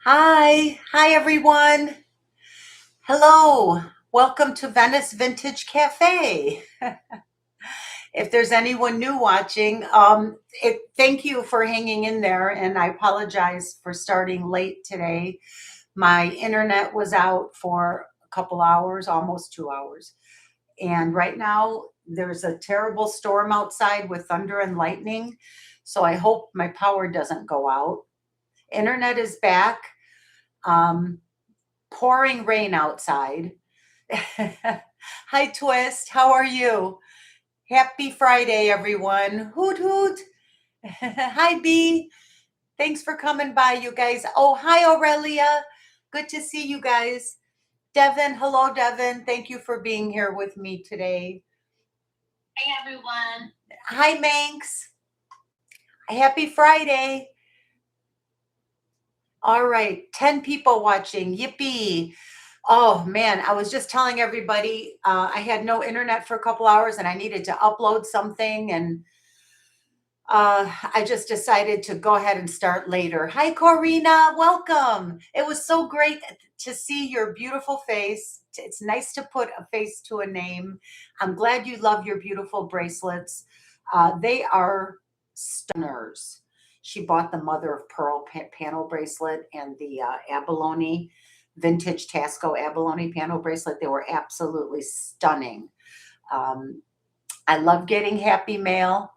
Hi everyone. Hello, welcome to Venice Vintage Cafe. If there's anyone new watching, thank you for hanging in there, and I apologize for starting late today. My internet was out for a couple hours, almost 2 hours, and right now there's a terrible storm outside with thunder and lightning, so I hope my power doesn't go out. Internet is back. Um, Pouring rain outside. Hi, Twist. How are you? Happy Friday, everyone. Hoot, hoot. Hi, B. Thanks for coming by, you guys. Oh, hi, Aurelia. Good to see you guys. Devin, hello, Devin. Thank you for being here with me today. Hey, everyone. Hi, Manx. Happy Friday. All right, 10 people watching. Yippee. Oh man, I was just telling everybody I had no internet for a couple hours and I needed to upload something, and I just decided to go ahead and start later. Hi, Corina. Welcome. It was so great to see your beautiful face. It's nice to put a face to a name. I'm glad you love your beautiful bracelets. They are stunners. She bought the mother of pearl panel bracelet and the abalone vintage Taxco abalone panel bracelet. They were absolutely stunning. Um, I love getting happy mail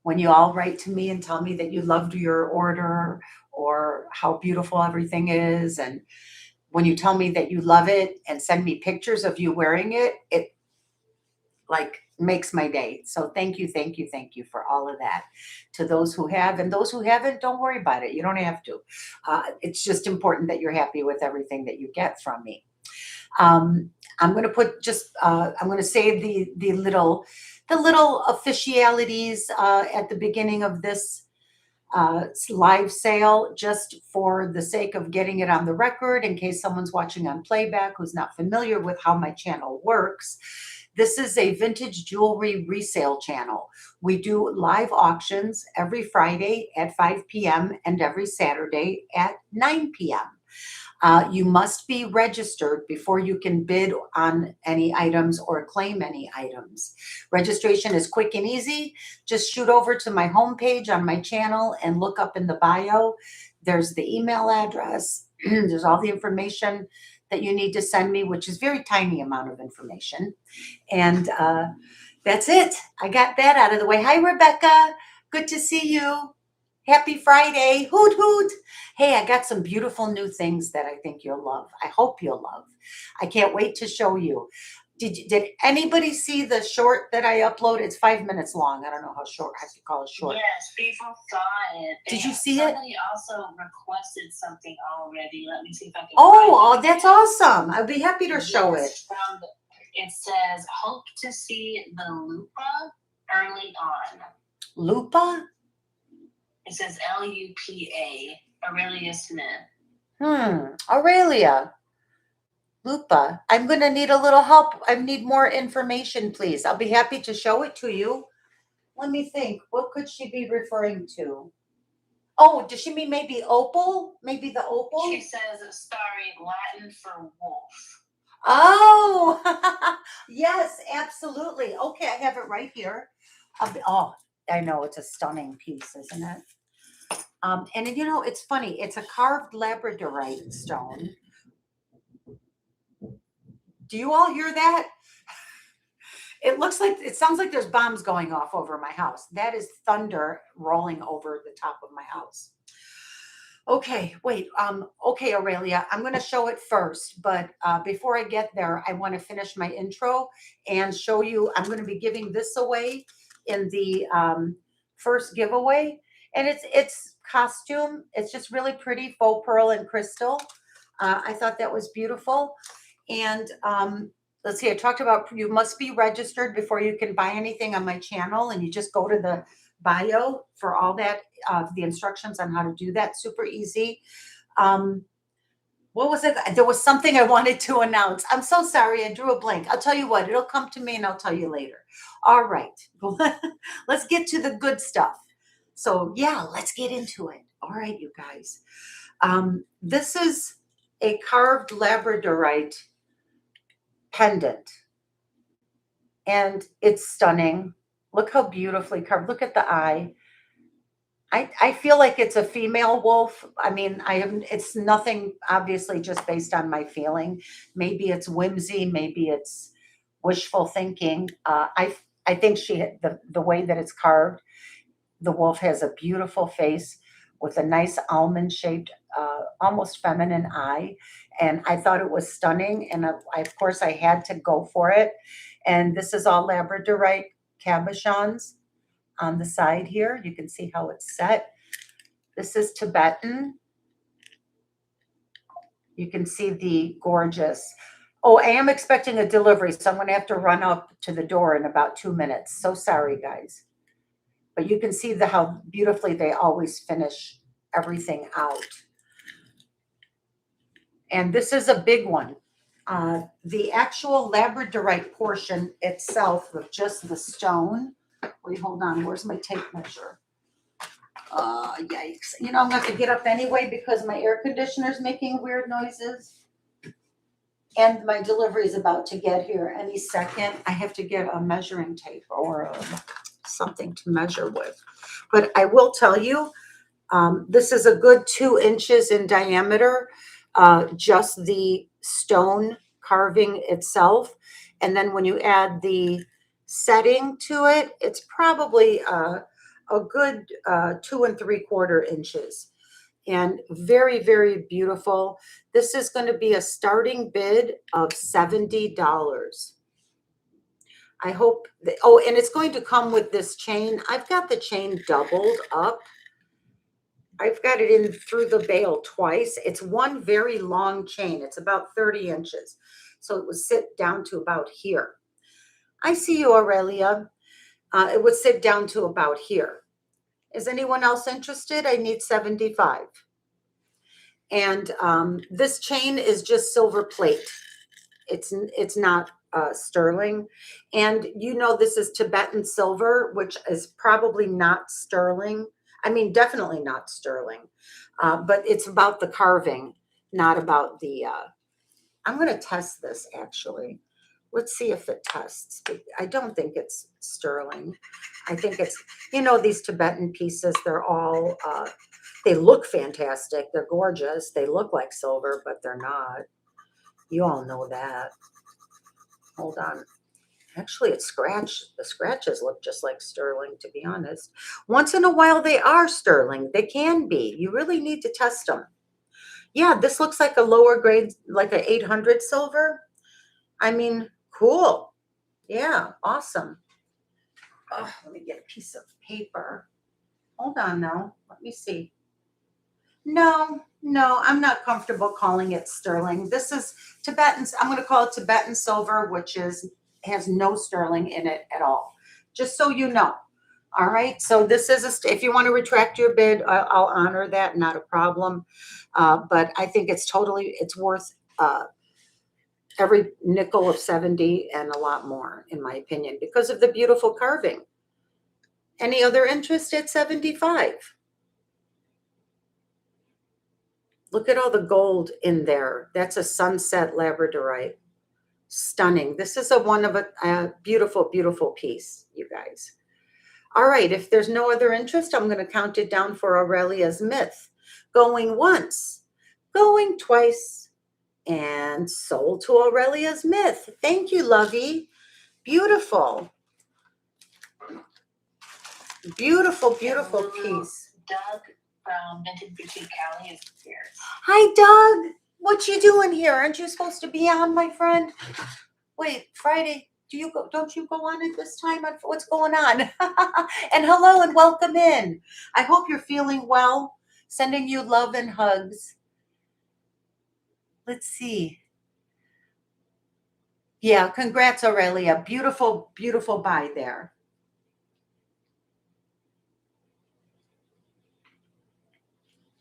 when you all write to me and tell me that you loved your order or how beautiful everything is. And when you tell me that you love it and send me pictures of you wearing it, it like makes my day. So thank you, thank you, thank you for all of that. To those who have, and those who haven't, don't worry about it. You don't have to. It's just important that you're happy with everything that you get from me. I'm going to put just I'm going to say the little officialities at the beginning of this live sale, just for the sake of getting it on the record in case someone's watching on playback who's not familiar with how my channel works. This is a vintage jewelry resale channel. We do live auctions every Friday at 5 p.m. and every Saturday at 9 p.m. You must be registered before you can bid on any items or claim any items. Registration is quick and easy. Just shoot over to my homepage on my channel and look up in the bio. There's the email address. There's all the information that you need to send me, which is very tiny amount of information. And that's it. I got that out of the way. Hi, Rebecca. Good to see you. Happy Friday. Hoot, hoot. Hey, I got some beautiful new things that I think you'll love. I hope you'll love. I can't wait to show you. Did anybody see the short that I uploaded? It's 5 minutes long. I don't know how short. I have to call it short. Yes, people saw it. Did you see it? Somebody also requested something already. Let me see if I can. Oh, that's awesome. I'd be happy to show it. It says, hope to see the Lupa early on. Lupa? It says Lupa, Aurelia Smith. Aurelia. Lupa. I'm going to need a little help. I need more information, please. I'll be happy to show it to you. Let me think. What could she be referring to? Oh, does she mean maybe opal? Maybe the opal? She says, sorry, Latin for wolf. Oh, yes, absolutely. Okay, I have it right here. Oh, I know, it's a stunning piece, isn't it? And you know, it's funny. It's a carved labradorite stone. Do you all hear that? It sounds like there's bombs going off over my house. That is thunder rolling over the top of my house. Okay, wait. Okay, Aurelia, I'm going to show it first, but before I get there, I want to finish my intro and show you. I'm going to be giving this away in the first giveaway, and it's costume. It's just really pretty, faux pearl and crystal. I thought that was beautiful. And let's see, I talked about you must be registered before you can buy anything on my channel, and you just go to the bio for all that, the instructions on how to do that. Super easy. What was it? There was something I wanted to announce. I'm so sorry. I drew a blank. I'll tell you what, it'll come to me and I'll tell you later. All right. Let's get to the good stuff. So yeah, let's get into it. All right, you guys. This is a carved labradorite pendant, and it's stunning. Look how beautifully carved. Look at the eye. I feel like it's a female wolf. I mean, I am, it's nothing obviously just based on my feeling. Maybe it's whimsy, maybe it's wishful thinking. I think the way that it's carved, the wolf has a beautiful face with a nice almond shaped, almost feminine eye. And I thought it was stunning. And of course, I had to go for it. And this is all labradorite cabochons on the side here. You can see how it's set. This is Tibetan. You can see the gorgeous. Oh, I am expecting a delivery, so I'm going to have to run up to the door in about 2 minutes. So sorry, guys. But you can see how beautifully they always finish everything out. And this is a big one. The actual labradorite portion itself with just the stone. Wait, hold on. Where's my tape measure? Yikes. You know, I'm going to have to get up anyway because my air conditioner's making weird noises. And my delivery is about to get here any second. I have to get a measuring tape or something to measure with. But I will tell you, this is a good 2 inches in diameter, just the stone carving itself. And then when you add the setting to it, it's probably a good 2 3/4 inches. And very, very beautiful. This is going to be a starting bid of $70. I hope that, oh, and it's going to come with this chain. I've got the chain doubled up. I've got it in through the bail twice. It's one very long chain. It's about 30 inches. So it would sit down to about here. I see you, Aurelia. It would sit down to about here. Is anyone else interested? I need 75. And this chain is just silver plate. It's not sterling. And you know this is Tibetan silver, which is probably not sterling. I mean, definitely not sterling. But it's about the carving, not about the... I'm going to test this, actually. Let's see if it tests. I don't think it's sterling. I think it's, you know, these Tibetan pieces, they're all, they look fantastic. They're gorgeous. They look like silver, but they're not. You all know that. Hold on. Actually, it's scratched. The scratches look just like sterling, to be honest. Once in a while, they are sterling. They can be. You really need to test them. Yeah, this looks like a lower grade, like a 800 silver. I mean, cool. Yeah, awesome. Oh, let me get a piece of paper. Hold on now. Let me see. No, I'm not comfortable calling it sterling. This is Tibetan. I'm going to call it Tibetan silver, which has no sterling in it at all. Just so you know. All right. So this is if you want to retract your bid, I'll honor that. Not a problem. But I think it's worth every nickel of 70 and a lot more, in my opinion, because of the beautiful carving. Any other interest at 75? Look at all the gold in there. That's a sunset labradorite. Stunning. This is a beautiful, beautiful piece, you guys. All right, if there's no other interest, I'm going to count it down for Aurelia's myth. Going once, going twice, and sold to Aurelia's myth. Thank you, Lovey. Beautiful. Beautiful, beautiful piece. Doug from Vintage Boutique Cali is here. Hi, Doug. What you doing here? Aren't you supposed to be on, my friend? Wait, Friday. Don't you go on at this time? What's going on? And hello and welcome in. I hope you're feeling well. Sending you love and hugs. Let's see. Yeah, congrats, Aurelia. Beautiful, beautiful buy there.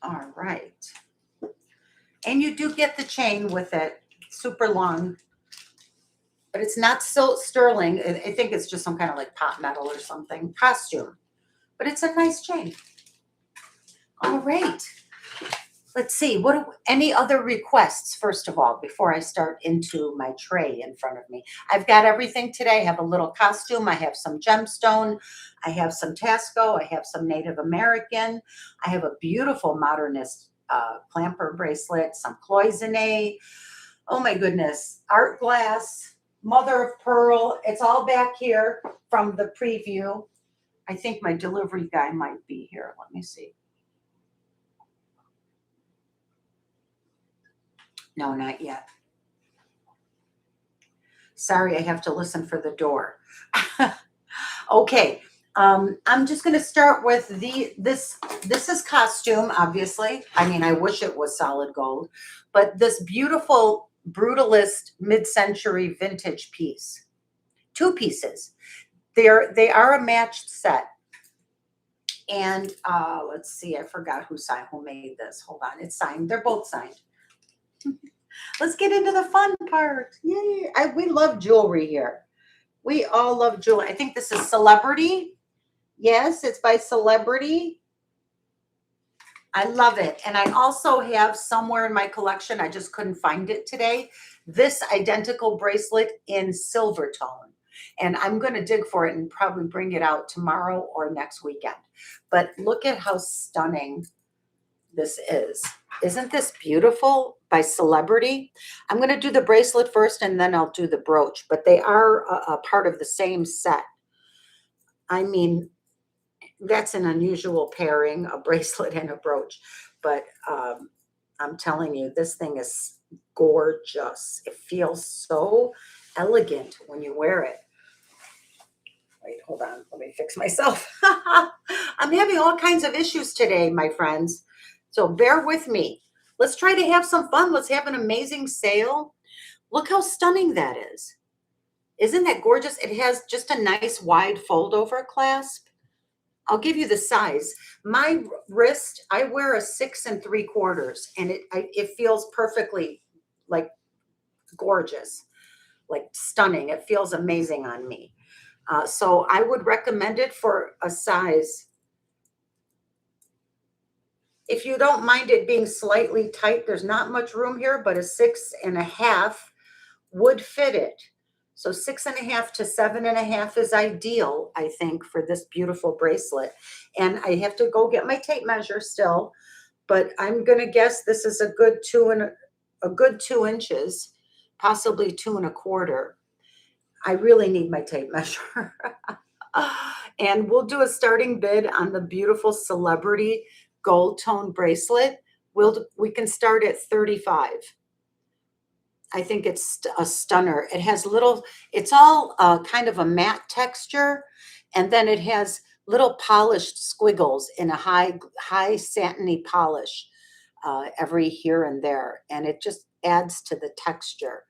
All right. And you do get the chain with it. Super long. But it's not so sterling. I think it's just some kind of like pot metal or something. Costume. but it's a nice chain. All right. Let's see, any other requests, first of all, before I start into my tray in front of me? I've got everything today. I have a little costume. I have some gemstone. I have some Taxco. I have some Native American. I have a beautiful modernist clamper bracelet, some cloisonne. Oh my goodness, art glass, mother of pearl. It's all back here from the preview. I think my delivery guy might be here. Let me see. No, not yet. Sorry, I have to listen for the door. Okay, I'm just going to start with this is costume, obviously. I mean, I wish it was solid gold, but this beautiful brutalist mid-century vintage piece. 2 pieces. They are a matched set. And let's see, I forgot who made this. Hold on, it's signed. They're both signed. Let's get into the fun part. Yay. We love jewelry here. We all love jewelry. I think this is Celebrity. Yes, it's by Celebrity. I love it. And I also have somewhere in my collection, I just couldn't find it today, this identical bracelet in silver tone. And I'm going to dig for it and probably bring it out tomorrow or next weekend. But look at how stunning this is. Isn't this beautiful? By Celebrity. I'm going to do the bracelet first and then I'll do the brooch, but they are a part of the same set. I mean, that's an unusual pairing, a bracelet and a brooch, but I'm telling you, this thing is gorgeous. It feels so elegant when you wear it. Wait, hold on. Let me fix myself. I'm having all kinds of issues today, my friends. So bear with me. Let's try to have some fun. Let's have an amazing sale. Look how stunning that is. Isn't that gorgeous? It has just a nice wide fold over clasp. I'll give you the size. My wrist, I wear a 6 3/4, and it feels perfectly like gorgeous, like stunning. It feels amazing on me. So I would recommend it for a size. If you don't mind it being slightly tight, there's not much room here, but a 6 1/2 would fit it. So 6 1/2 to 7 1/2 is ideal, I think, for this beautiful bracelet. And I have to go get my tape measure still, but I'm going to guess this is a good 2 inches, possibly 2 1/4. I really need my tape measure. And we'll do a starting bid on the beautiful Celebrity gold tone bracelet. We can start at 35. I think it's a stunner. It has it's all kind of a matte texture, and then it has little polished squiggles in a high satiny polish every here and there, and it just adds to the texture,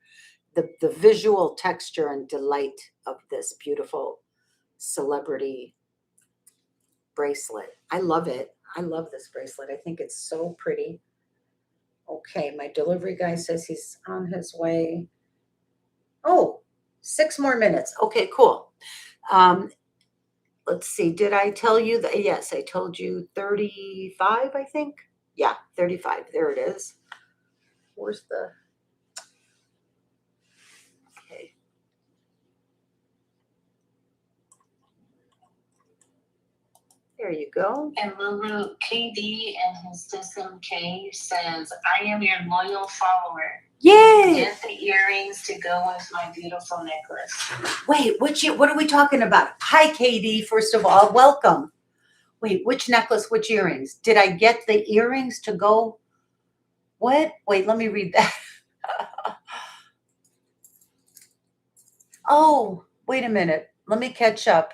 the visual texture and delight of this beautiful Celebrity bracelet. I love it. I love this bracelet. I think it's so pretty. Okay, my delivery guy says he's on his way. Oh, 6 more minutes. Okay, cool. Let's see. Did I tell you that? Yes, I told you 35, I think. Yeah, 35. There it is. Where's the... Okay. There you go. And Lulu, KD and his system K says, I am your loyal follower. Yay! Get the earrings to go with my beautiful necklace. Wait, what are we talking about? Hi, KD, first of all, welcome. Wait, which necklace, which earrings? Did I get the earrings to go? What? Wait, let me read that. Oh, wait a minute. Let me catch up.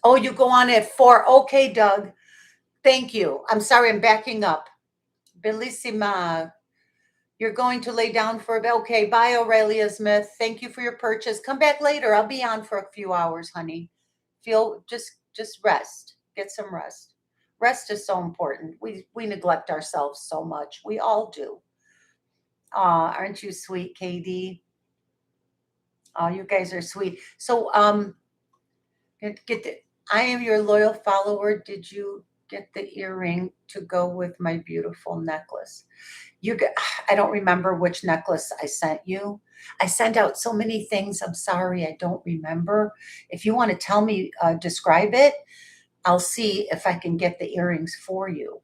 Oh, you go on at 4. Okay, Doug. Thank you. I'm sorry, I'm backing up. Bellissima. You're going to lay down for a bit. Okay, bye, Aurelia Smith. Thank you for your purchase. Come back later. I'll be on for a few hours, honey. Just rest. Get some rest. Rest is so important. We neglect ourselves so much. We all do. Aw, aren't you sweet, KD? Oh, you guys are sweet. So, Get the, I am your loyal follower. Did you get the earring to go with my beautiful necklace? You get, I don't remember which necklace I sent you. I sent out so many things. I'm sorry, I don't remember. If you want to tell me, describe it, I'll see if I can get the earrings for you.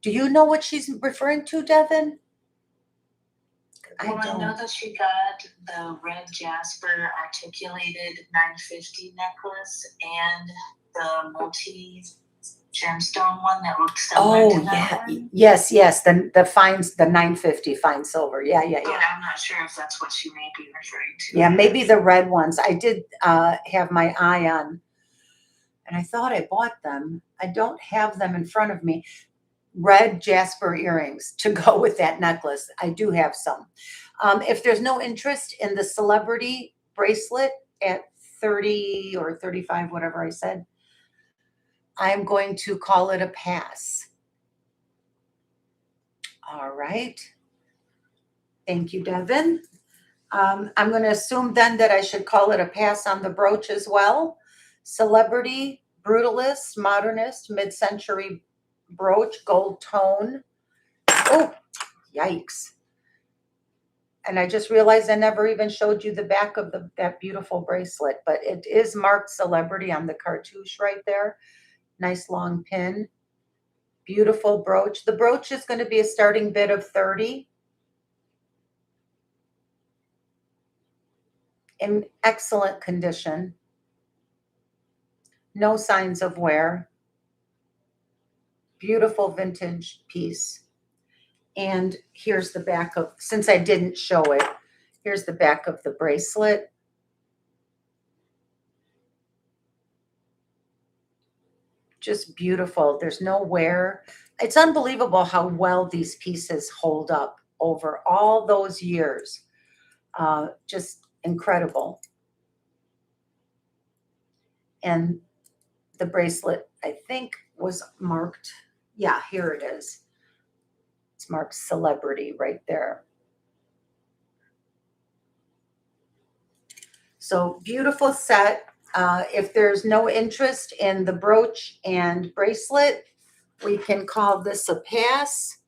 Do you know what she's referring to, Devin? Well, I know that she got the red jasper articulated 950 necklace and the multi gemstone one that looks similar to that one. Yes, yes. The fines, the 950 fine silver. Yeah. But I'm not sure if that's what she may be referring to. Yeah, maybe the red ones. I did have my eye on, and I thought I bought them. I don't have them in front of me. Red jasper earrings to go with that necklace. I do have some. If there's no interest in the celebrity bracelet at 30 or 35, whatever I said, I'm going to call it a pass. All right. Thank you, Devin. I'm going to assume then that I should call it a pass on the brooch as well. Celebrity, brutalist, modernist, mid-century brooch, gold tone. Oh, yikes. And I just realized I never even showed you the back of that beautiful bracelet, but it is marked celebrity on the cartouche right there. Nice long pin. Beautiful brooch. The brooch is going to be a starting bid of 30. In excellent condition. No signs of wear. Beautiful vintage piece. And here's the back of, since I didn't show it, here's the back of the bracelet. Just beautiful. There's no wear. It's unbelievable how well these pieces hold up over all those years. Just incredible. And the bracelet, I think, was marked. Yeah, here it is. It's marked celebrity right there. So beautiful set. If there's no interest in the brooch and bracelet, we can call this a pass.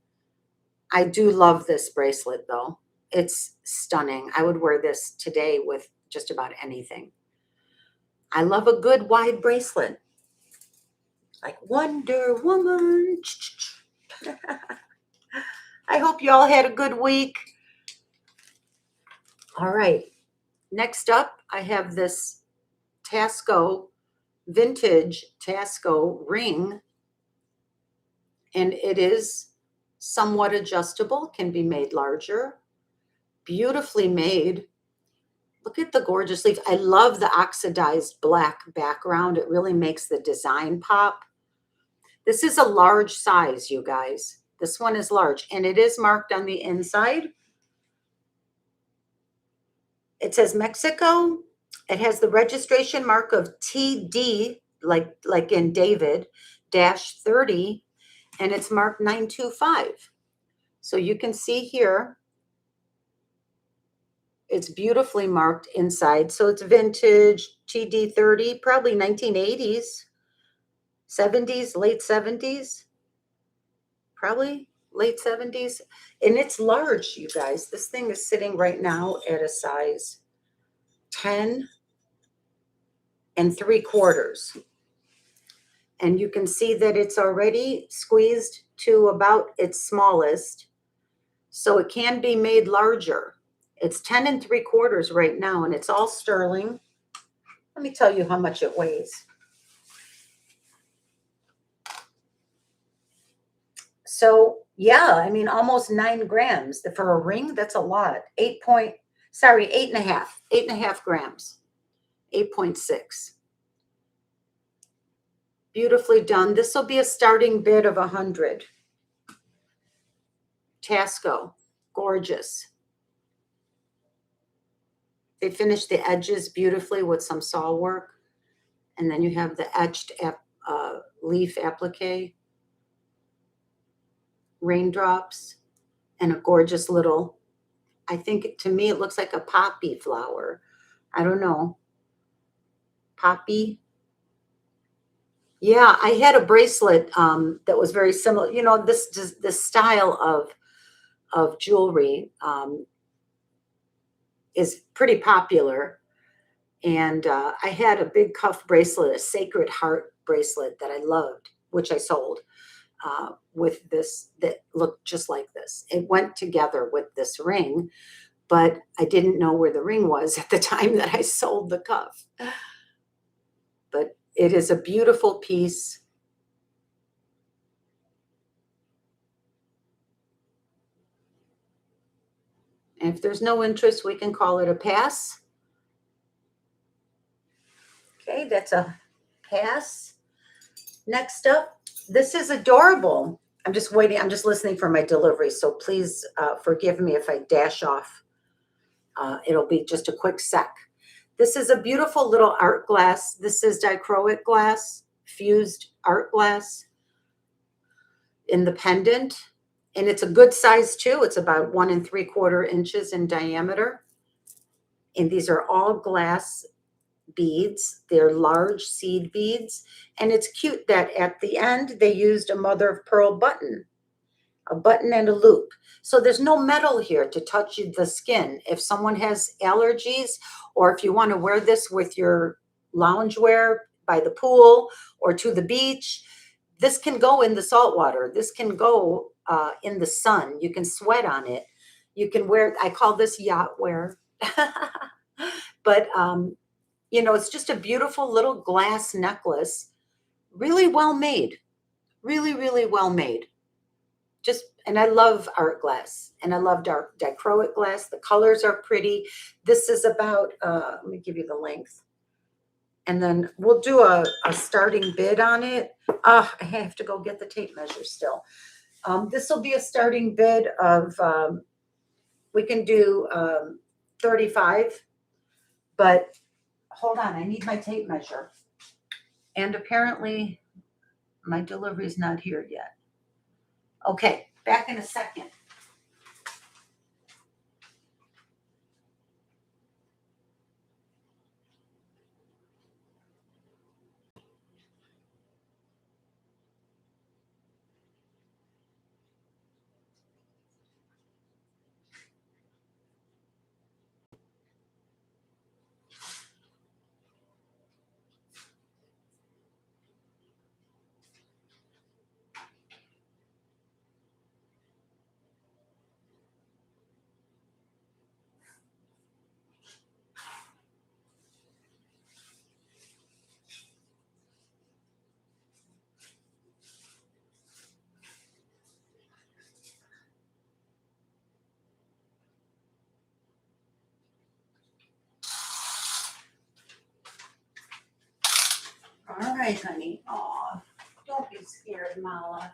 I do love this bracelet though. It's stunning. I would wear this today with just about anything. I love a good wide bracelet. Like Wonder Woman. I hope you all had a good week. All right. Next up, I have this Taxco vintage Taxco ring. And it is somewhat adjustable, can be made larger. Beautifully made. Look at the gorgeous leaf. I love the oxidized black background. It really makes the design pop. This is a large size, you guys. This one is large, and it is marked on the inside. It says Mexico. It has the registration mark of TD, like in David, -30, and it's marked 925. So you can see here, it's beautifully marked inside. So it's vintage TD30, probably 1980s, 70s, late 70s, probably late 70s. And it's large, you guys. This thing is sitting right now at a size 10 3/4. And you can see that it's already squeezed to about its smallest. So it can be made larger. It's 10 3/4 right now, and it's all sterling. Let me tell you how much it weighs. So yeah, I mean, almost 9 grams. For a ring, that's a lot. 8.5 grams, 8.6. Beautifully done. This will be a starting bid of 100. Taxco, gorgeous. They finished the edges beautifully with some saw work. And then you have the etched leaf applique, raindrops, and a gorgeous little, I think to me it looks like a poppy flower. I don't know. poppy. Yeah, I had a bracelet that was very similar. You know, this style of jewelry is pretty popular. And I had a big cuff bracelet, a Sacred Heart bracelet that I loved, which I sold with this that looked just like this. It went together with this ring, but I didn't know where the ring was at the time that I sold the cuff. But it is a beautiful piece. And if there's no interest, we can call it a pass. Okay, that's a pass. Next up, this is adorable. I'm just waiting. I'm just listening for my delivery. So please forgive me if I dash off. It'll be just a quick sec. This is a beautiful little art glass. This is dichroic glass, fused art glass in the pendant. And it's a good size too. It's about 1 3/4 inches in diameter. And these are all glass beads. They're large seed beads. And it's cute that at the end, they used a mother of pearl button, a button and a loop. So there's no metal here to touch the skin. If someone has allergies, or if you want to wear this with your loungewear by the pool or to the beach, this can go in the salt water. This can go in the sun. You can sweat on it. You can wear, I call this yacht wear. But, you know, it's just a beautiful little glass necklace. Really well made. Really, really well made. Just, and I love art glass, and I love dark dichroic glass. The colors are pretty. This is about, let me give you the length. And then we'll do a starting bid on it. I have to go get the tape measure still. This will be a starting bid of, we can do 35, but hold on, I need my tape measure. And apparently my delivery is not here yet. Okay, back in a second. All right, honey. Aw, don't be scared, Mala.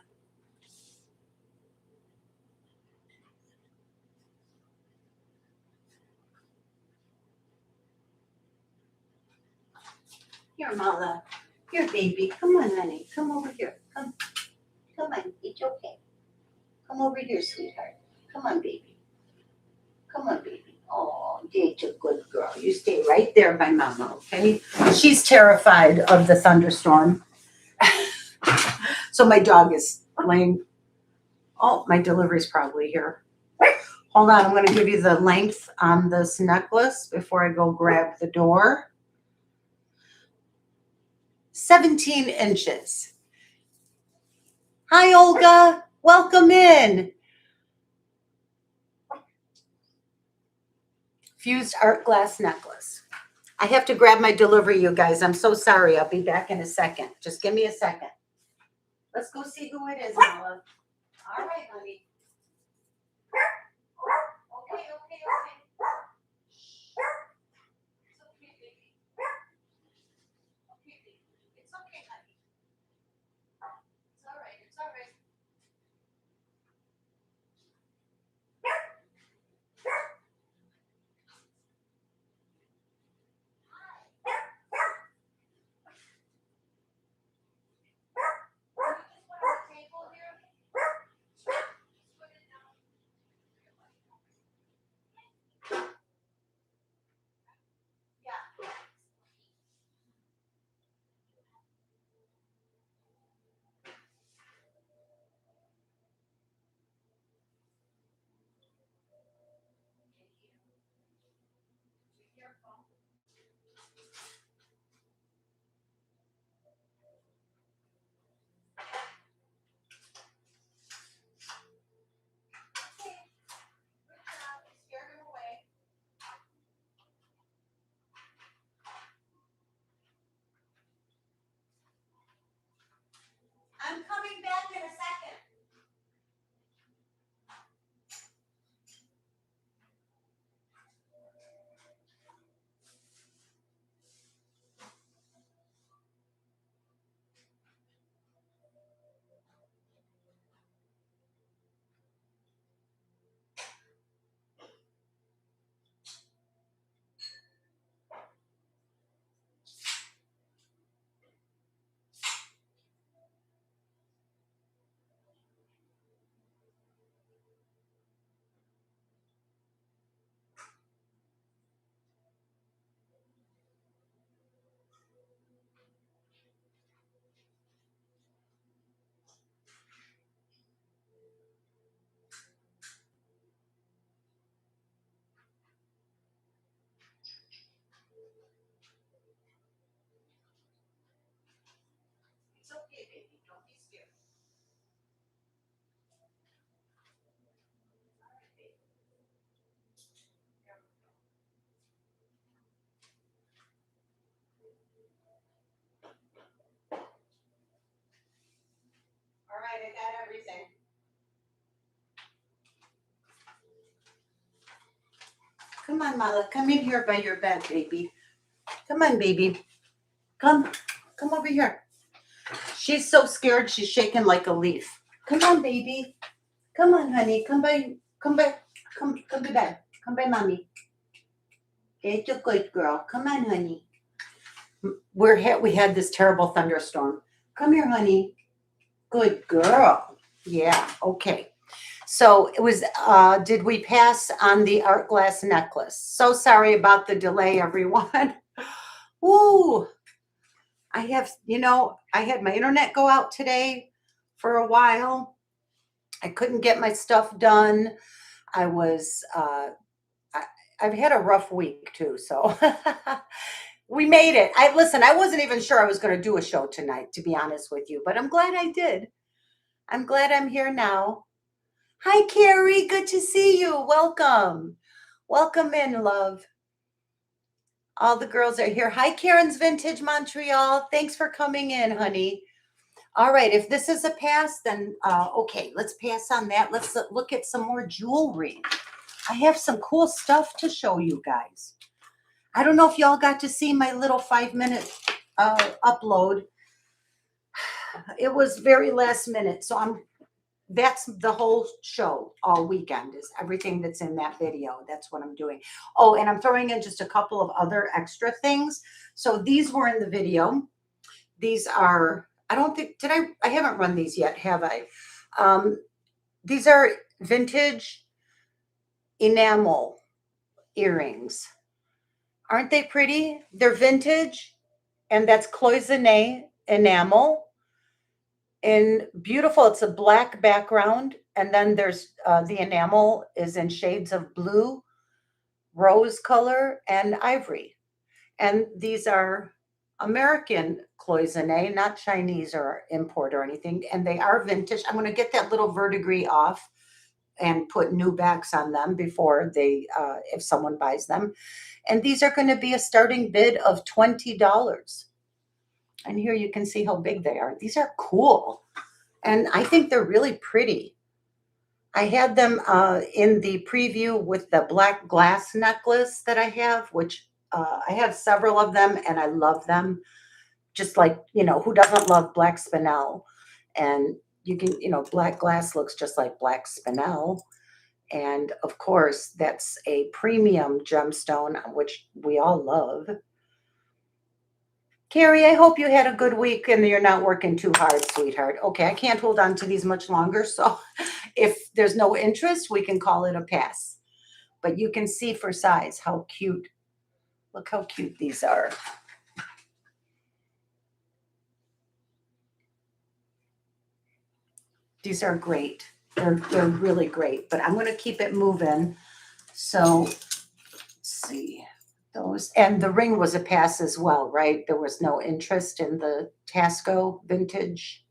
Here, Mala. Here, baby. Come on, honey. Come over here. Come. Come on. It's okay. Come over here, sweetheart. Come on, baby. Come on, baby. Oh, you're a good girl. You stay right there by Mama, okay? She's terrified of the thunderstorm. So my dog is laying. Oh, my delivery's probably here. Hold on, I'm going to give you the length on this necklace before I go grab the door. 17 inches. Hi, Olga. Welcome in. Fused art glass necklace. I have to grab my delivery, you guys. I'm so sorry. I'll be back in a second. Just give me a second. Let's go see who it is, Mala. All right, honey. Okay. Shh. It's okay, baby. Okay, baby. It's okay, honey. It's all right. It's all right. Can you just put on the table here? Come on, Mala. Come in here by your bed, baby. Come on, baby. Come over here. She's so scared. She's shaking like a leaf. Come on, baby. Come on, honey. Come by bed. Come by mommy. It's a good girl. Come on, honey. We had this terrible thunderstorm. Come here, honey. Good girl. Yeah, okay. So it was, did we pass on the art glass necklace? So sorry about the delay, everyone. Ooh, I have, I had my internet go out today for a while. I couldn't get my stuff done. I was, I've had a rough week too, so we made it. Listen, I wasn't even sure I was going to do a show tonight, to be honest with you, but I'm glad I did. I'm glad I'm here now. Hi, Carrie. Good to see you. Welcome. Welcome in, love. All the girls are here. Hi, Karen's Vintage Montreal. Thanks for coming in, honey. All right. If this is a pass, then okay, let's pass on that. Let's look at some more jewelry. I have some cool stuff to show you guys. I don't know if y'all got to see my little 5-minute upload. It was very last minute, so that's the whole show all weekend is everything that's in that video. That's what I'm doing. Oh, and I'm throwing in just a couple of other extra things. So these were in the video. These are, I don't think, I haven't run these yet, have I? These are vintage enamel earrings. Aren't they pretty? They're vintage, and that's cloisonné enamel. And beautiful, it's a black background, and then there's the enamel is in shades of blue, rose color, and ivory. And these are American cloisonné, not Chinese or import or anything, and they are vintage. I'm going to get that little verdigris off and put new backs on them before they, if someone buys them. And these are going to be a starting bid of $20. And here you can see how big they are. These are cool. And I think they're really pretty. I had them in the preview with the black glass necklace that I have, which I have several of them and I love them. Just like, who doesn't love black spinel? And you can, black glass looks just like black spinel. And of course, that's a premium gemstone, which we all love. Carrie, I hope you had a good week and you're not working too hard, sweetheart. Okay, I can't hold on to these much longer. So if there's no interest, we can call it a pass. But you can see for size how cute. Look how cute these are. These are great. They're really great. But I'm going to keep it moving. So let's see. Those, and the ring was a pass as well, right? There was no interest in the Taxco vintage.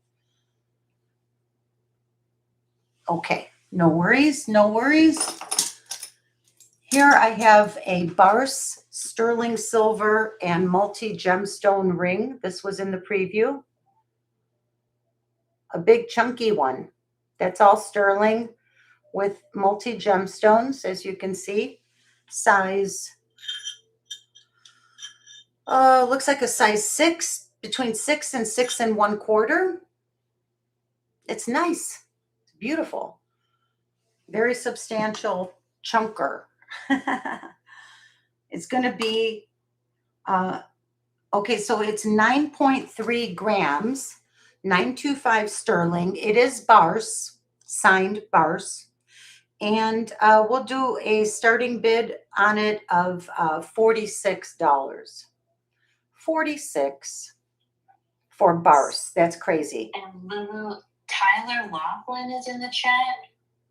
Okay, no worries, no worries. Here I have a Bars sterling silver and multi-gemstone ring. This was in the preview. A big chunky one. That's all sterling with multi-gemstones, as you can see. Size looks like a size 6, between 6 and 6 1/4. It's nice. It's beautiful. Very substantial chunker. It's going to be, okay, so it's 9.3 grams, 925 sterling. It is Bars, signed Bars. And we'll do a starting bid on it of $46. 46 for Bars. That's crazy. And little Tyler Laughlin is in the chat.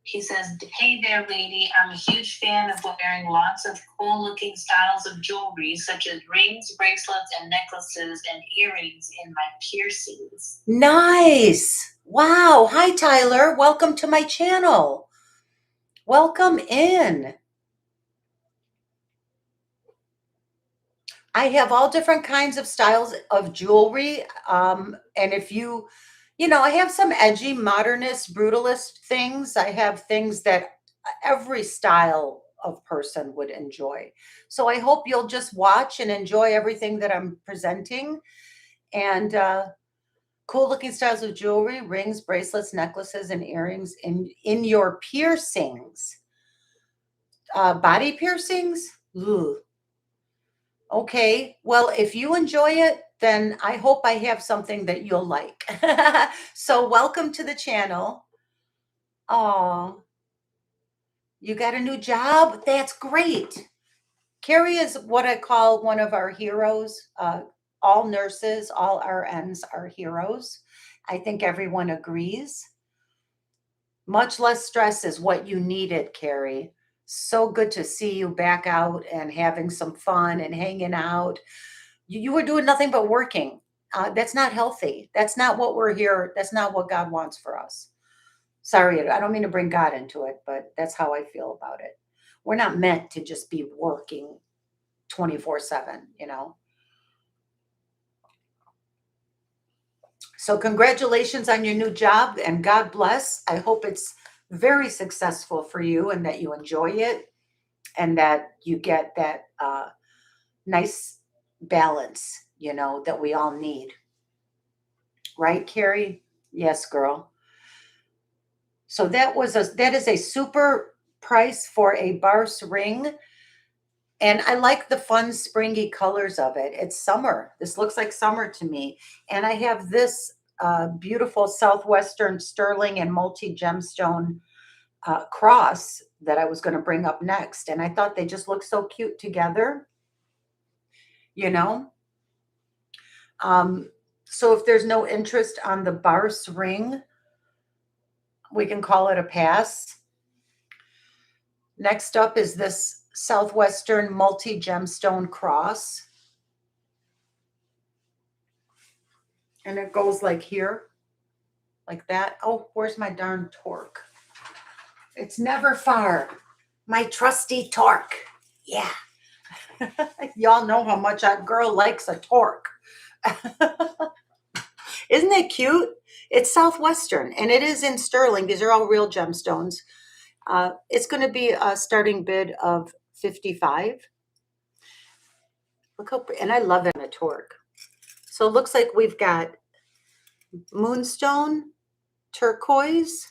He says, hey there, lady. I'm a huge fan of wearing lots of cool looking styles of jewelry, such as rings, bracelets, and necklaces and earrings in my piercings. Nice. Wow. Hi, Tyler. Welcome to my channel. Welcome in. I have all different kinds of styles of jewelry. And if I have some edgy, modernist, brutalist things. I have things that every style of person would enjoy. So I hope you'll just watch and enjoy everything that I'm presenting. And cool looking styles of jewelry, rings, bracelets, necklaces, and earrings in your piercings. Body piercings? Ooh. Okay, well, if you enjoy it, then I hope I have something that you'll like. So welcome to the channel. Oh, you got a new job? That's great. Carrie is what I call one of our heroes. All nurses, all RNs are heroes. I think everyone agrees. Much less stress is what you needed, Carrie. So good to see you back out and having some fun and hanging out. You were doing nothing but working. That's not healthy. That's not what we're here. That's not what God wants for us. Sorry, I don't mean to bring God into it, but that's how I feel about it. We're not meant to just be working 24/7, you know. So congratulations on your new job and God bless. I hope it's very successful for you and that you enjoy it and that you get that nice balance, you know, that we all need. Right, Carrie? Yes, girl. So that is a super price for a Barse ring. And I like the fun springy colors of it. It's summer. This looks like summer to me. And I have this beautiful southwestern sterling and multi-gemstone cross that I was going to bring up next. And I thought they just look so cute together, you know. So if there's no interest on the Barse ring, we can call it a pass. Next up is this southwestern multi-gemstone cross. And it goes like here, like that. Oh, where's my darn torque? It's never far. My trusty torque. Yeah. Y'all know how much that girl likes a torque. Isn't it cute? It's southwestern and it is in sterling. These are all real gemstones. It's going to be a starting bid of 55. Look how, and I love it in a torque. So it looks like we've got moonstone, turquoise,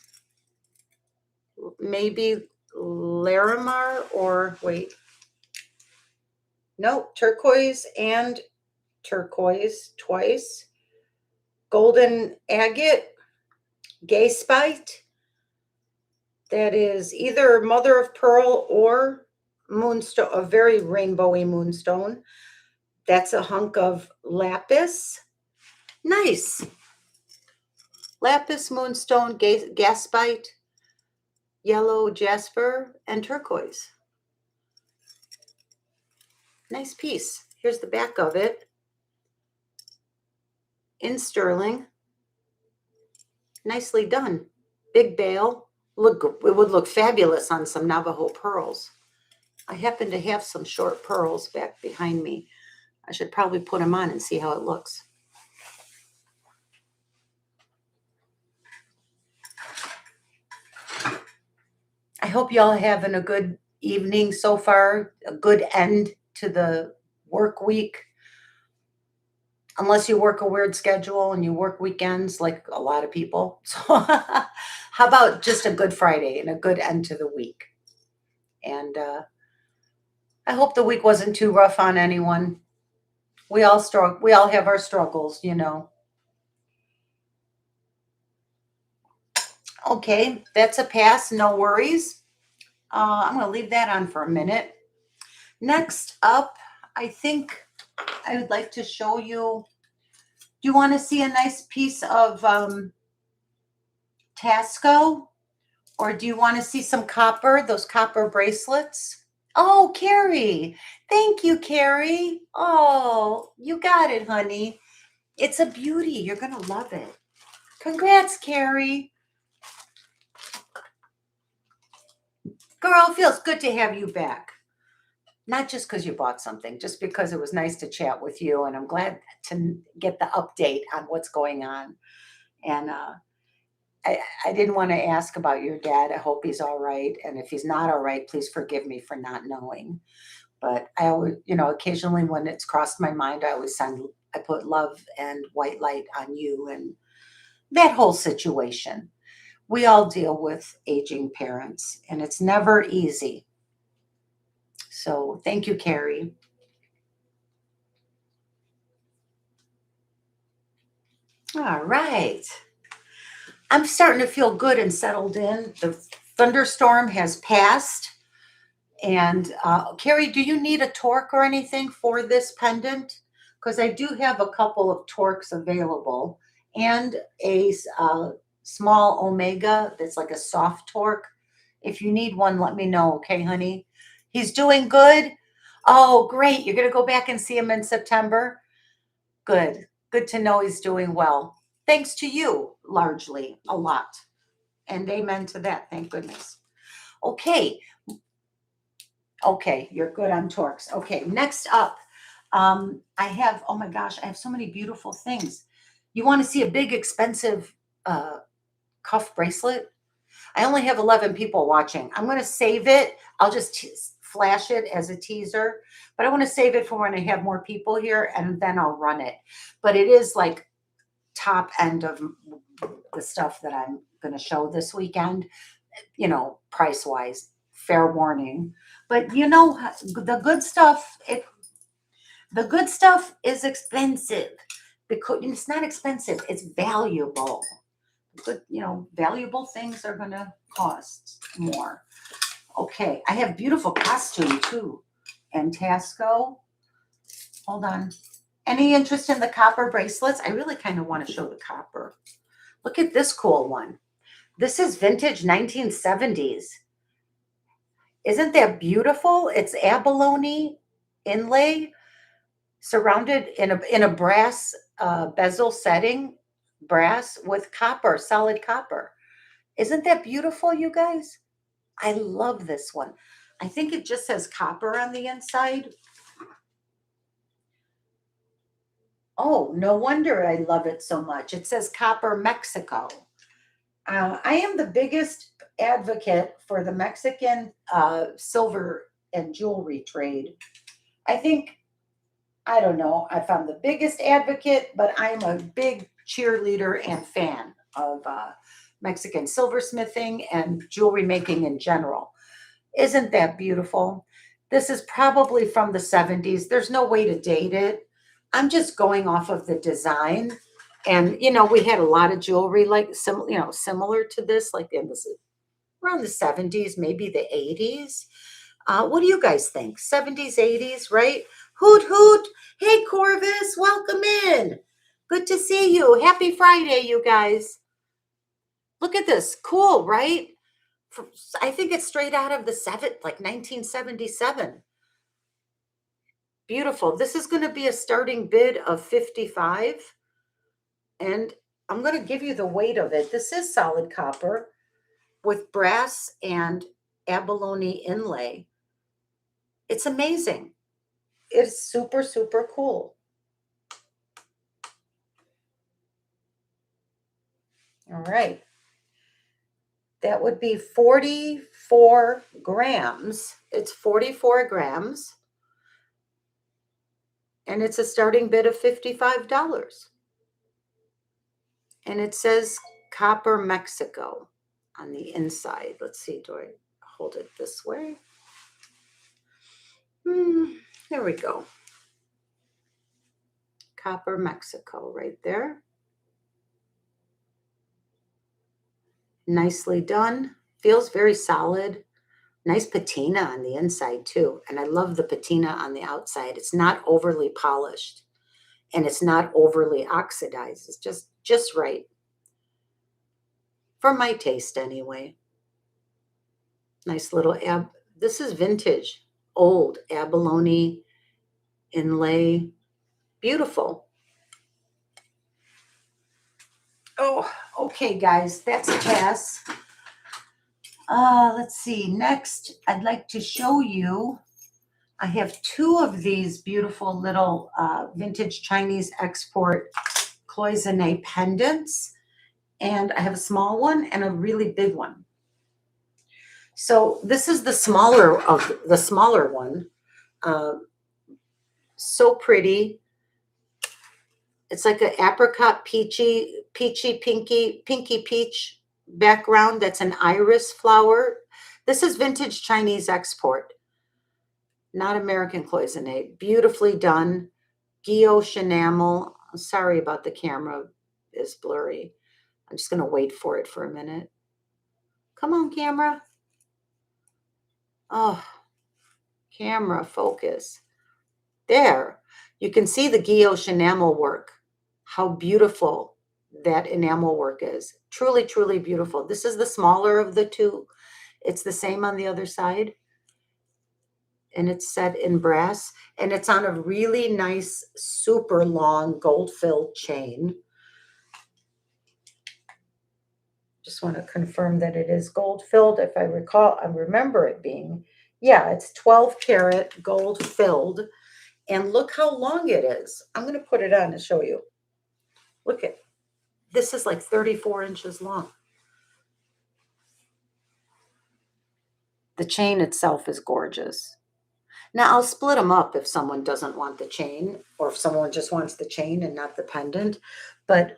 maybe Larimar, or wait. No, turquoise and turquoise twice. Golden agate, gay spite. That is either mother of pearl or moonstone, a very rainbowy moonstone. That's a hunk of lapis. Nice. Lapis, moonstone, gaspite, yellow jasper, and turquoise. Nice piece. Here's the back of it. In sterling. Nicely done. Big bail. Look, it would look fabulous on some Navajo pearls. I happen to have some short pearls back behind me. I should probably put them on and see how it looks. I hope y'all having a good evening so far, a good end to the work week. Unless you work a weird schedule and you work weekends like a lot of people. So how about just a good Friday and a good end to the week? And I hope the week wasn't too rough on anyone. We all have our struggles, you know. Okay, that's a pass, no worries. I'm going to leave that on for a minute. Next up, I think I would like to show you, do you want to see a nice piece of Taxco? Or do you want to see some copper, those copper bracelets? Oh, Carrie. Thank you, Carrie. Oh, you got it, honey. It's a beauty. You're going to love it. Congrats, Carrie. Girl, it feels good to have you back. Not just because you bought something, just because it was nice to chat with you. And I'm glad to get the update on what's going on. And I didn't want to ask about your dad. I hope he's all right. And if he's not all right, please forgive me for not knowing. But I always, occasionally when it's crossed my mind, I put love and white light on you and that whole situation. We all deal with aging parents, and it's never easy. So thank you, Carrie. All right. I'm starting to feel good and settled in. The thunderstorm has passed. And Carrie, do you need a torque or anything for this pendant? Because I do have a couple of torques available and a small omega that's like a soft torque. If you need one, let me know, okay, honey? He's doing good. Oh, great. You're going to go back and see him in September. Good. Good to know he's doing well. Thanks to you, largely, a lot. And amen to that. Thank goodness. Okay. Okay, you're good on torques. Okay, next up, I have, oh my gosh, I have so many beautiful things. You want to see a big, expensive cuff bracelet? I only have 11 people watching. I'm going to save it. I'll just flash it as a teaser, but I want to save it for when I have more people here, and then I'll run it. But it is like top end of the stuff that I'm going to show this weekend, price wise, fair warning. But the good stuff is expensive because it's not expensive, it's valuable. Good, valuable things are going to cost more. Okay, I have beautiful costume too. And Taxco. Hold on. Any interest in the copper bracelets? I really kind of want to show the copper. Look at this cool one. This is vintage 1970s. Isn't that beautiful? It's abalone inlay surrounded in a brass bezel setting, brass with copper, solid copper. Isn't that beautiful, you guys? I love this one. I think it just says copper on the inside. Oh, no wonder I love it so much. It says Copper Mexico. I am the biggest advocate for the Mexican silver and jewelry trade. I don't know if I'm the biggest advocate, but I'm a big cheerleader and fan of Mexican silversmithing and jewelry making in general. Isn't that beautiful? This is probably from the 70s. There's no way to date it. I'm just going off of the design. And, we had a lot of jewelry like similar to this, like around the 70s, maybe the 80s. What do you guys think? 70s, 80s, right? Hoot, hoot. Hey, Corvus, welcome in. Good to see you. Happy Friday, you guys. Look at this. Cool, right? I think it's straight out of the 1977. Beautiful. This is going to be a starting bid of 55. And I'm going to give you the weight of it. This is solid copper with brass and abalone inlay. It's amazing. It's super, super cool. All right. That would be 44 grams. It's 44 grams. And it's a starting bid of $55. And it says Copper Mexico on the inside. Let's see, do I hold it this way? There we go. Copper Mexico right there. Nicely done. Feels very solid. Nice patina on the inside too. And I love the patina on the outside. It's not overly polished and it's not overly oxidized. It's just right. For my taste anyway. Nice little this is vintage, old abalone inlay. Beautiful. Oh, okay, guys, that's a pass. Let's see. Next, I'd like to show you. I have two of these beautiful little vintage Chinese export cloisonne pendants and I have a small one and a really big one. So this is the smaller of the smaller one. So pretty. It's like an apricot peachy, pinky peach background. That's an iris flower. This is vintage Chinese export, not American cloisonne. Beautifully done. Guilloche enamel. Sorry about the camera is blurry. I'm just going to wait for it for a minute. Come on, camera. Oh, camera, focus. There. You can see the guilloche enamel work. How beautiful that enamel work is. Truly, truly beautiful. This is the smaller of the two. It's the same on the other side. And it's set in brass. And it's on a really nice, super long gold-filled chain. Just want to confirm that it is gold-filled. If I recall, I remember it being, yeah, it's 12 karat gold-filled. And look how long it is. I'm going to put it on to show you. Look at, this is like 34 inches long. The chain itself is gorgeous. Now I'll split them up if someone doesn't want the chain, or if someone just wants the chain and not the pendant. But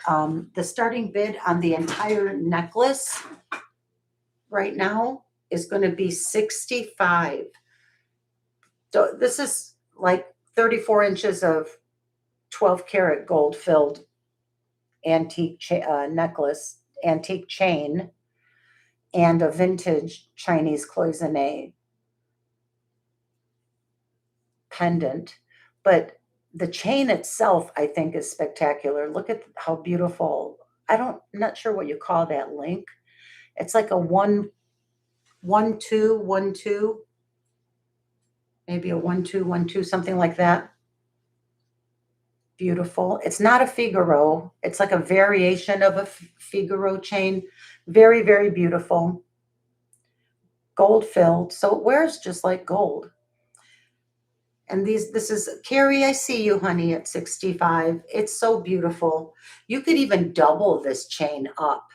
the starting bid on the entire necklace right now is going to be $65. So this is like 34 inches of 12 karat gold filled antique necklace, antique chain, and a vintage Chinese cloisonne pendant. But the chain itself, I think, is spectacular. Look at how beautiful. I'm not sure what you call that link. It's like a 1 1 2 1 2, maybe a 1 2 1 2, something like that. Beautiful. It's not a Figaro. It's like a variation of a Figaro chain. Very, very beautiful. Gold filled. So it wears just like gold. And this is Carrie, I see you, honey, at 65. It's so beautiful. You could even double this chain up,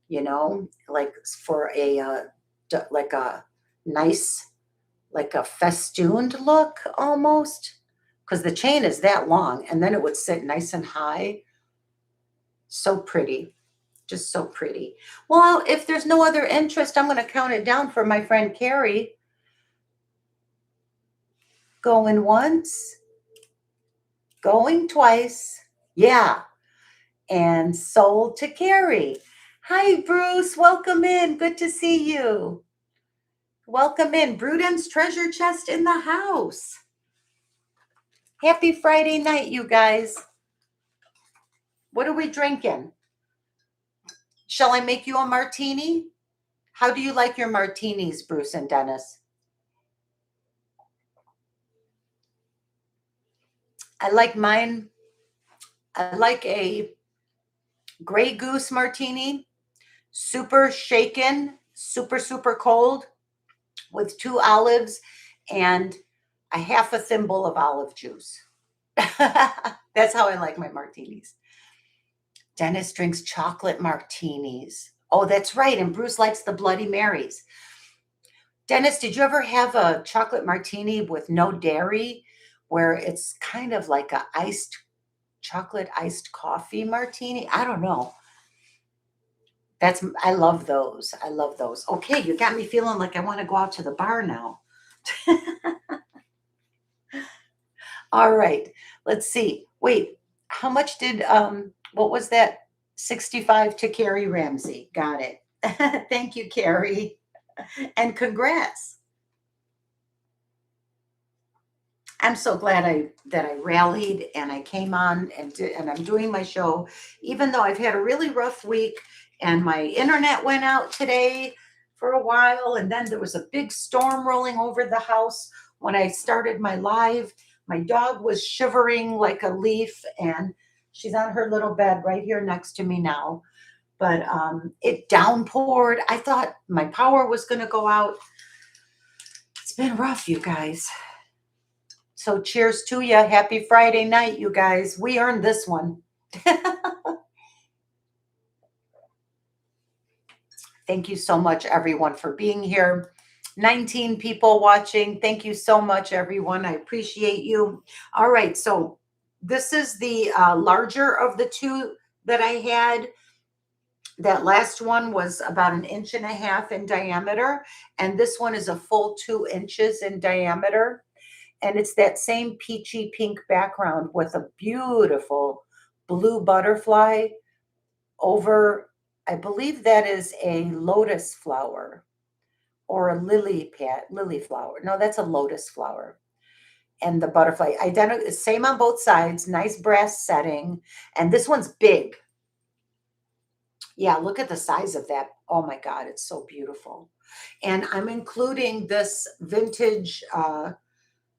you know, like for a like a nice, like a festooned look almost, because the chain is that long, and then it would sit nice and high. So pretty. Just so pretty. Well, if there's no other interest, I'm going to count it down for my friend Carrie. Going once, going twice. Yeah. And sold to Carrie. Hi, Bruce. Welcome in. Good to see you. Welcome in. Bruden's treasure chest in the house. Happy Friday night, you guys. What are we drinking? Shall I make you a martini? How do you like your martinis, Bruce and Dennis? I like mine. I like a Grey Goose martini, super shaken, super, super cold, with 2 olives and a half a thimble of olive juice. That's how I like my martinis. Dennis drinks chocolate martinis. Oh, that's right. And Bruce likes the Bloody Marys. Dennis, did you ever have a chocolate martini with no dairy, where it's kind of like a chocolate iced coffee martini? I don't know. I love those. I love those. Okay, you got me feeling like I want to go out to the bar now. All right, let's see. Wait, how much did, what was that? 65 to Carrie Ramsey. Got it. Thank you, Carrie. And congrats. I'm so glad that I rallied and I came on and I'm doing my show, even though I've had a really rough week and my internet went out today for a while, and then there was a big storm rolling over the house when I started my live. My dog was shivering like a leaf, and she's on her little bed right here next to me now. But it downpoured. I thought my power was going to go out. It's been rough, you guys. So cheers to you. Happy Friday night, you guys. We earned this one. Thank you so much, everyone, for being here. 19 people watching. Thank you so much, everyone. I appreciate you. All right, so this is the larger of the two that I had. That last one was about 1.5 inches in diameter, and this one is a full 2 inches in diameter. And it's that same peachy pink background with a beautiful blue butterfly over, I believe that is a lotus flower or a lily flower. No, that's a lotus flower. And the butterfly, identical, same on both sides, nice brass setting. And this one's big. Yeah, look at the size of that. Oh my God, it's so beautiful. And I'm including this vintage, I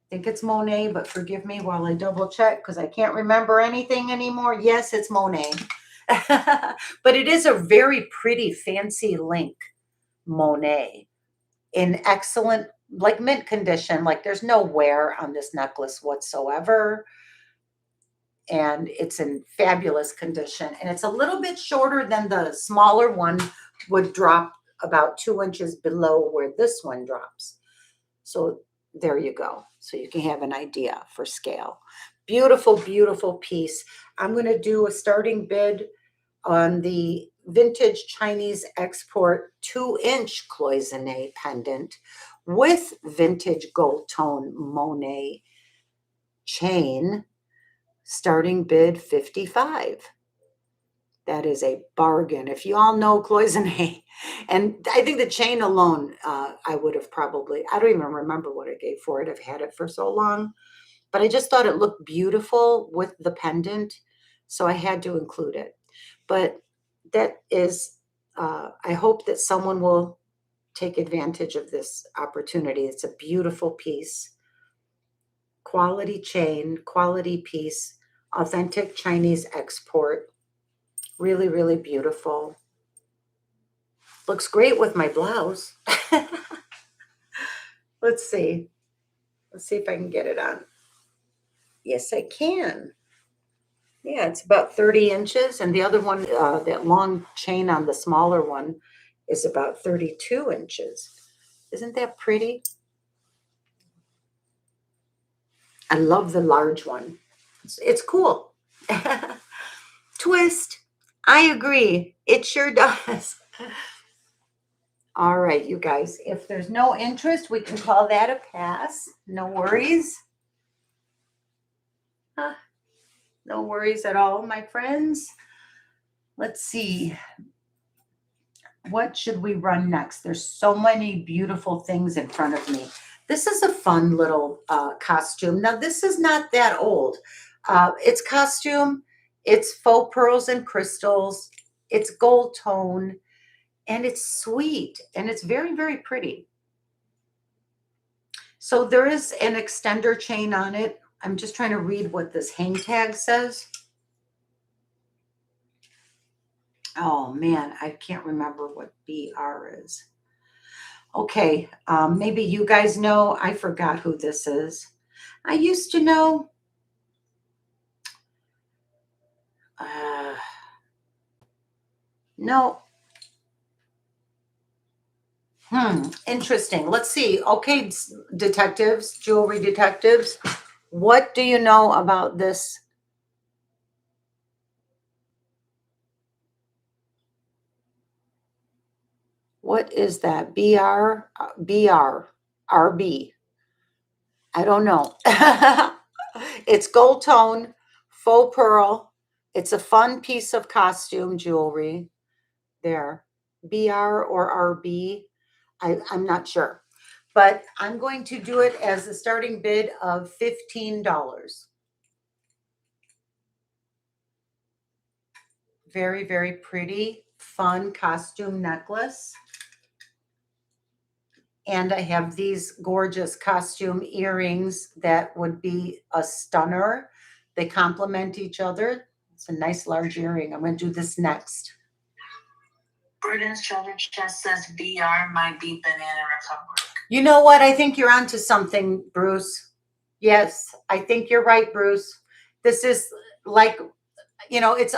think it's Monet, but forgive me while I double check because I can't remember anything anymore. Yes, it's Monet. But it is a very pretty fancy link Monet in excellent, like mint condition. Like there's no wear on this necklace whatsoever. And it's in fabulous condition. And it's a little bit shorter than the smaller one would drop about 2 inches below where this one drops. So there you go. So you can have an idea for scale. Beautiful, beautiful piece. I'm going to do a starting bid on the vintage Chinese export 2-inch cloisonne pendant with vintage gold tone Monet chain. Starting bid 55. That is a bargain. If you all know cloisonne, and I think the chain alone, I would have probably, I don't even remember what I gave for it. I've had it for so long, but I just thought it looked beautiful with the pendant, so I had to include it. But that is, I hope that someone will take advantage of this opportunity. It's a beautiful piece, quality chain, quality piece, authentic Chinese export. Really, really beautiful. Looks great with my blouse. Let's see. Let's see if I can get it on. Yes, I can. Yeah, it's about 30 inches. And the other one, that long chain on the smaller one is about 32 inches. Isn't that pretty? I love the large one. It's cool. Twist. I agree. It sure does. All right, you guys, if there's no interest, we can call that a pass. No worries. No worries at all, my friends. Let's see. What should we run next? There's so many beautiful things in front of me. This is a fun little costume. Now, this is not that old. It's costume. It's faux pearls and crystals. It's gold tone. And it's sweet. And it's very, very pretty. So there is an extender chain on it. I'm just trying to read what this hang tag says. Oh, man, I can't remember what BR is. Okay, maybe you guys know. I forgot who this is. I used to know. No. Interesting. Let's see. Okay, detectives, jewelry detectives, what do you know about this? What is that? BR, RB. I don't know. It's gold tone, faux pearl. It's a fun piece of costume jewelry. There, BR or RB. I'm not sure. But I'm going to do it as a starting bid of $15. Very, very pretty, fun costume necklace. And I have these gorgeous costume earrings that would be a stunner. They complement each other. It's a nice large earring. I'm going to do this next. Bruden's treasure chest says BR might be Banana Republic. You know what? I think you're onto something, Bruce. Yes, I think you're right, Bruce. This is like, you know, it's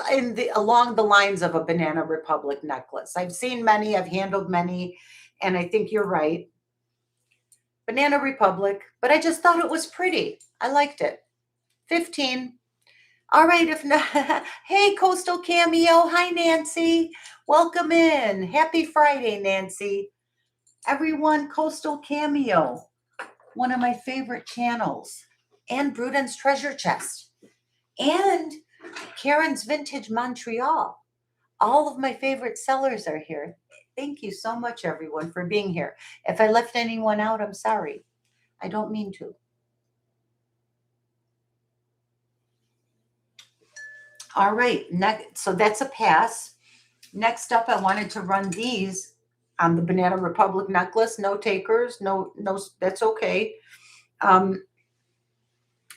along the lines of a Banana Republic necklace. I've seen many, I've handled many, and I think you're right. Banana Republic, but I just thought it was pretty. I liked it. 15. All right, if not, hey, Coastal Cameo. Hi, Nancy. Welcome in. Happy Friday, Nancy. Everyone, Coastal Cameo, one of my favorite channels, and Bruden's Treasure Chest, and Karen's Vintage Montreal. All of my favorite sellers are here. Thank you so much, everyone, for being here. If I left anyone out, I'm sorry. I don't mean to. All right, so that's a pass. Next up, I wanted to run these on the Banana Republic necklace. No takers, no, that's okay.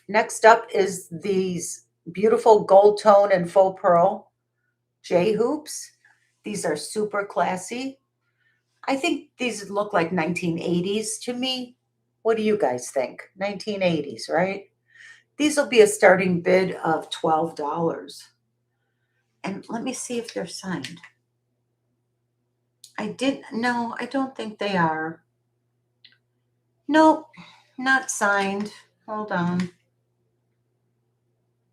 Next up is these beautiful gold tone and faux pearl J hoops. These are super classy. I think these look like 1980s to me. What do you guys think? 1980s, right? These will be a starting bid of $12. And let me see if they're signed. No, I don't think they are. Nope, not signed. Hold on.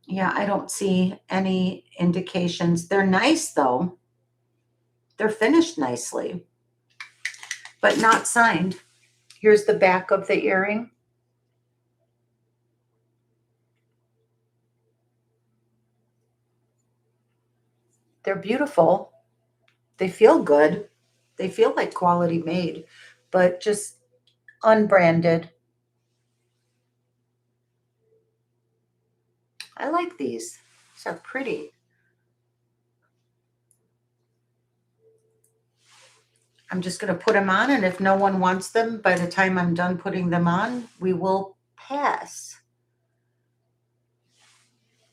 Yeah, I don't see any indications. They're nice though. They're finished nicely, but not signed. Here's the back of the earring. They're beautiful. They feel good. They feel like quality made, but just unbranded. I like these. These are pretty. I'm just going to put them on, and if no one wants them, by the time I'm done putting them on, we will pass.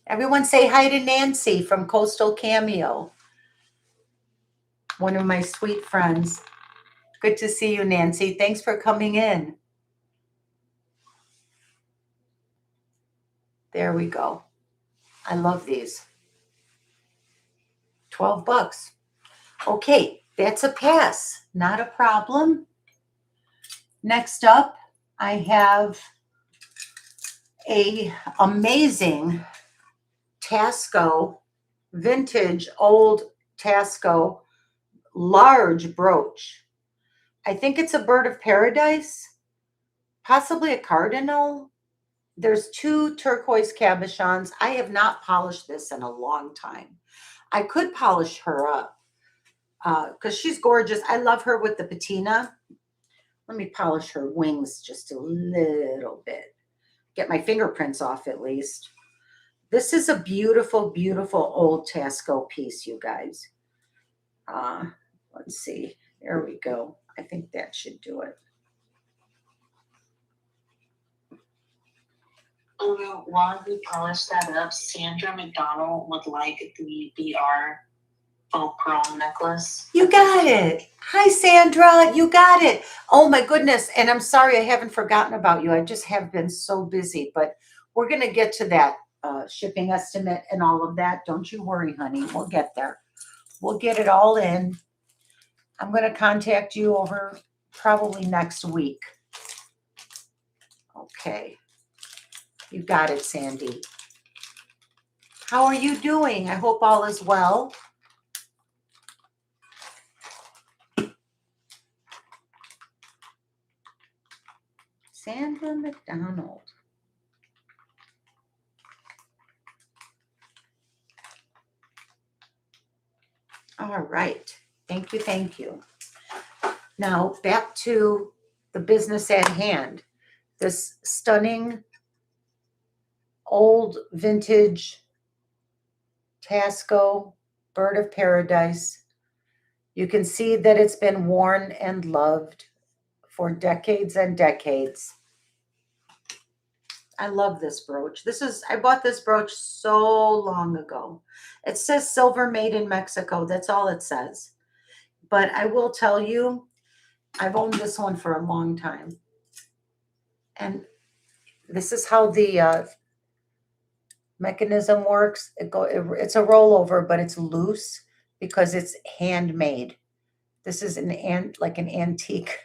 Everyone say hi to Nancy from Coastal Cameo, one of my sweet friends. Good to see you, Nancy. Thanks for coming in. There we go. I love these. 12 bucks. Okay, that's a pass. Not a problem. Next up, I have a amazing Taxco, vintage old Taxco large brooch. I think it's a bird of paradise, possibly a cardinal. There's 2 turquoise cabochons. I have not polished this in a long time. I could polish her up because she's gorgeous. I love her with the patina. Let me polish her wings just a little bit. Get my fingerprints off at least. This is a beautiful, beautiful old Taxco piece, you guys. Let's see. There we go. I think that should do it. While we polish that up, Sandra McDonald would like the BR faux pearl necklace. You got it. Hi, Sandra. You got it. Oh, my goodness. And I'm sorry I haven't forgotten about you. I just have been so busy, but we're going to get to that shipping estimate and all of that. Don't you worry, honey. We'll get there. We'll get it all in. I'm going to contact you over probably next week. Okay. You got it, Sandy. How are you doing? I hope all is well. Sandra McDonald. All right. Thank you. Thank you. Now back to the business at hand. This stunning old vintage Taxco bird of paradise. You can see that it's been worn and loved for decades and decades. I love this brooch. I bought this brooch so long ago. It says silver made in Mexico. That's all it says. But I will tell you, I've owned this one for a long time. And this is how the mechanism works. It's a rollover, but it's loose because it's handmade. This is like an antique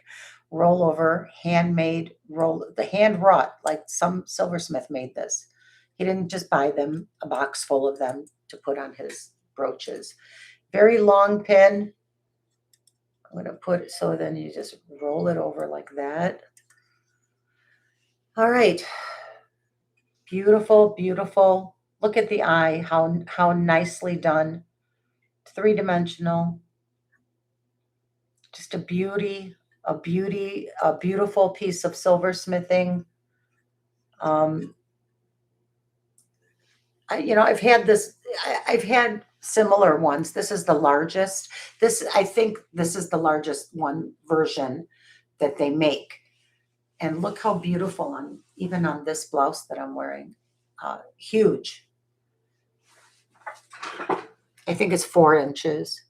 rollover, handmade the hand wrought, like some silversmith made this. He didn't just buy them, a box full of them to put on his brooches. Very long pin. I'm going to put it so then you just roll it over like that. All right. Beautiful, beautiful. Look at the eye, how nicely done. Three-dimensional. Just a beauty, a beautiful piece of silversmithing. I've had similar ones. This is the largest. I think this is the largest one version that they make. And look how beautiful even on this blouse that I'm wearing. Huge. I think it's 4 inches.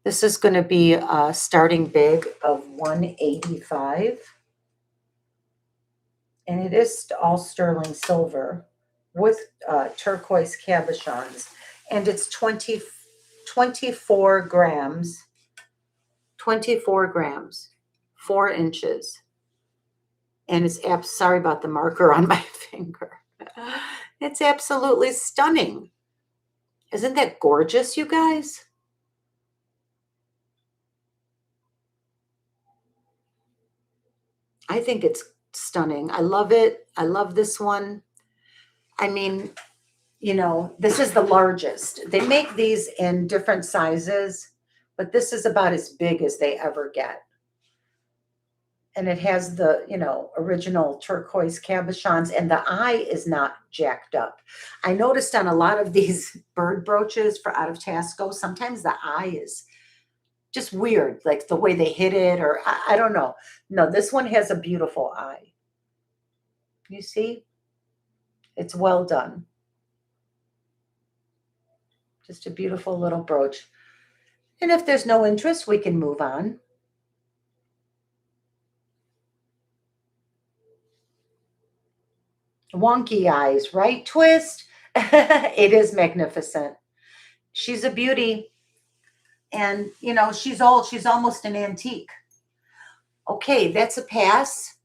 This is going to be a starting big of 185. And it is all sterling silver with turquoise cabochons. And it's 24 grams. 24 grams. 4 inches. And it's sorry about the marker on my finger. It's absolutely stunning. Isn't that gorgeous, you guys? I think it's stunning. I love it. I love this one. I mean, this is the largest. They make these in different sizes, but this is about as big as they ever get. And it has the, original turquoise cabochons, and the eye is not jacked up. I noticed on a lot of these bird brooches out of Taxco, sometimes the eye is just weird, like the way they hit it, or I don't know. No, this one has a beautiful eye. You see? It's well done. Just a beautiful little brooch. And if there's no interest, we can move on. Wonky eyes, right, Twist? It is magnificent. She's a beauty. And, she's old. She's almost an antique. Okay, that's a pass.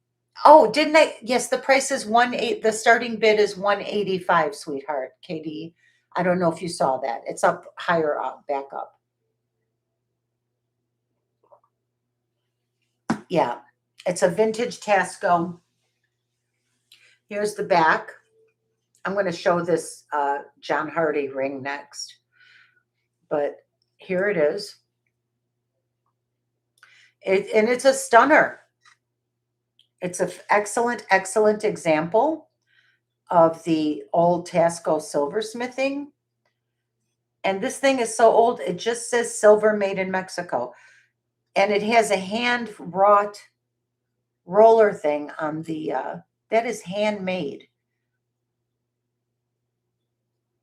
Oh, didn't I? Yes, the price is the starting bid is 185, sweetheart, KD. I don't know if you saw that. It's up higher up, back up. Yeah, it's a vintage Taxco. Here's the back. I'm going to show this John Hardy ring next. But here it is. And it's a stunner. It's an excellent, excellent example of the old Taxco silversmithing. And this thing is so old, it just says silver made in Mexico. And it has a hand-wrought roller thing on the, that is handmade.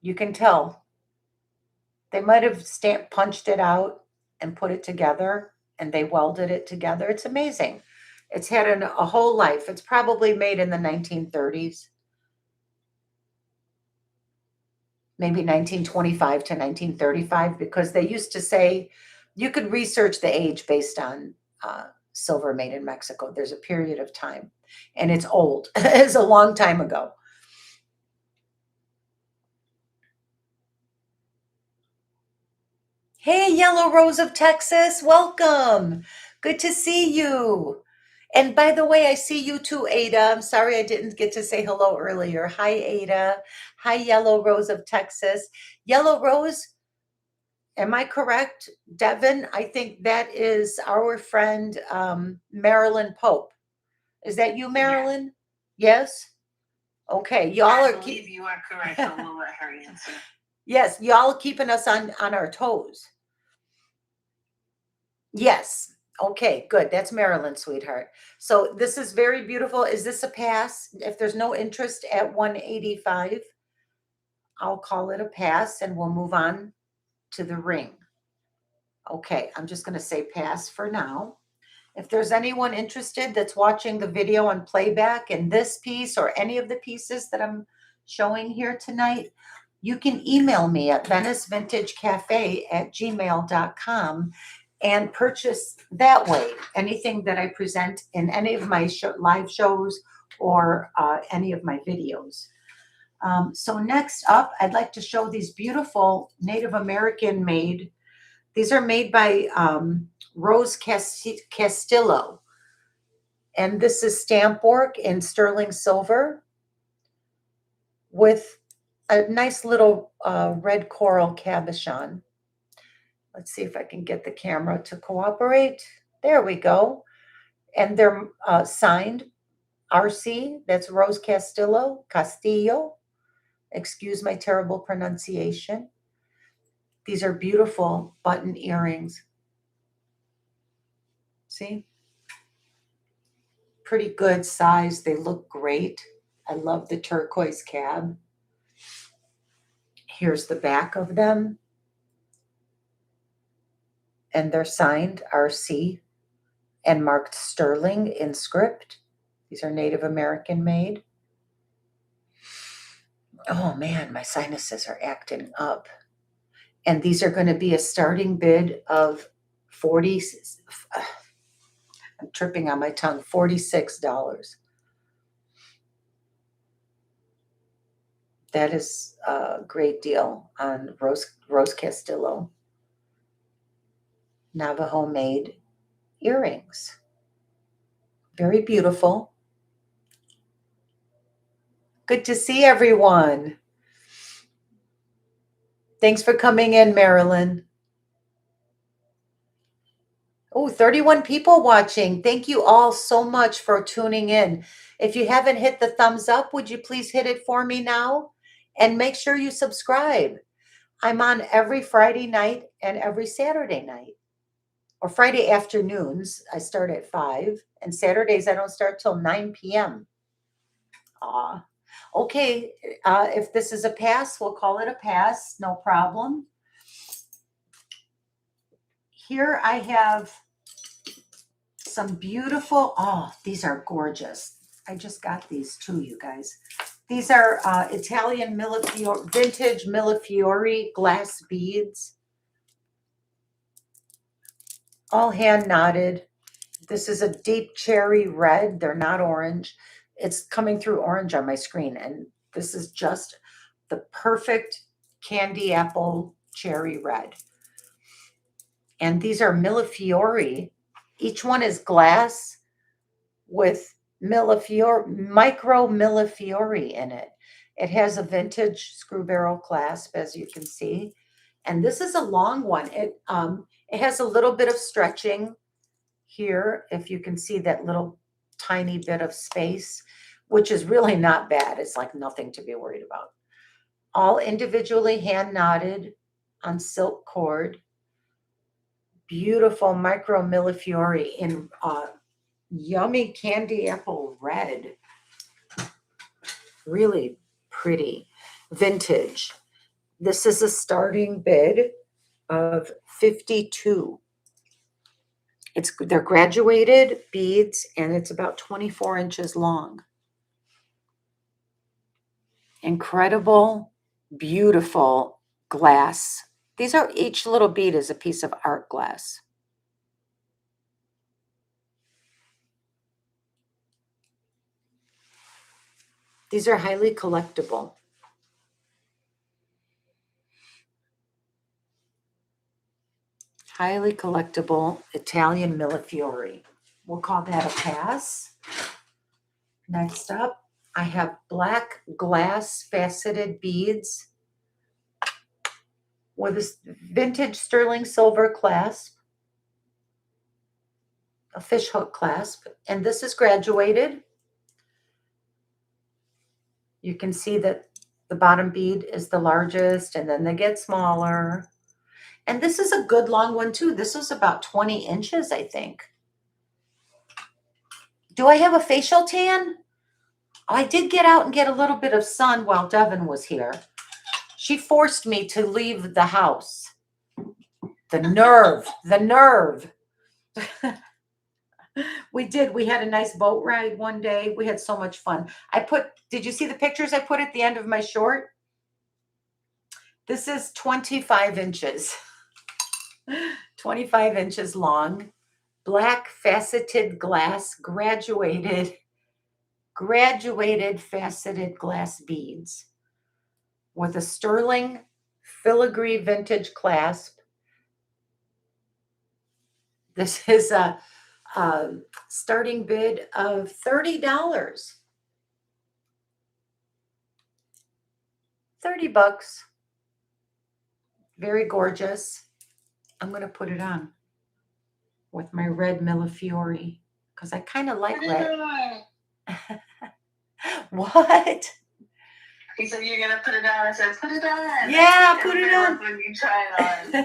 You can tell. They might have punched it out and put it together, and they welded it together. It's amazing. It's had a whole life. It's probably made in the 1930s. Maybe 1925 to 1935, because they used to say you could research the age based on silver made in Mexico. There's a period of time, and it's old. It's a long time ago. Hey, Yellow Rose of Texas, welcome. Good to see you. And by the way, I see you too, Ada. I'm sorry I didn't get to say hello earlier. Hi, Ada. Hi, Yellow Rose of Texas. Yellow Rose, am I correct? Devin, I think that is our friend Marilyn Pope. Is that you, Marilyn? Yes? Okay. I believe you are correct. I will let her answer. Yes, y'all keeping us on our toes. Yes. Okay, good. That's Marilyn, sweetheart. So this is very beautiful. Is this a pass? If there's no interest at 185, I'll call it a pass and we'll move on to the ring. Okay, I'm just going to say pass for now. If there's anyone interested that's watching the video on playback in this piece or any of the pieces that I'm showing here tonight, you can email me at VeniceVintageCafe@gmail.com and purchase that way anything that I present in any of my live shows or any of my videos. So next up, I'd like to show these beautiful Native American made. These are made by Rose Castillo. And this is stamp work in sterling silver with a nice little red coral cabochon. Let's see if I can get the camera to cooperate. There we go. And they're signed RC. That's Rose Castillo. Excuse my terrible pronunciation. These are beautiful button earrings. See? Pretty good size. They look great. I love the turquoise cab. Here's the back of them. And they're signed RC and marked sterling in script. These are Native American made. Oh man, my sinuses are acting up. And these are going to be a starting bid of I'm tripping on my tongue, $46. That is a great deal on Rose Castillo. Navajo made earrings. Very beautiful. Good to see everyone. Thanks for coming in, Marilyn. Oh, 31 people watching. Thank you all so much for tuning in. If you haven't hit the thumbs up, would you please hit it for me now? And make sure you subscribe. I'm on every Friday night and every Saturday night. Or Friday afternoons. I start at 5. And Saturdays, I don't start till 9 p.m. Aw. Okay, if this is a pass, we'll call it a pass. No problem. Here I have some beautiful, oh, these are gorgeous. I just got these too, you guys. These are Italian vintage Millefiori glass beads. All hand knotted. This is a deep cherry red. They're not orange. It's coming through orange on my screen. And this is just the perfect candy apple cherry red. And these are Millefiori. Each one is glass with micro Millefiori in it. It has a vintage screw barrel clasp, as you can see. And this is a long one. It has a little bit of stretching here, if you can see that little tiny bit of space, which is really not bad. It's like nothing to be worried about. All individually hand knotted on silk cord. Beautiful micro Millefiori in yummy candy apple red. Really pretty. Vintage. This is a starting bid of $52. They're graduated beads, and it's about 24 inches long. Incredible, beautiful glass. These are, each little bead is a piece of art glass. These are highly collectible. Highly collectible Italian Millefiori. We'll call that a pass. Next up, I have black glass faceted beads with a vintage sterling silver clasp, a fishhook clasp, and this is graduated. You can see that the bottom bead is the largest, and then they get smaller. And this is a good long one too. This is about 20 inches, I think. Do I have a facial tan? I did get out and get a little bit of sun while Devin was here. She forced me to leave the house. The nerve, the nerve. We did. We had a nice boat ride one day. We had so much fun. Did you see the pictures I put at the end of my short? This is 25 inches. 25 inches long, black faceted glass, graduated faceted glass beads with a sterling filigree vintage clasp. This is a starting bid of $30. 30 bucks. Very gorgeous. I'm going to put it on with my red Millefiori because I kind of like red. What? He said you're going to put it on. I said, put it on. Yeah, put it on. When you try it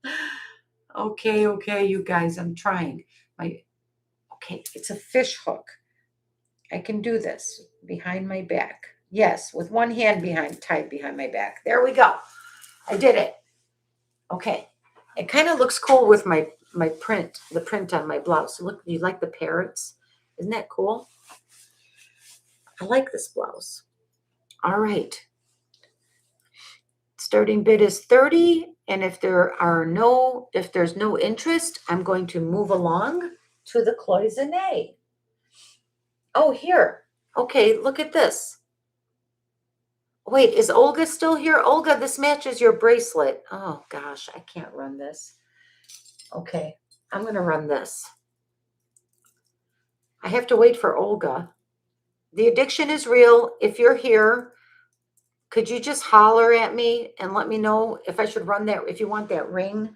on. Okay, you guys, I'm trying. Okay, it's a fish hook. I can do this behind my back. Yes, with one hand tied behind my back. There we go. I did it. Okay. It kind of looks cool with my print, the print on my blouse. Look, you like the parrots? Isn't that cool? I like this blouse. All right. Starting bid is 30, and if there's no interest, I'm going to move along to the cloisonne. Oh, here. Okay, look at this. Wait, is Olga still here? Olga, this matches your bracelet. Oh gosh, I can't run this. Okay, I'm going to run this. I have to wait for Olga. The addiction is real. If you're here, could you just holler at me and let me know if I should run that, if you want that ring?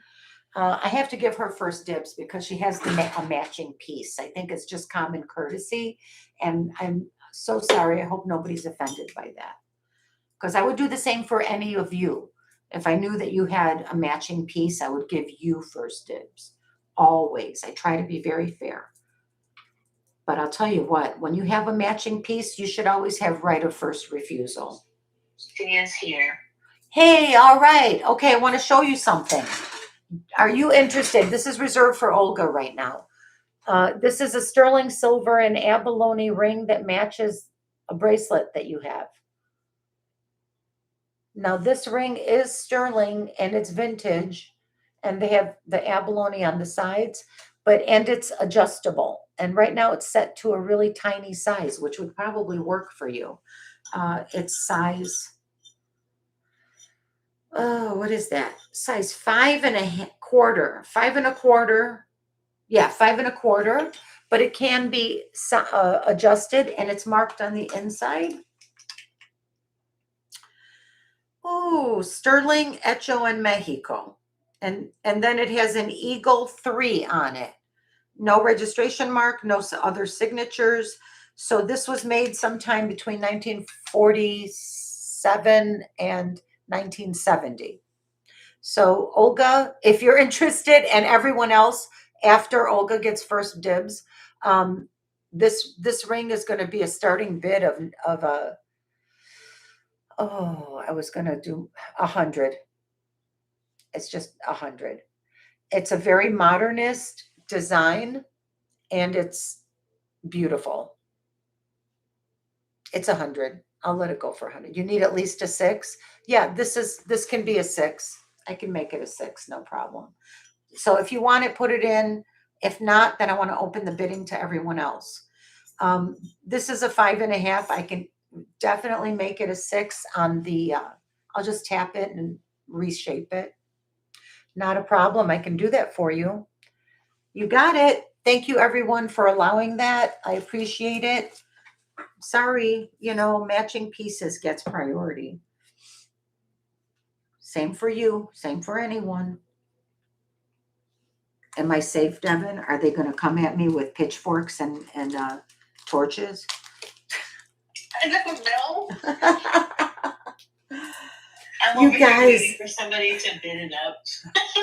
I have to give her first dibs because she has a matching piece. I think it's just common courtesy. And I'm so sorry. I hope nobody's offended by that. Because I would do the same for any of you. If I knew that you had a matching piece, I would give you first dibs. Always. I try to be very fair. But I'll tell you what, when you have a matching piece, you should always have right of first refusal. She is here. Hey, all right. Okay, I want to show you something. Are you interested? This is reserved for Olga right now. This is a sterling silver and abalone ring that matches a bracelet that you have. Now, this ring is sterling and it's vintage, and they have the abalone on the sides, and it's adjustable. And right now it's set to a really tiny size, which would probably work for you. It's size, what is that? Size 5 1/4, 5 1/4. Yeah, 5 1/4, but it can be adjusted, and it's marked on the inside. Oh, sterling hecho in Mexico. And then it has an Eagle 3 on it. No registration mark, no other signatures. So this was made sometime between 1947 and 1970. So Olga, if you're interested, and everyone else after Olga gets first dibs, this ring is going to be a starting bid of a, I was going to do 100. It's just 100. It's a very modernist design, and it's beautiful. It's 100. I'll let it go for 100. You need at least a 6. Yeah, this can be a 6. I can make it a 6, no problem. So if you want it, put it in. If not, then I want to open the bidding to everyone else. This is a 5 1/2. I can definitely make it a 6 on the, I'll just tap it and reshape it. Not a problem. I can do that for you. You got it. Thank you, everyone, for allowing that. I appreciate it. Sorry, matching pieces gets priority. Same for you. Same for anyone. Am I safe, Devin? Are they going to come at me with pitchforks and torches? I don't know. I'm You over here guys. waiting for somebody to bid it up.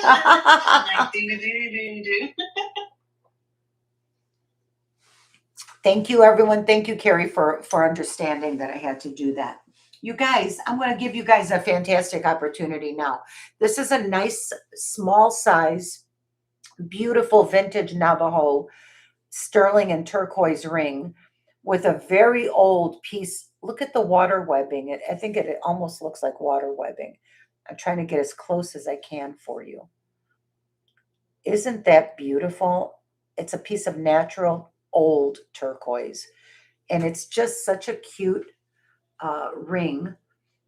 I'm like, do. Thank you, everyone. Thank you, Carrie, for understanding that I had to do that. You guys, I'm going to give you guys a fantastic opportunity now. This is a nice small size beautiful vintage Navajo sterling and turquoise ring with a very old piece. Look at the water webbing. I think it almost looks like water webbing. I'm trying to get as close as I can for you. Isn't that beautiful? It's a piece of natural old turquoise, and it's just such a cute ring.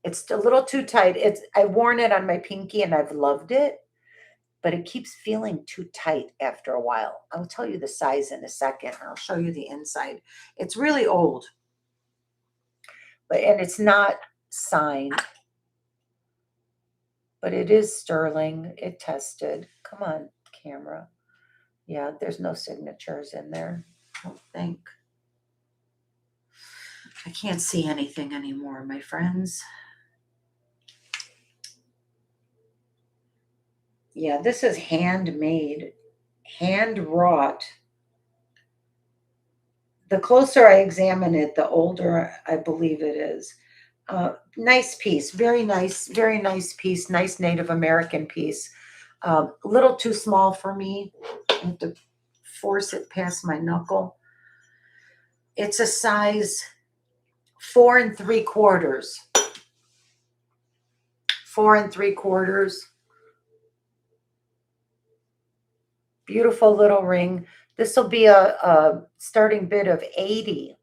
It's a little too tight. I've worn it on my pinky and I've loved it, but it keeps feeling too tight after a while. I'll tell you the size in a second. I'll show you the inside. It's really old, and it's not signed, but it is sterling. It tested. Come on, camera. Yeah, there's no signatures in there, I don't think. I can't see anything anymore, my friends. Yeah, this is handmade, hand wrought. The closer I examine it, the older I believe it is. Nice piece, very nice piece, nice Native American piece. A little too small for me. I have to force it past my knuckle. It's a size 4 3/4. 4 3/4. Beautiful little ring. This will be a starting bid of $80.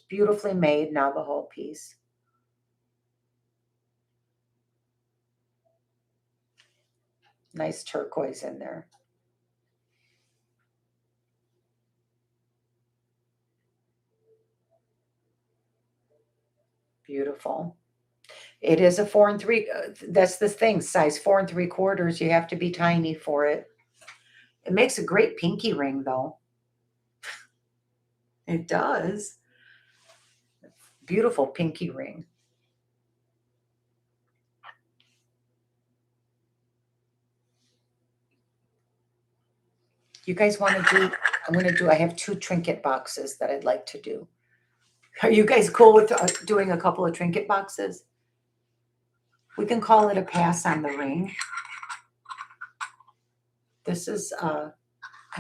Beautifully made Navajo piece. Nice turquoise in there. Beautiful. It is a 4 3. That's the thing. Size 4 3/4. You have to be tiny for it. It makes a great pinky ring, though. It does. Beautiful pinky ring. You guys want to do? I have 2 trinket boxes that I'd like to do. Are you guys cool with doing a couple of trinket boxes? We can call it a pass on the ring. This is, I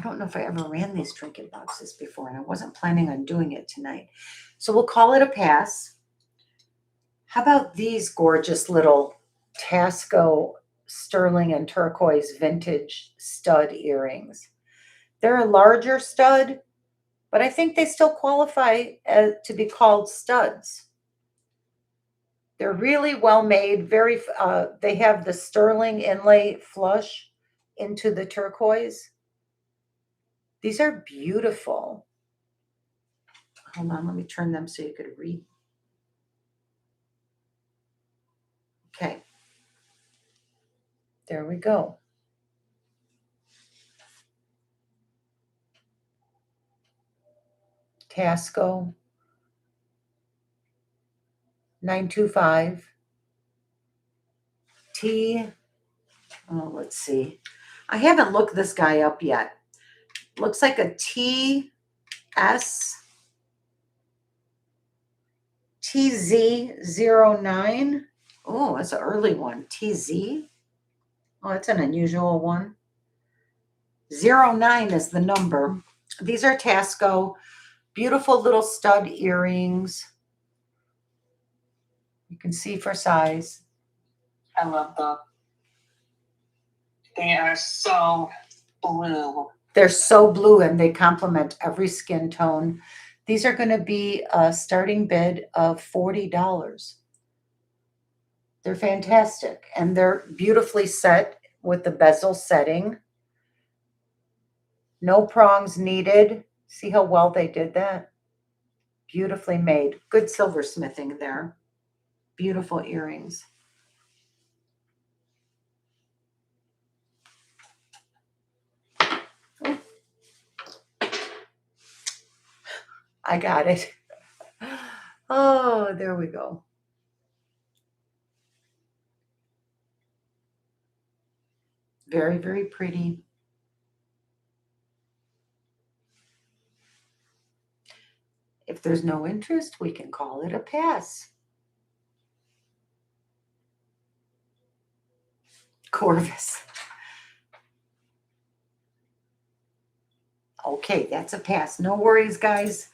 don't know if I ever ran these trinket boxes before, and I wasn't planning on doing it tonight. So we'll call it a pass. How about these gorgeous little Taxco sterling and turquoise vintage stud earrings? They're a larger stud, but I think they still qualify to be called studs. They're really well made. They have the sterling inlay flush into the turquoise. These are beautiful. Hold on, let me turn them so you could read. Okay. There we go. Taxco 925 T. Oh, let's see. I haven't looked this guy up yet. Looks like a TZ09. Oh, that's an early one. TZ. Oh, that's an unusual one. 09 is the number. These are Taxco. Beautiful little stud earrings. You can see for size. I love them. They are so blue. They're so blue and they complement every skin tone. These are going to be a starting bid of $40. They're fantastic and they're beautifully set with the bezel setting. No prongs needed. See how well they did that? Beautifully made. Good silversmithing there. Beautiful earrings. I got it. Oh, there we go. Very, very pretty. If there's no interest, we can call it a pass. Corvus. Okay, that's a pass. No worries, guys.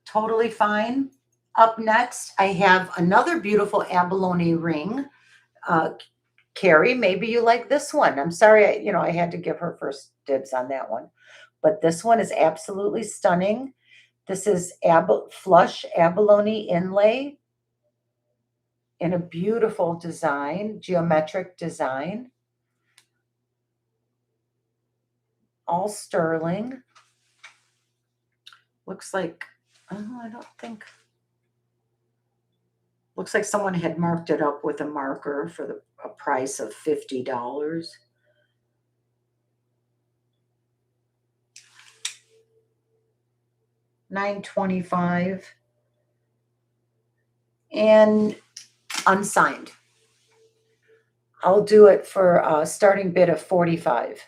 Totally fine. Up next, I have another beautiful abalone ring. Carrie, maybe you like this one. I'm sorry, I had to give her first dibs on that one. But this one is absolutely stunning. This is flush abalone inlay in a beautiful design, geometric design. All sterling. Looks like, oh, I don't think, looks like someone had marked it up with a marker for a price of $50. $9.25 and unsigned. I'll do it for a starting bid of 45.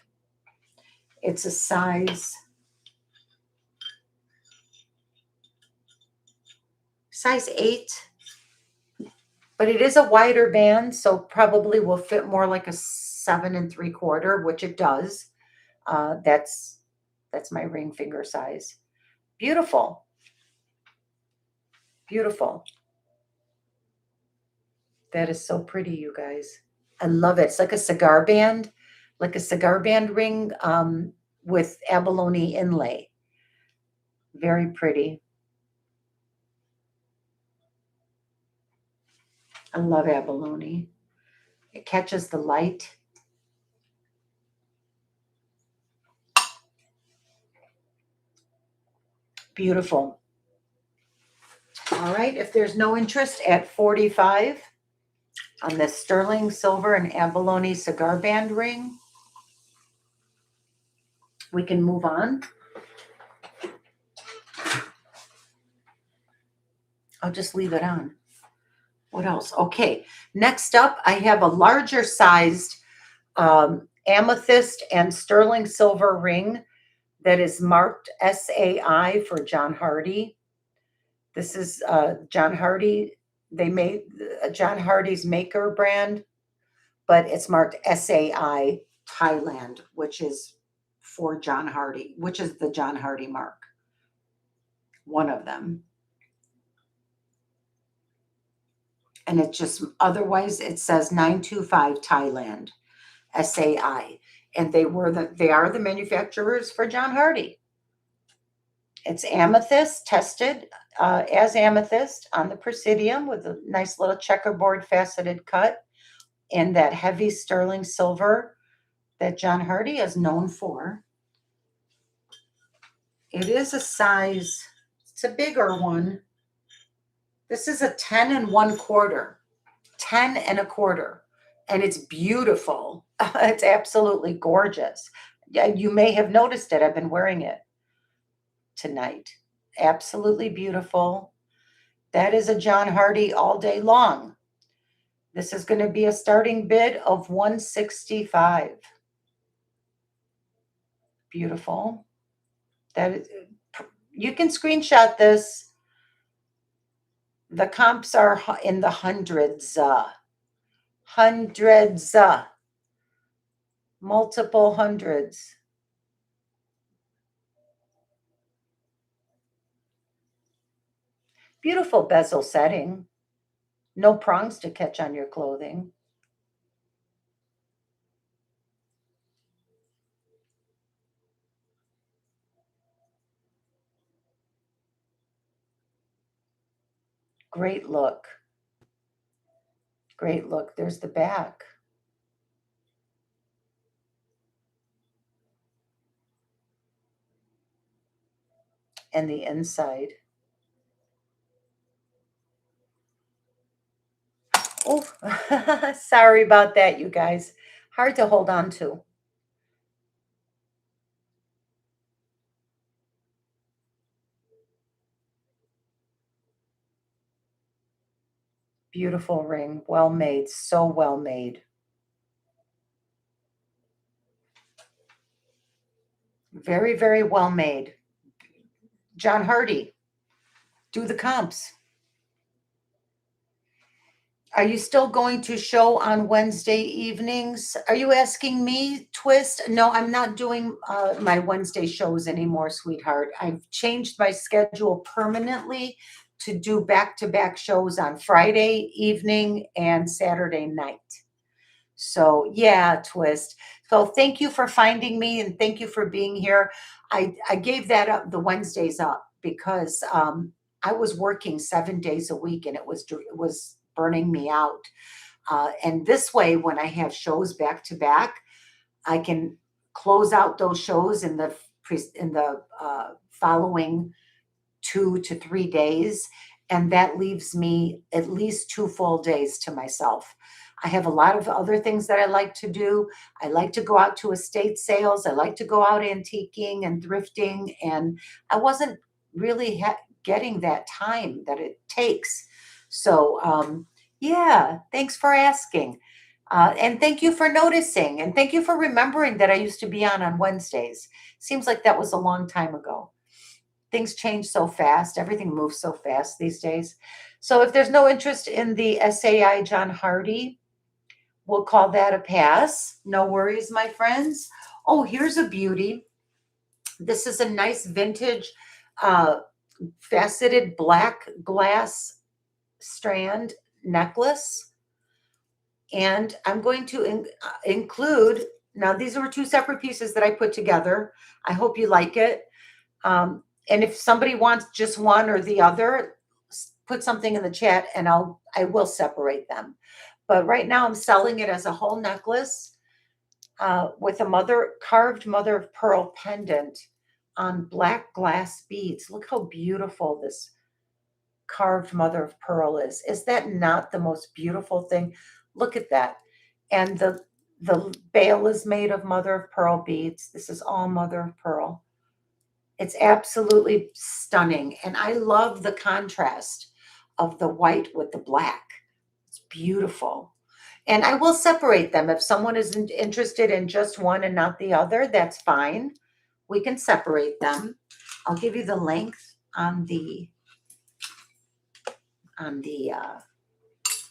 It's a size 8, but it is a wider band, so probably will fit more like a 7 3/4, which it does. That's my ring finger size. Beautiful. Beautiful. That is so pretty, you guys. I love it. It's like a cigar band ring with abalone inlay. Very pretty. I love abalone. It catches the light. Beautiful. All right, if there's no interest at 45 on this sterling silver and abalone cigar band ring, we can move on. I'll just leave it on. What else? Okay, next up, I have a larger sized amethyst and sterling silver ring that is marked SAI for John Hardy. This is John Hardy. They made John Hardy's maker brand, but it's marked SAI Thailand, which is for John Hardy, which is the John Hardy mark. One of them. And it just, otherwise it says 925 Thailand, SAI. And they are the manufacturers for John Hardy. It's amethyst, tested as amethyst on the presidium with a nice little checkerboard faceted cut and that heavy sterling silver that John Hardy is known for. It is a size, it's a bigger one. This is a 10 1/4, 10 1/4, and it's beautiful. It's absolutely gorgeous. Yeah, you may have noticed it. I've been wearing it tonight. Absolutely beautiful. That is a John Hardy all day long. This is going to be a starting bid of $165. Beautiful. That is, you can screenshot this. The comps are in the hundreds. Hundreds. Multiple hundreds. Beautiful bezel setting. No prongs to catch on your clothing. Great look. Great look. There's the back. And the inside. Oh, sorry about that, you guys. Hard to hold on to. Beautiful ring. Well made. So well made. Very, very well made. John Hardy. Do the comps. Are you still going to show on Wednesday evenings? Are you asking me, Twist? No, I'm not doing my Wednesday shows anymore, sweetheart. I've changed my schedule permanently to do back-to-back shows on Friday evening and Saturday night. So yeah, Twist. So thank you for finding me and thank you for being here. I gave that up, the Wednesdays up, because I was working 7 days a week and it was burning me out. And this way, when I have shows back to back, I can close out those shows in the following 2 to 3 days, and that leaves me at least 2 full days to myself. I have a lot of other things that I like to do. I like to go out to estate sales. I like to go out antiquing and thrifting, and I wasn't really getting that time that it takes. So, yeah, thanks for asking. And thank you for noticing, and thank you for remembering that I used to be on Wednesdays. Seems like that was a long time ago. Things change so fast. Everything moves so fast these days. So if there's no interest in the SAI John Hardy, we'll call that a pass. No worries, my friends. Oh, here's a beauty. This is a nice vintage faceted black glass strand necklace. And I'm going to include, now these were 2 separate pieces that I put together. I hope you like it. And if somebody wants just one or the other, put something in the chat and I will separate them. But right now I'm selling it as a whole necklace with a carved mother of pearl pendant on black glass beads. Look how beautiful this carved mother of pearl is. Is that not the most beautiful thing? Look at that. And the bail is made of mother of pearl beads. This is all mother of pearl. It's absolutely stunning. And I love the contrast of the white with the black. It's beautiful. And I will separate them. If someone is interested in just one and not the other, that's fine. We can separate them. I'll give you the length on the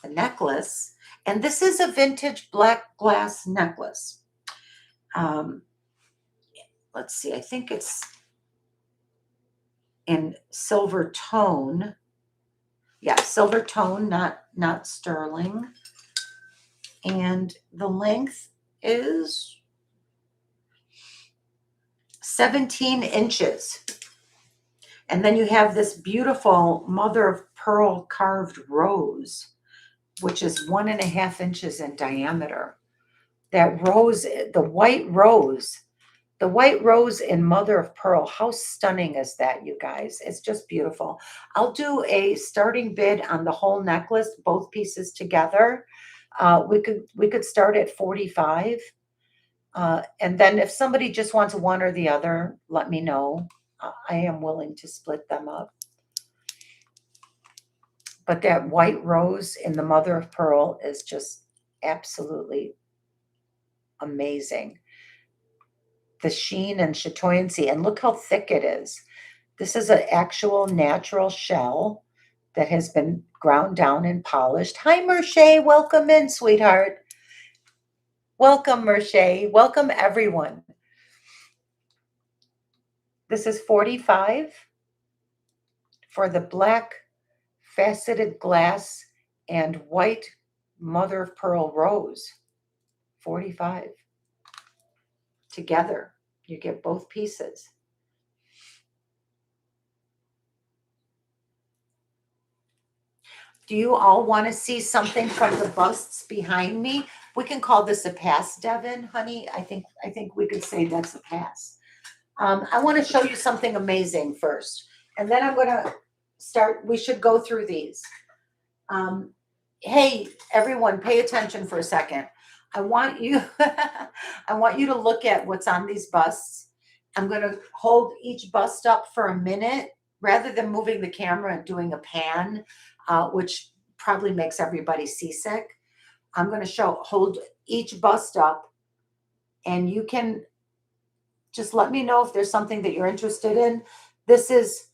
necklace. And this is a vintage black glass necklace. Let's see, I think it's in silver tone. Yeah, silver tone, not sterling. And the length is 17 inches. And then you have this beautiful mother of pearl carved rose, which is 1.5 inches in diameter. That rose, the white rose in mother of pearl, how stunning is that, you guys? It's just beautiful. I'll do a starting bid on the whole necklace, both pieces together. We could start at 45. And then if somebody just wants one or the other, let me know. I am willing to split them up. But that white rose in the mother of pearl is just absolutely amazing. The sheen and chatoyancy, and look how thick it is. This is an actual natural shell that has been ground down and polished. Hi, Merche. Welcome in, sweetheart. Welcome, Merche. Welcome, everyone. This is 45 for the black faceted glass and white mother of pearl rose. 45 together. You get both pieces. Do you all want to see something from the busts behind me? We can call this a pass, Devin, honey. I think we could say that's a pass. I want to show you something amazing first, and then I'm going to start. We should go through these. Hey, everyone, pay attention for a second. I want you to look at what's on these busts. I'm going to hold each bust up for a minute rather than moving the camera and doing a pan, which probably makes everybody seasick. I'm going to hold each bust up, and you can just let me know if there's something that you're interested in. This is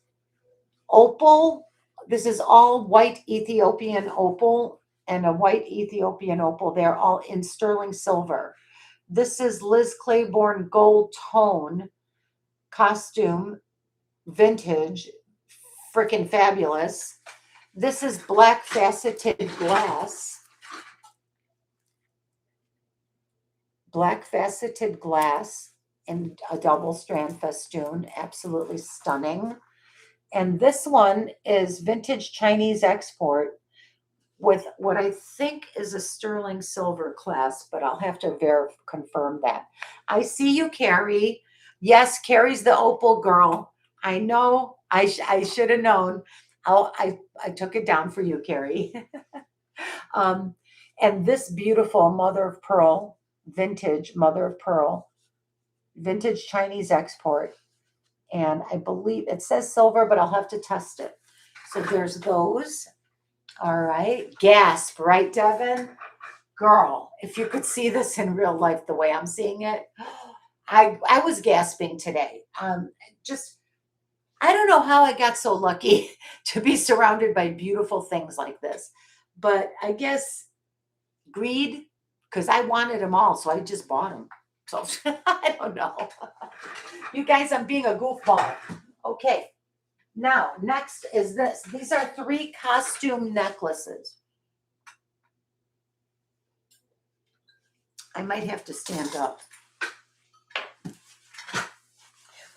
opal. This is all white Ethiopian opal, and a white Ethiopian opal. They're all in sterling silver. This is Liz Claiborne gold tone costume, vintage, freaking fabulous. This is black faceted glass. Black faceted glass and a double strand festoon. Absolutely stunning. And this one is vintage Chinese export with what I think is a sterling silver clasp, but I'll have to confirm that. I see you, Carrie. Yes, Carrie's the opal girl. I know. I should have known. I took it down for you, Carrie. And this beautiful mother of pearl, vintage mother of pearl, vintage Chinese export. And I believe it says silver, but I'll have to test it. So there's those. All right. Gasp, right, Devin? Girl, if you could see this in real life the way I'm seeing it, I was gasping today. I don't know how I got so lucky to be surrounded by beautiful things like this. But I guess greed, because I wanted them all, so I just bought them. So I don't know. You guys, I'm being a goofball. Okay. Now, next is this. These are 3 costume necklaces. I might have to stand up.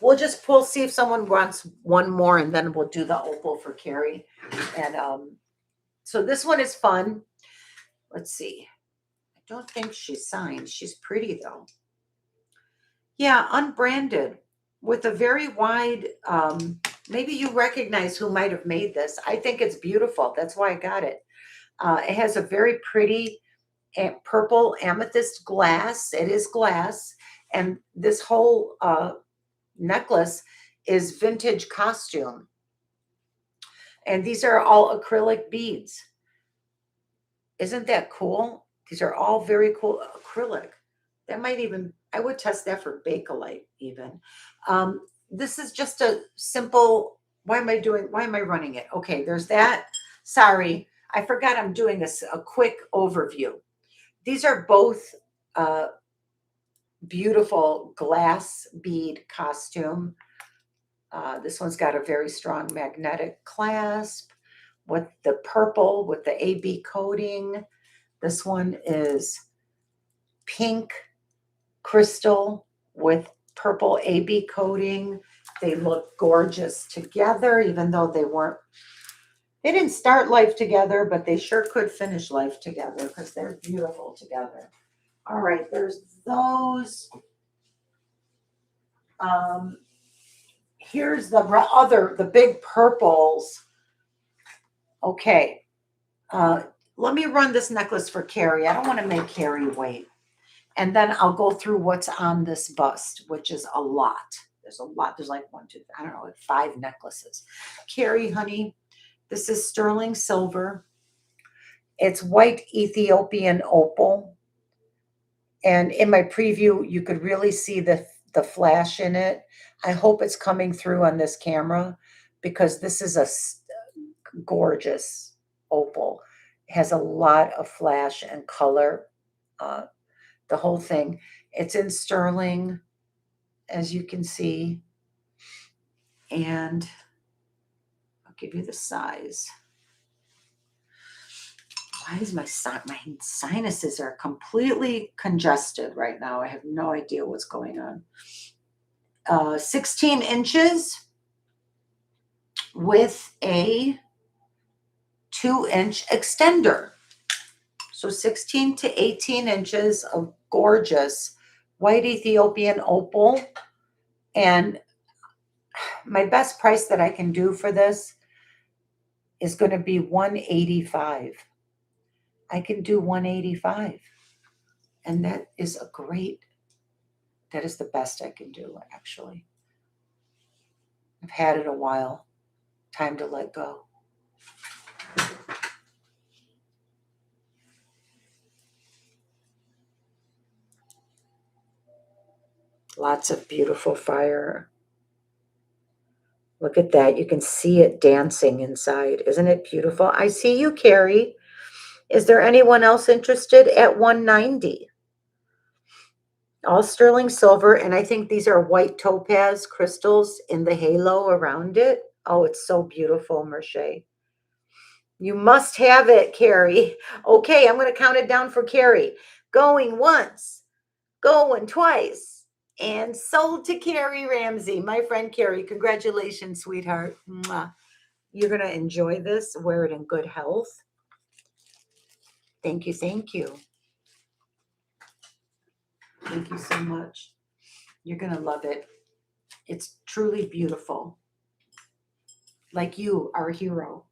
We'll just see if someone wants one more, and then we'll do the opal for Carrie. And so this one is fun. Let's see. I don't think she's signed. She's pretty, though. Yeah, unbranded with a very wide, maybe you recognize who might have made this. I think it's beautiful. That's why I got it. It has a very pretty purple amethyst glass. It is glass. And this whole necklace is vintage costume. And these are all acrylic beads. Isn't that cool? These are all very cool acrylic. That might even, I would test that for Bakelite even. This is just a simple, why am I running it? Okay, there's that. Sorry, I forgot I'm doing a quick overview. These are both beautiful glass bead costume. This one's got a very strong magnetic clasp with the purple with the AB coating. This one is pink crystal with purple AB coating. They look gorgeous together, even though they didn't start life together, but they sure could finish life together because they're beautiful together. All right, there's those. Here's the big purples. Okay. Let me run this necklace for Carrie. I don't want to make Carrie wait. And then I'll go through what's on this bust, which is a lot. There's a lot. There's like 1, 2, I don't know, like 5 necklaces. Carrie, honey, this is sterling silver. It's white Ethiopian opal. And in my preview, you could really see the flash in it. I hope it's coming through on this camera because this is a gorgeous opal. It has a lot of flash and color. The whole thing. It's in sterling, as you can see. And I'll give you the size. Why is my sinuses are completely congested right now? I have no idea what's going on. 16 inches with a 2-inch extender. So 16 to 18 inches of gorgeous white Ethiopian opal. And my best price that I can do for this is going to be $185. I can do $185. And that is that is the best I can do, actually. I've had it a while. Time to let go. Lots of beautiful fire. Look at that. You can see it dancing inside. Isn't it beautiful? I see you, Carrie. Is there anyone else interested at 190? All sterling silver, and I think these are white topaz crystals in the halo around it. Oh, it's so beautiful, Merche. You must have it, Carrie. Okay, I'm going to count it down for Carrie. Going once, going twice, and sold to Carrie Ramsey. My friend Carrie, congratulations, sweetheart. Mwah. You're going to enjoy this. Wear it in good health. Thank you, thank you. Thank you so much. You're going to love it. It's truly beautiful. Like you are a hero.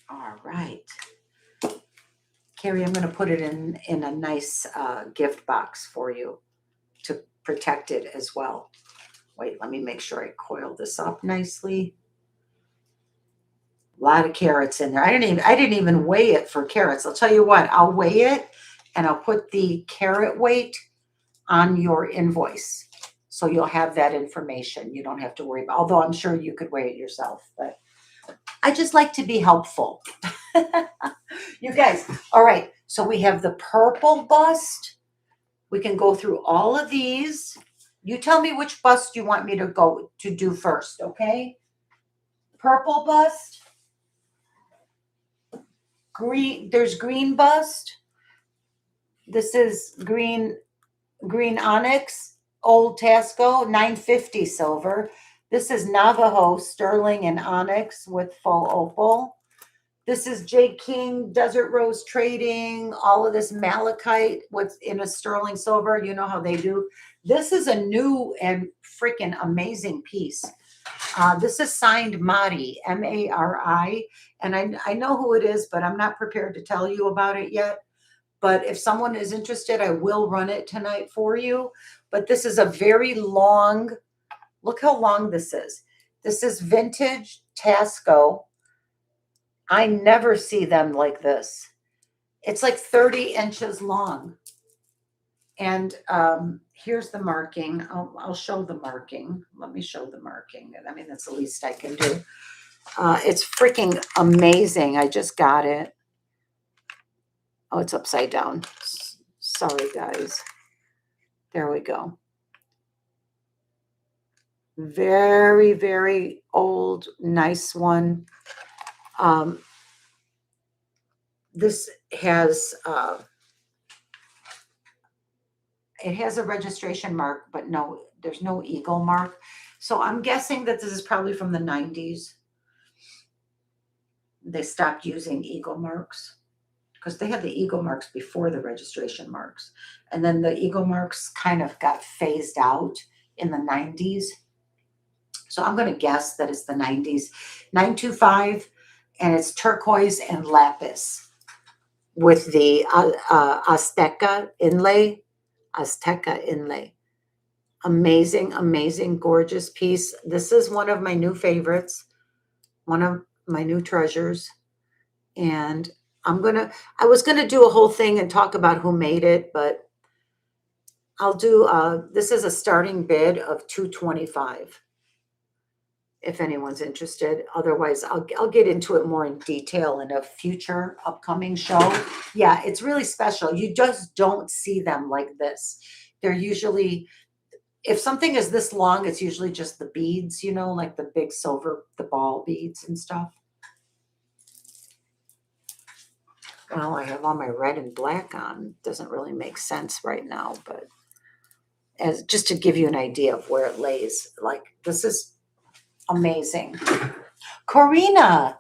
All right. Carrie, I'm going to put it in a nice gift box for you to protect it as well. Wait, let me make sure I coil this up nicely. A lot of carats in there. I didn't even weigh it for carats. I'll tell you what, I'll weigh it and I'll put the carat weight on your invoice. So you'll have that information. You don't have to worry about, although I'm sure you could weigh it yourself, but I just like to be helpful. You guys, all right. So we have the purple bust. We can go through all of these. You tell me which bust you want me to do first, okay? Purple bust. Green, there's green bust. This is green onyx, old Taxco, 950 silver. This is Navajo sterling and onyx with faux opal. This is J. King, Desert Rose Trading, all of this malachite, what's in a sterling silver. You know how they do. This is a new and freaking amazing piece. This is signed Mari, M-A-R-I, and I know who it is, but I'm not prepared to tell you about it yet. But if someone is interested, I will run it tonight for you. But this is a very long, look how long this is. This is vintage Taxco. I never see them like this. It's like 30 inches long. And here's the marking. I'll show the marking. Let me show the marking. I mean, that's the least I can do. It's freaking amazing. I just got it. Oh, it's upside down. Sorry, guys. There we go. Very, very old, nice one. This has it has a registration mark, but no, there's no eagle mark. So I'm guessing that this is probably from the 90s. They stopped using eagle marks because they had the eagle marks before the registration marks. And then the eagle marks kind of got phased out in the 90s. So I'm going to guess that it's the 90s. 925, and it's turquoise and lapis with the Azteca inlay. Amazing, amazing, gorgeous piece. This is one of my new favorites, one of my new treasures. And I was gonna do a whole thing and talk about who made it, but I'll do, this is a starting bid of $225 if anyone's interested. Otherwise, I'll get into it more in detail in a future upcoming show. Yeah, it's really special. You just don't see them like this. They're usually, if something is this long, it's usually just the beads, you know, like the big silver, the ball beads and stuff. Well, I have all my red and black on. Doesn't really make sense right now, but as just to give you an idea of where it lays, like this is amazing. Corina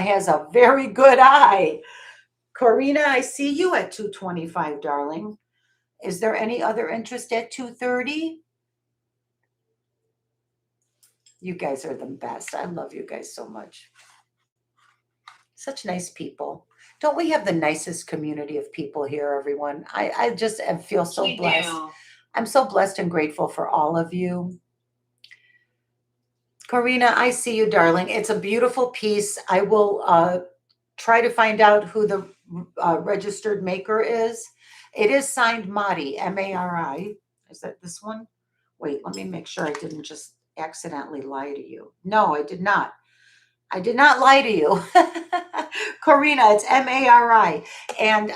has a very good eye. Corina, I see you at 225, darling. Is there any other interest at 230? You guys are the best. I love you guys so much. Such nice people. Don't we have the nicest community of people here, everyone? I just feel so blessed. I'm so blessed and grateful for all of you. Corina, I see you, darling. It's a beautiful piece. I will try to find out who the registered maker is. It is signed Mari, M-A-R-I. Is that this one? Wait, let me make sure I didn't just accidentally lie to you. No, I did not. I did not lie to you. Karina, it's Mari. And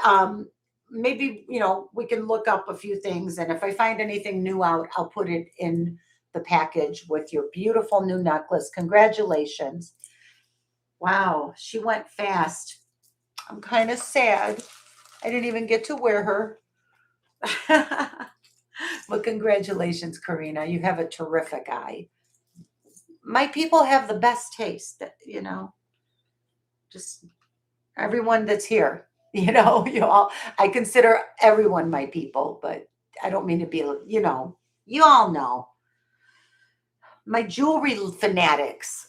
maybe, we can look up a few things. And if I find anything new out, I'll put it in the package with your beautiful new necklace. Congratulations. Wow, she went fast. I'm kind of sad. I didn't even get to wear her. But congratulations, Karina. You have a terrific eye. My people have the best taste, just everyone that's here, you all, I consider everyone my people, but I don't mean to be, you all know. My jewelry fanatics.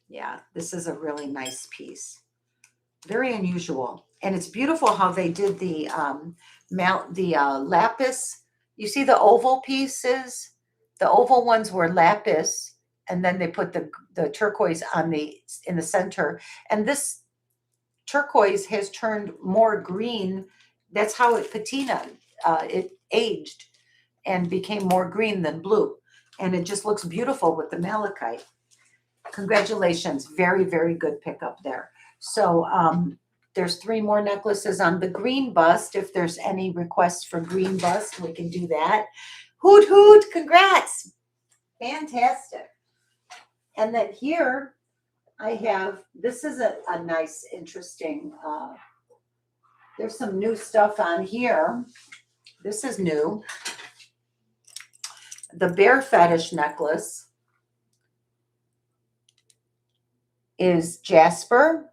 Yeah, this is a really nice piece. Very unusual. And it's beautiful how they did the lapis. You see the oval pieces? The oval ones were lapis, and then they put the turquoise in the center. And this turquoise has turned more green. That's how it patina. It aged and became more green than blue. And it just looks beautiful with the malachite. Congratulations. Very, very good pickup there. So there's 3 more necklaces on the green bust. If there's any requests for green bust, we can do that. Hoot, hoot. Congrats. Fantastic. And then here I have, this is a nice, interesting, there's some new stuff on here. This is new. The bear fetish necklace is jasper,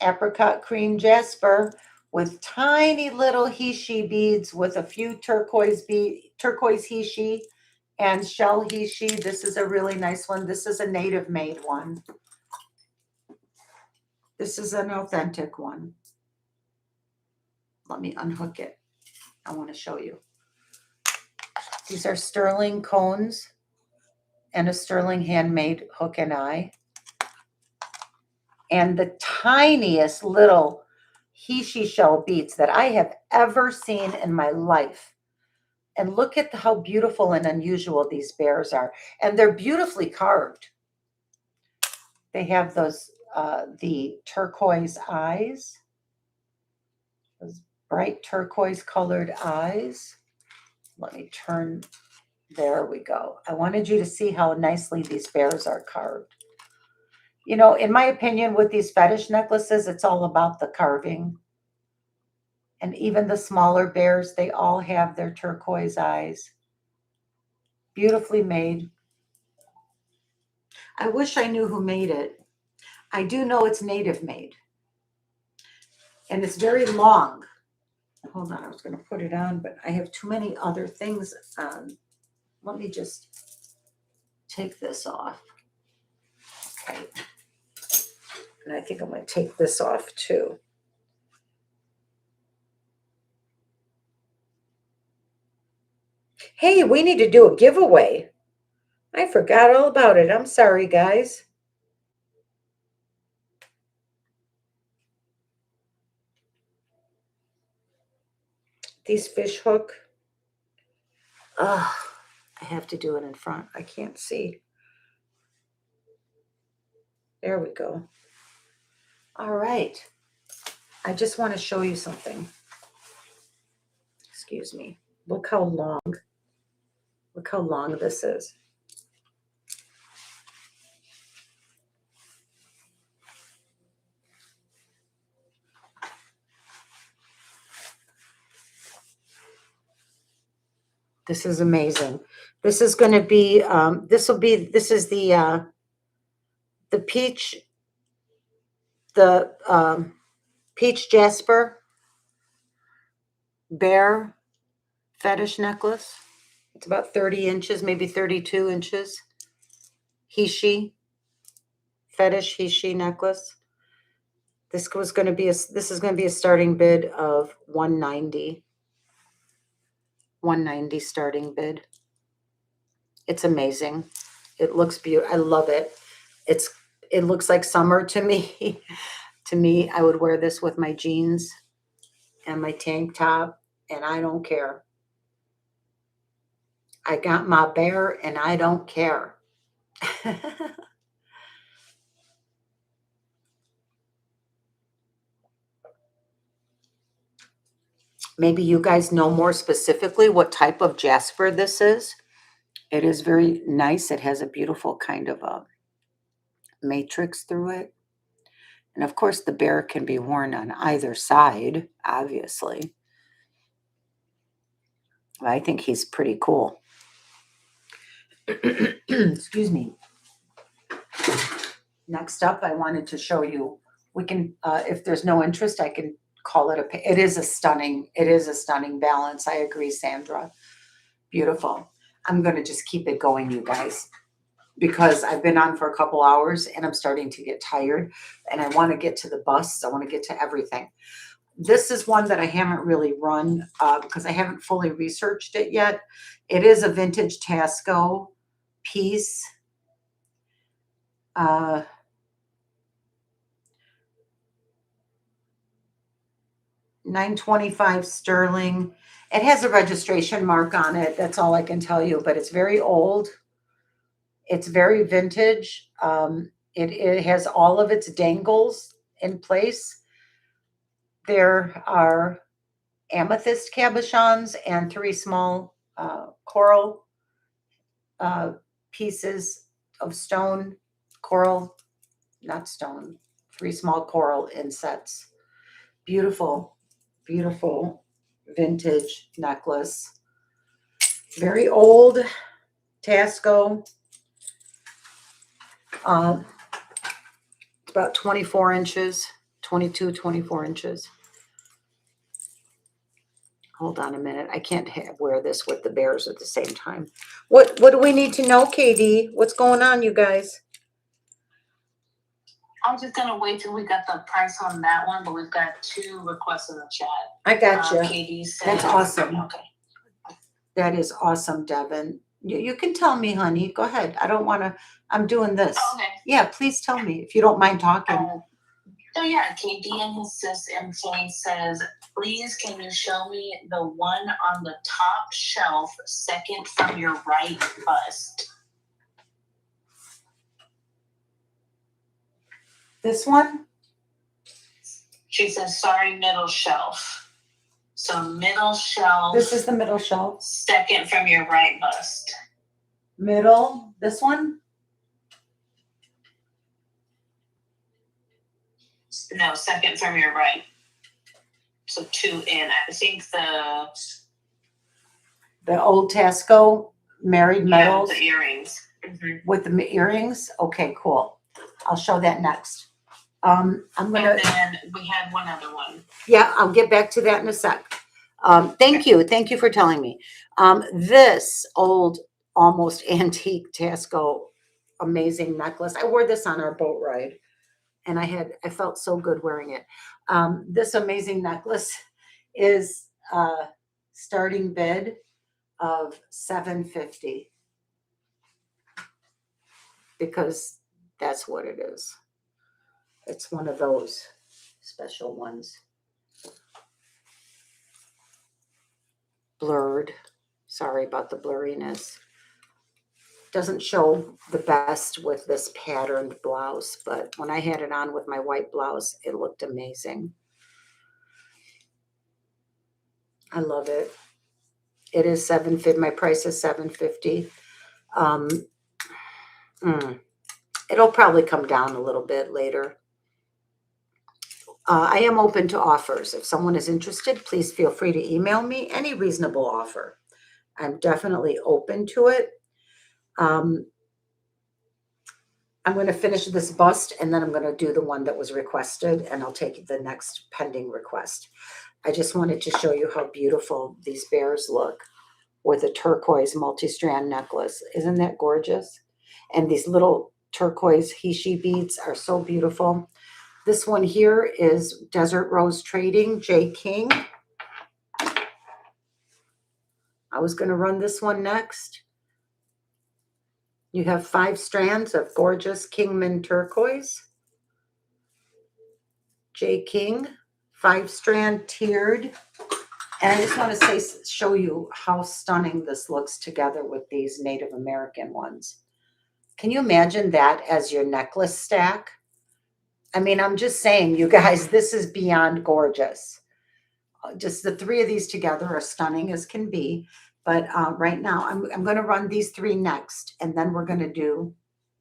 apricot cream jasper with tiny little he-she beads with a few turquoise he-she and shell he-she. This is a really nice one. This is a native made one. This is an authentic one. Let me unhook it. I want to show you. These are sterling cones and a sterling handmade hook and eye. And the tiniest little he-she shell beads that I have ever seen in my life. And look at how beautiful and unusual these bears are. And they're beautifully carved. They have those, the turquoise eyes, those bright turquoise colored eyes. Let me turn, there we go. I wanted you to see how nicely these bears are carved. In my opinion, with these fetish necklaces, it's all about the carving. And even the smaller bears, they all have their turquoise eyes. Beautifully made. I wish I knew who made it. I do know it's native made. And it's very long. Hold on, I was going to put it on, but I have too many other things on. Let me just take this off. Okay. And I think I'm going to take this off too. Hey, we need to do a giveaway. I forgot all about it. I'm sorry, guys. These fish hook. I have to do it in front. I can't see. There we go. All right. I just want to show you something. Excuse me. Look how long this is. This is amazing. This is going to be, this is the peach, peach jasper bear fetish necklace. It's about 30 inches, maybe 32 inches. He-she, fetish he-she necklace. This is going to be a starting bid of $190. $190 starting bid. It's amazing. It looks beautiful. I love it. It looks like summer to me. To me, I would wear this with my jeans and my tank top, and I don't care. I got my bear, and I don't care. Maybe you guys know more specifically what type of jasper this is. It is very nice. It has a beautiful kind of a matrix through it. And of course, the bear can be worn on either side, obviously. I think he's pretty cool. Excuse me. Next up, I wanted to show you, we can, if there's no interest, I can call it it is a stunning balance. I agree, Sandra. Beautiful. I'm going to just keep it going, you guys, because I've been on for a couple hours and I'm starting to get tired and I want to get to the busts. I want to get to everything. This is one that I haven't really run because I haven't fully researched it yet. It is a vintage Taxco piece. $9.25 sterling. It has a registration mark on it. That's all I can tell you, but it's very old. It's very vintage. It has all of its dangles in place. There are amethyst cabochons and 3 small coral pieces of stone, coral, not stone, 3 small coral insets. Beautiful, beautiful vintage necklace. Very old Taxco. About 24 inches, 22, 24 inches. Hold on a minute. I can't wear this with the bears at the same time. What do we need to know, KD? What's going on, you guys? I'm just gonna wait till we got the price on that one, but we've got 2 requests in the chat. I got you. KD said, That's awesome. Okay. That is awesome, Devin. You can tell me, honey. Go ahead. I don't want to. I'm doing this. Okay. Yeah, please tell me if you don't mind talking. So yeah, KD and his sis MK says, please can you show me the one on the top shelf, second from your right bust? This one? She says, sorry, middle shelf. So middle shelf. This is the middle shelf. Second from your right bust. Middle, this one? No, second from your right. So 2 in. I think the old Taxco married metals. the earrings. Mm-hmm. With the earrings? Okay, cool. I'll show that next. I'm gonna. And then we had one other one. Yeah, I'll get back to that in a sec. Thank you for telling me. This old, almost antique Taxco, amazing necklace. I wore this on our boat ride, and I felt so good wearing it. This amazing necklace is starting bid of $750 because that's what it is. It's one of those special ones. Blurred. Sorry about the blurriness. Doesn't show the best with this patterned blouse, but when I had it on with my white blouse, it looked amazing. I love it. It is $750. My price is $750. It'll probably come down a little bit later. I am open to offers. If someone is interested, please feel free to email me any reasonable offer. I'm definitely open to it. I'm going to finish this bust and then I'm going to do the one that was requested and I'll take the next pending request. I just wanted to show you how beautiful these bears look with a turquoise multi-strand necklace. Isn't that gorgeous? And these little turquoise he-she beads are so beautiful. This one here is Desert Rose Trading, J. King. I was going to run this one next. You have 5 strands of gorgeous Kingman turquoise. J. King, 5-strand tiered. And I just want to show you how stunning this looks together with these Native American ones. Can you imagine that as your necklace stack? I mean, I'm just saying, you guys, this is beyond gorgeous. Just the 3 of these together are stunning as can be. But right now, I'm going to run these 3 next, and then we're going to do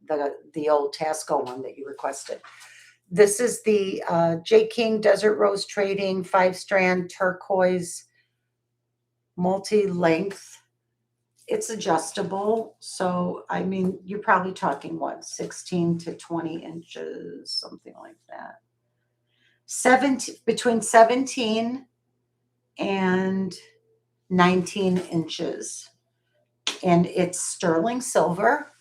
the old Taxco one that you requested. This is the J. King Desert Rose Trading 5-strand turquoise multi-length. It's adjustable. So, I mean, you're probably talking what, 16 to 20 inches, something like that. Between 17 and 19 inches. And it's sterling silver.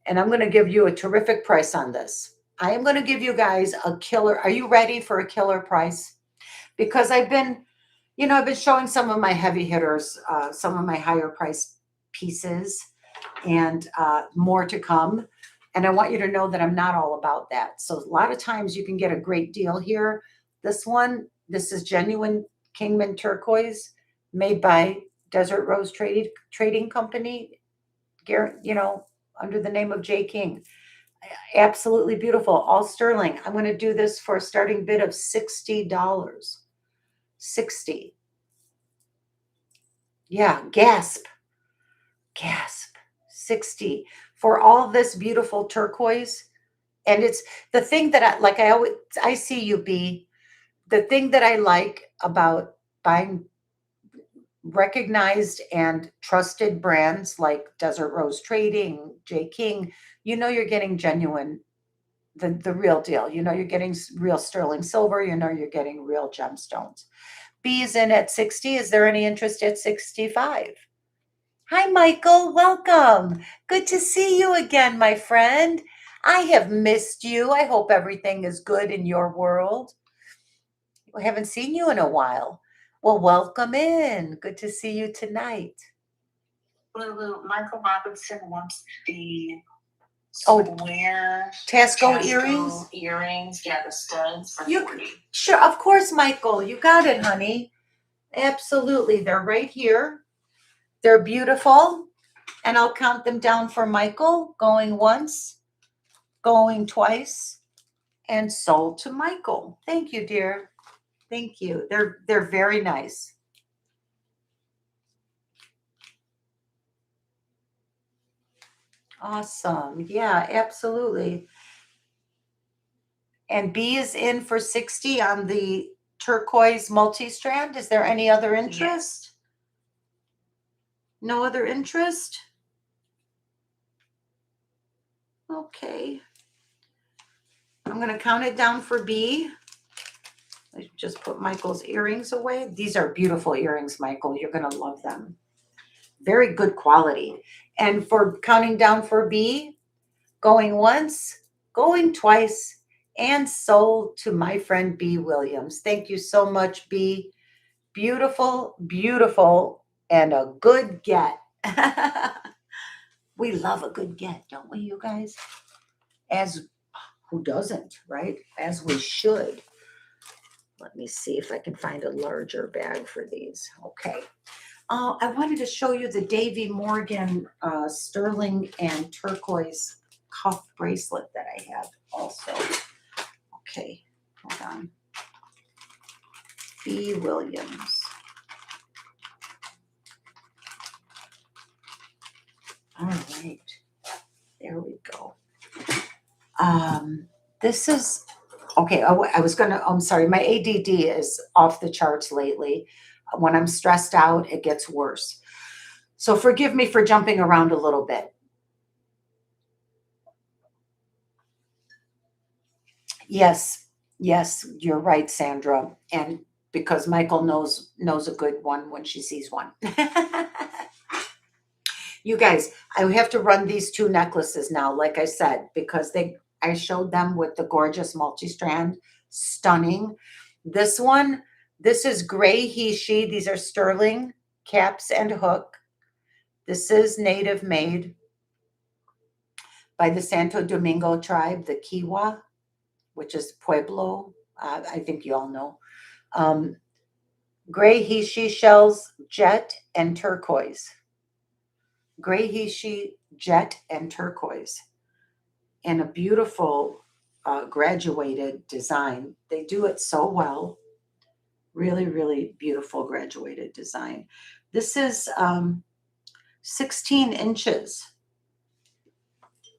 And I'm going to give you a terrific price on this. I am going to give you guys a killer. Are you ready for a killer price? Because I've been showing some of my heavy hitters, some of my higher price pieces, and more to come. And I want you to know that I'm not all about that. So a lot of times you can get a great deal here. This is genuine Kingman turquoise made by Desert Rose Trading Company, under the name of J. King. Absolutely beautiful, all sterling. I'm going to do this for a starting bid of $60. 60. Yeah, gasp. 60 for all this beautiful turquoise. And it's the thing that I see you be, the thing that I like about buying recognized and trusted brands like Desert Rose Trading, J. King, you're getting genuine, the real deal. You're getting real sterling silver. You're getting real gemstones. B is in at 60. Is there any interest at 65? Hi, Michael. Welcome. Good to see you again, my friend. I have missed you. I hope everything is good in your world. We haven't seen you in a while. Well, welcome in. Good to see you tonight. Lulu, Michael Robinson wants the square Taxco earrings. Yeah, the studs for 40. Sure, of course, Michael. You got it, honey. Absolutely. They're right here. They're beautiful. And I'll count them down for Michael. Going once, going twice, and sold to Michael. Thank you, dear. Thank you. They're very nice. Awesome. Yeah, absolutely. And B is in for 60 on the turquoise multi-strand. Is there any other interest? Yes. No other interest? Okay. I'm going to count it down for B. I just put Michael's earrings away. These are beautiful earrings, Michael. You're going to love them. Very good quality. And for counting down for B, going once, going twice, and sold to my friend B. Williams. Thank you so much, B. Beautiful, beautiful, and a good get. We love a good get, don't we, you guys? As who doesn't, right? As we should. Let me see if I can find a larger bag for these. Okay. I wanted to show you the Davy Morgan sterling and turquoise cuff bracelet that I have also. Okay, hold on. B. Williams. All right, there we go. This is, okay, I'm sorry, my ADD is off the charts lately. When I'm stressed out, it gets worse. So forgive me for jumping around a little bit. Yes, you're right, Sandra. And because Michael knows a good one when she sees one. You guys, I have to run these 2 necklaces now, like I said, because I showed them with the gorgeous multi-strand, stunning. This is gray he, she. These are sterling caps and hook. This is native made by the Santo Domingo tribe, the Kiwa, which is Pueblo. I think you all know. Um, Gray Hishi shells, jet, and turquoise. Gray Hishi, jet, and turquoise. And a beautiful graduated design. They do it so well. Really, really beautiful graduated design. This is 16 inches,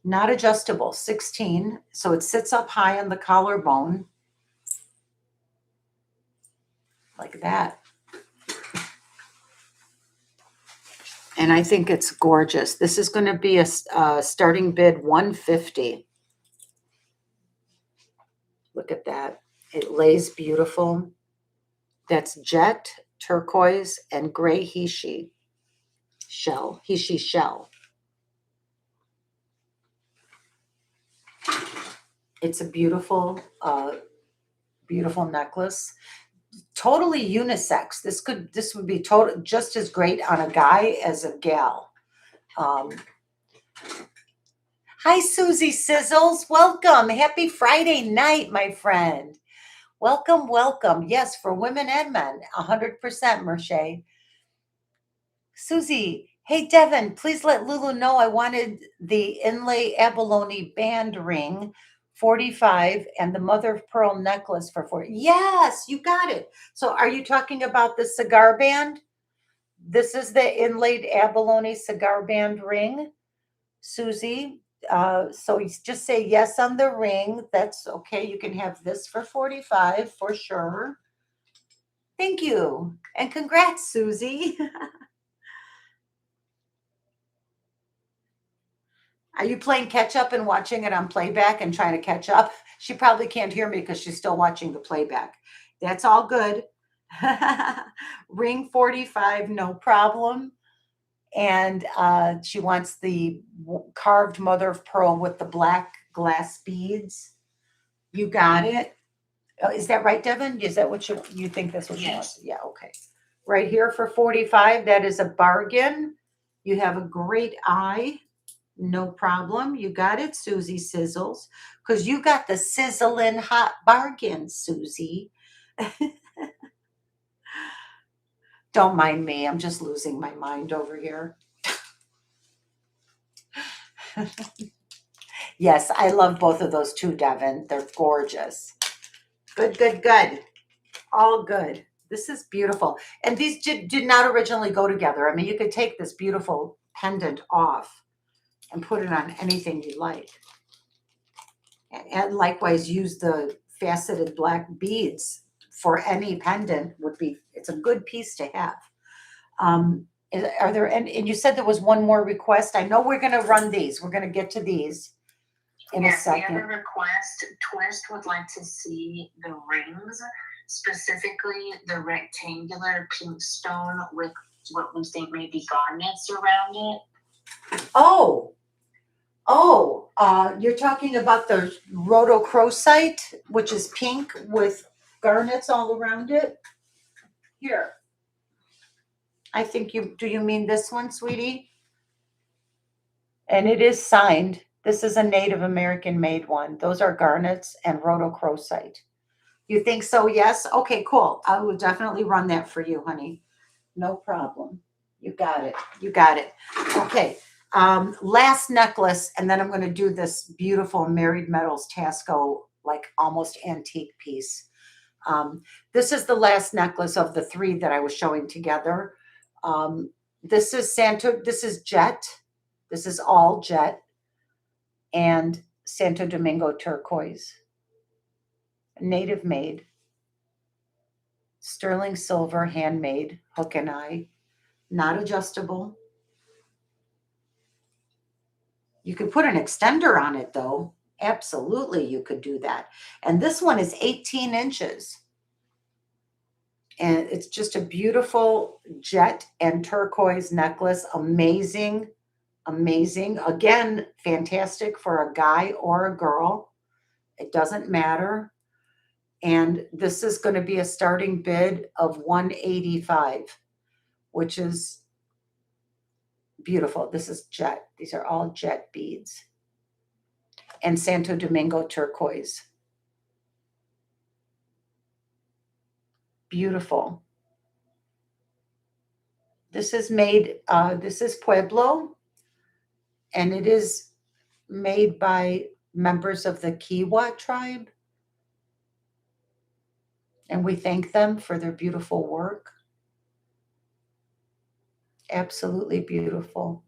not adjustable, 16. So it sits up high on the collarbone like that. And I think it's gorgeous. This is going to be a starting bid 150. Look at that. It lays beautiful. That's jet, turquoise, and gray Hishi shell. It's a beautiful, beautiful necklace. Totally unisex. This would be total just as great on a guy as a gal. Hi, Susie Sizzles. Welcome. Happy Friday night, my friend. Welcome, welcome. Yes, for women and men, 100%, Merche. Susie, hey, Devin, please let Lulu know I wanted the inlay abalone band ring, 45, and the mother of pearl necklace for 40. Yes, you got it. So are you talking about the cigar band? This is the inlaid abalone cigar band ring, Susie. So you just say yes on the ring. That's okay. You can have this for 45 for sure. Thank you. And congrats, Susie. Are you playing catch up and watching it on playback and trying to catch up? She probably can't hear me because she's still watching the playback. That's all good. Ring 45, no problem. And she wants the carved mother of pearl with the black glass beads. You got it. Is that right, Devin? Is that what you think that's what you want? Yeah, okay. Right here for 45, that is a bargain. You have a great eye. No problem. You got it, Susie Sizzles. Because you got the sizzling hot bargain, Susie. Don't mind me. I'm just losing my mind over here. Yes, I love both of those too, Devin. They're gorgeous. Good, good, good. All good. This is beautiful. And these did not originally go together. I mean, you could take this beautiful pendant off and put it on anything you like. And likewise, use the faceted black beads for any pendant it's a good piece to have. Are there, and you said there was one more request. I know we're going to run these. We're going to get to these in a second. We have a request. Twist would like to see the rings, specifically the rectangular pink stone with what we think may be garnets around it. You're talking about the rhodochrosite, which is pink with garnets all around it? Here. I think do you mean this one, sweetie? And it is signed. This is a Native American made one. Those are garnets and rhodochrosite. You think so? Yes? Okay, cool. I will definitely run that for you, honey. No problem. You got it. You got it. Okay. Last necklace, and then I'm going to do this beautiful Married Metals Taxco, like almost antique piece. This is the last necklace of the three that I was showing together. This is this is jet. This is all jet and Santo Domingo turquoise. Native made. Sterling silver, handmade, hook and eye. Not adjustable. You could put an extender on it though. Absolutely, you could do that. And this one is 18 inches. And it's just a beautiful jet and turquoise necklace. Amazing, amazing. Again, fantastic for a guy or a girl. It doesn't matter. And this is going to be a starting bid of 185, which is beautiful. This is jet. These are all jet beads. And Santo Domingo turquoise. Beautiful. This is made, this is Pueblo, and it is made by members of the Kiowa tribe. And we thank them for their beautiful work. Absolutely beautiful.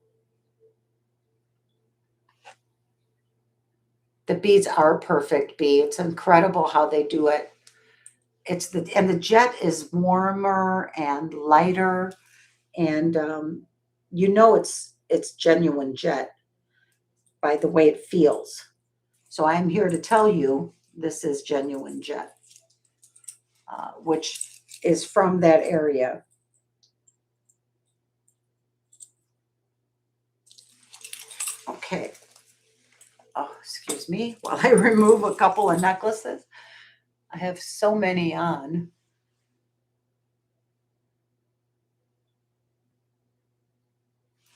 The beads are perfect, B. It's incredible how they do it. And the jet is warmer and lighter, and you know it's genuine jet by the way it feels. So I'm here to tell you this is genuine jet, which is from that area. Okay. Oh, excuse me while I remove a couple of necklaces. I have so many on.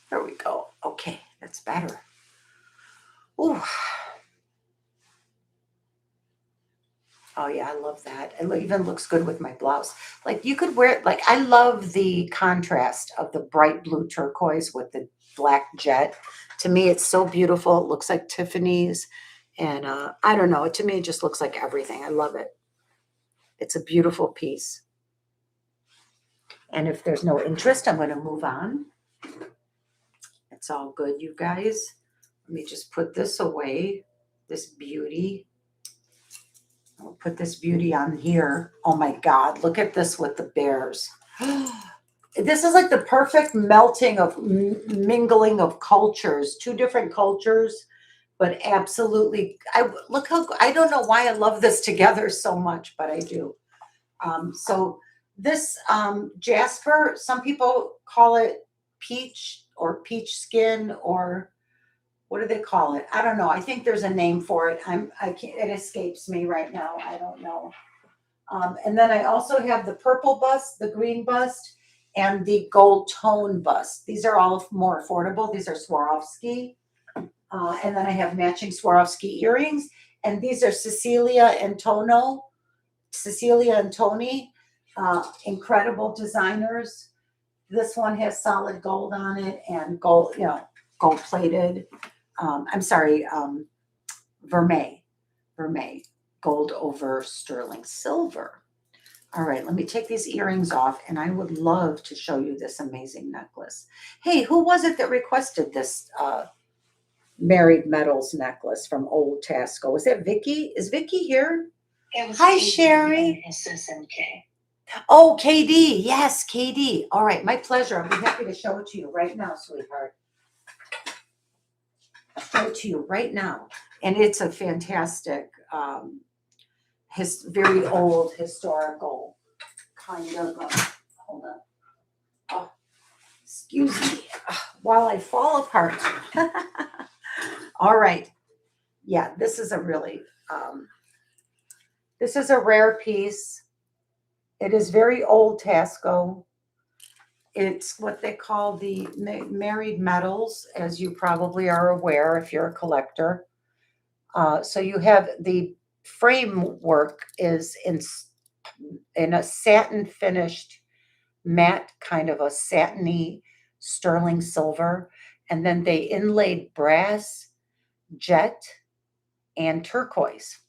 There we go. Okay, that's better. Ooh. Oh yeah, I love that. It even looks good with my blouse. Like you could wear it, like I love the contrast of the bright blue turquoise with the black jet. To me, it's so beautiful. It looks like Tiffany's. And I don't know, to me, it just looks like everything. I love it. It's a beautiful piece. And if there's no interest, I'm going to move on. It's all good, you guys. Let me just put this away, this beauty. I'll put this beauty on here. Oh my God, look at this with the bears. This is like the perfect melting of mingling of cultures, two different cultures, but absolutely. Look how, I don't know why I love this together so much, but I do. So this jasper, some people call it peach or peach skin, or what do they call it? I don't know. I think there's a name for it. I can't, it escapes me right now. I don't know. And then I also have the purple bust, the green bust, and the gold tone bust. These are all more affordable. These are Swarovski. And then I have matching Swarovski earrings. And these are Cecilia and Tony, incredible designers. This one has solid gold on it and gold, gold plated. I'm sorry, vermeil, gold over sterling silver. All right, let me take these earrings off, and I would love to show you this amazing necklace. Hey, who was it that requested this married metals necklace from Old Taxco? Was that Vicky? Is Vicky here? Hi, Sherry. SSMK. Oh, KD. Yes, KD. All right, my pleasure. I'll be happy to show it to you right now, sweetheart. I'll show it to you right now. And it's a fantastic, very old historical kind of, hold on. Oh, excuse me, while I fall apart. All right. Yeah, this is a really, this is a rare piece. It is very old Taxco. It's what they call the married metals, as you probably are aware if you're a collector. So you have the framework is in a satin finished matte, kind of a satiny sterling silver, and then they inlaid brass, jet, and turquoise.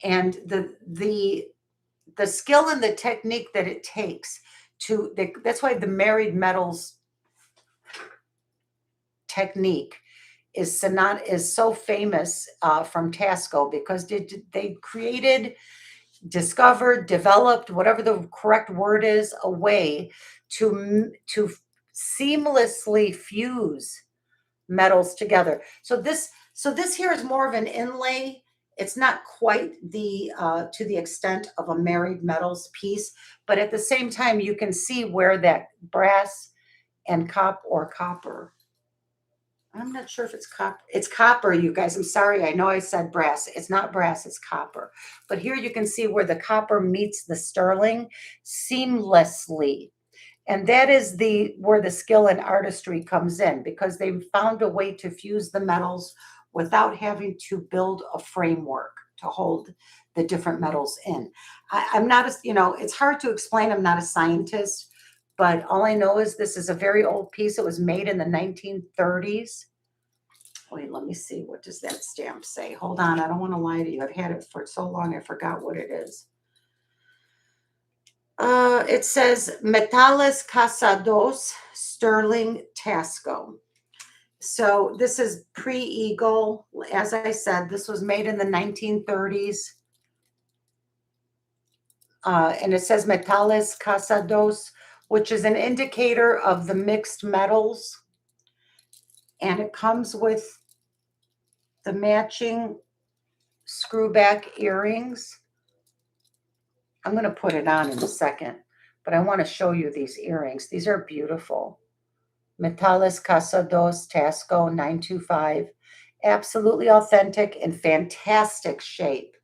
And the skill and the technique that it takes that's why the married metals technique is so famous from Taxco, because they created, discovered, developed, whatever the correct word is, a way to seamlessly fuse metals together. So this here is more of an inlay. It's not quite the to the extent of a married metals piece, but at the same time, you can see where that brass and copper. I'm not sure if it's copper. It's copper, you guys. I'm sorry. I know I said brass. It's not brass. It's copper. But here you can see where the copper meets the sterling seamlessly. And that is where the skill and artistry comes in, because they've found a way to fuse the metals without having to build a framework to hold the different metals in. I'm not a, you know, it's hard to explain. I'm not a scientist, but all I know is this is a very old piece. It was made in the 1930s. Wait, let me see. What does that stamp say? Hold on. I don't want to lie to you. I've had it for so long, I forgot what it is. It says Metales Casados, Sterling Taxco. So this is pre-Eagle. As I said, this was made in the 1930s. And it says Metales Casados, which is an indicator of the mixed metals. And it comes with the matching screwback earrings. I'm going to put it on in a second, but I want to show you these earrings. These are beautiful. Metales Casados Taxco 925. Absolutely authentic and fantastic shape.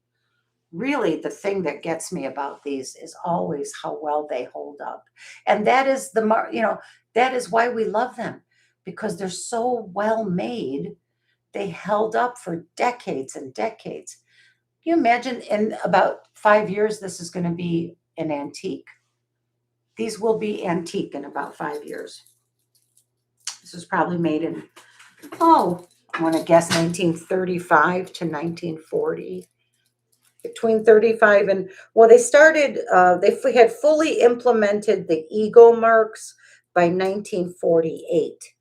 Really, the thing that gets me about these is always how well they hold up. And that is that is why we love them, because they're so well made. They held up for decades and decades. Can you imagine in about 5 years, this is going to be an antique. These will be antique in about 5 years. This was probably made in, I want to guess 1935 to 1940. Between 35 and, well, they started, they had fully implemented the eagle marks by 1948.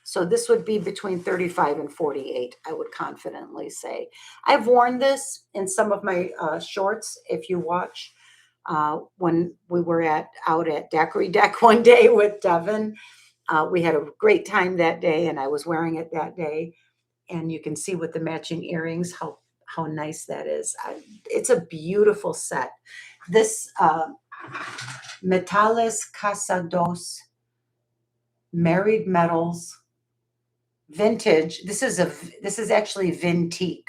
So this would be between 35 and 48, I would confidently say. I've worn this in some of my shorts, if you watch, when we were out at Daiquiri Deck one day with Devin. We had a great time that day, and I was wearing it that day. And you can see with the matching earrings how nice that is. It's a beautiful set. This Metales Casados Married Metals Vintage. This is actually vintique.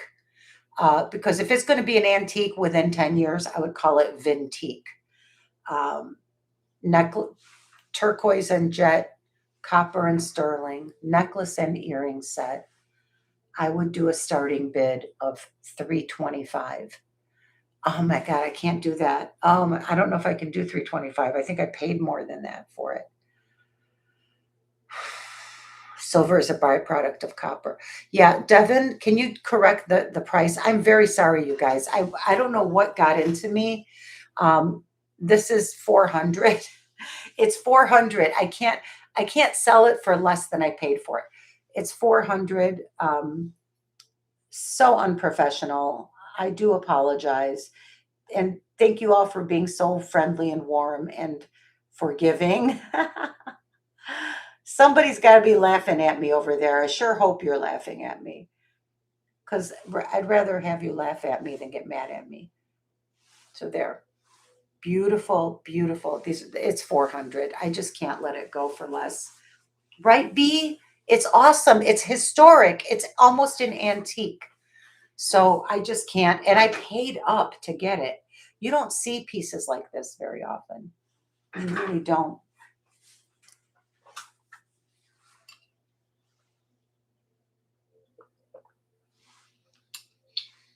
Because if it's going to be an antique within 10 years, I would call it vintique. Turquoise and jet, copper and sterling, necklace and earring set. I would do a starting bid of $325. Oh my God, I can't do that. I don't know if I can do $325. I think I paid more than that for it. Silver is a byproduct of copper. Yeah, Devin, can you correct the price? I'm very sorry, you guys. I don't know what got into me. This is $400. It's $400. I can't sell it for less than I paid for it. It's $400. So unprofessional. I do apologize. And thank you all for being so friendly and warm and forgiving. Somebody's got to be laughing at me over there. I sure hope you're laughing at me, because I'd rather have you laugh at me than get mad at me. So there. Beautiful, beautiful. It's $400. I just can't let it go for less. Right, B? It's awesome. It's historic. It's almost an antique. So I just can't. And I paid up to get it. You don't see pieces like this very often. You really don't.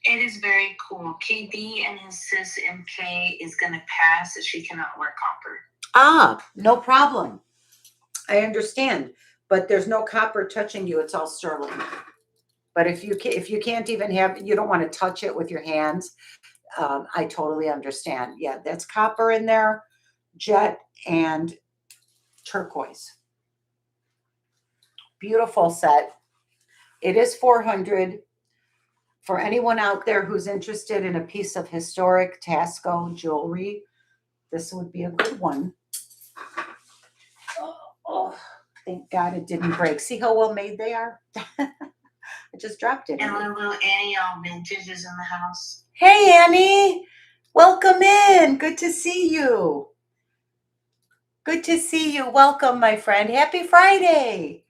It is very cool. KB and his sis MK is going to pass. She cannot wear copper. No problem. I understand. But there's no copper touching you. It's all sterling. But if you can't even you don't want to touch it with your hands, I totally understand. Yeah, that's copper in there, jet, and turquoise. Beautiful set. It is $400. For anyone out there who's interested in a piece of historic Taxco jewelry, this would be a good one. Oh, thank God it didn't break. See how well made they are? I just dropped it. And little Annie, all vintage, is in the house. Hey, Annie. Welcome in. Good to see you. Good to see you. Welcome, my friend. Happy Friday.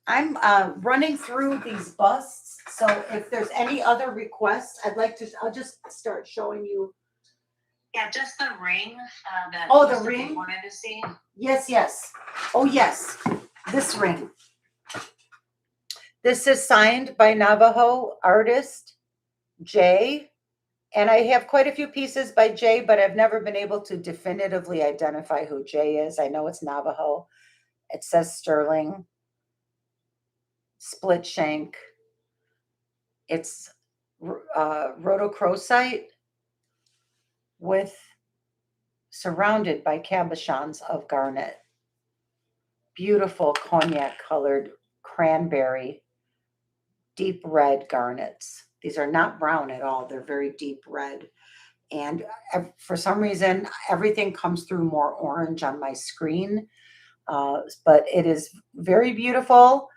I'm running through these busts. So if there's any other requests, I'll just start showing you. Yeah, just the ring. The ring? You wanted to see? Yes. Oh, yes. This ring. This is signed by Navajo artist Jay. And I have quite a few pieces by Jay, but I've never been able to definitively identify who Jay is. I know it's Navajo. It says sterling, split shank. It's rhodochrosite with surrounded by cabochons of garnet. Beautiful cognac colored cranberry, deep red garnets. These are not brown at all. They're very deep red. And for some reason, everything comes through more orange on my screen. But it is very beautiful.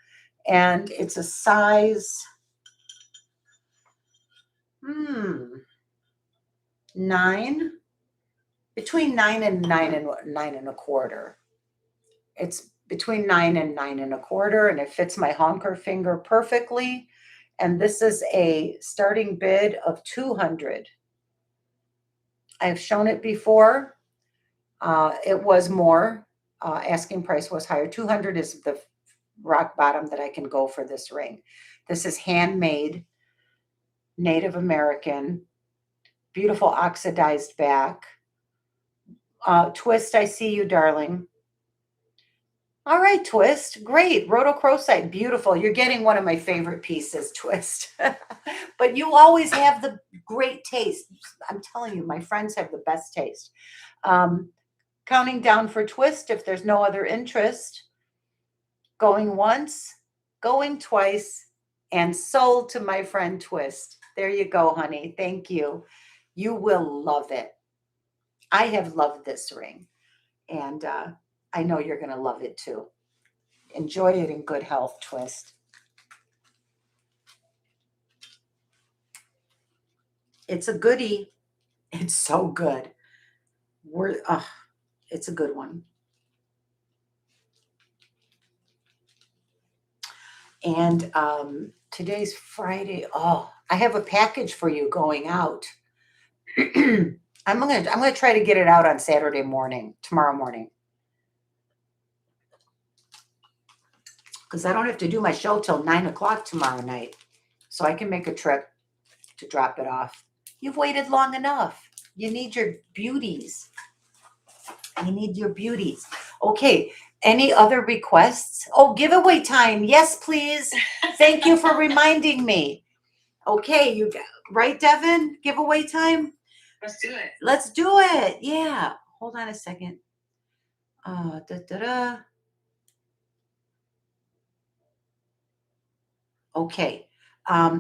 And it's a size 9, between 9 and 9 and 1/4. It's between 9 and 9 1/4, and it fits my honker finger perfectly. And this is a starting bid of 200. I've shown it before. It was more. Asking price was higher. 200 is the rock bottom that I can go for this ring. This is handmade, Native American, beautiful oxidized back. Twist, I see you, darling. All right, Twist. Great. Rhodochrosite. Beautiful. You're getting one of my favorite pieces, Twist. But you always have the great taste. I'm telling you, my friends have the best taste. Counting down for Twist if there's no other interest. Going once, going twice, and sold to my friend Twist. There you go, honey. Thank you. You will love it. I have loved this ring, and I know you're going to love it too. Enjoy it in good health, Twist. It's a goodie. It's so good. It's a good one. And today's Friday. Oh, I have a package for you going out. I'm gonna try to get it out on Saturday morning, tomorrow morning. Because I don't have to do my show till 9 o'clock tomorrow night. So I can make a trip to drop it off. You've waited long enough. You need your beauties. You need your beauties. Okay. Any other requests? Oh, giveaway time. Yes, please. Thank you for reminding me. Okay, you got right, Devin? Giveaway time? Let's do it. Let's do it. Yeah. Hold on a second. Okay.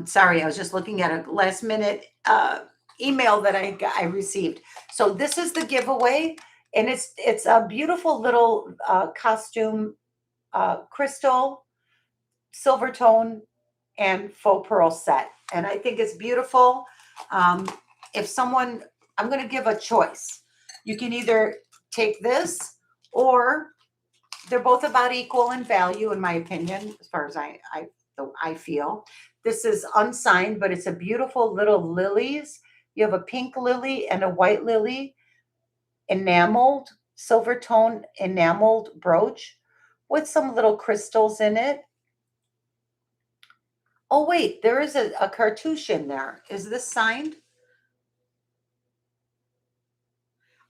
Sorry, I was just looking at a last minute email that I received. So this is the giveaway, and it's a beautiful little costume, crystal, silver tone, and faux pearl set. And I think it's beautiful. If someone, I'm going to give a choice. You can either take this, or they're both about equal in value, in my opinion, as far as I feel. This is unsigned, but it's a beautiful little lilies. You have a pink lily and a white lily, enameled, silver tone enameled brooch with some little crystals in it. Oh, wait, there is a cartouche in there. Is this signed?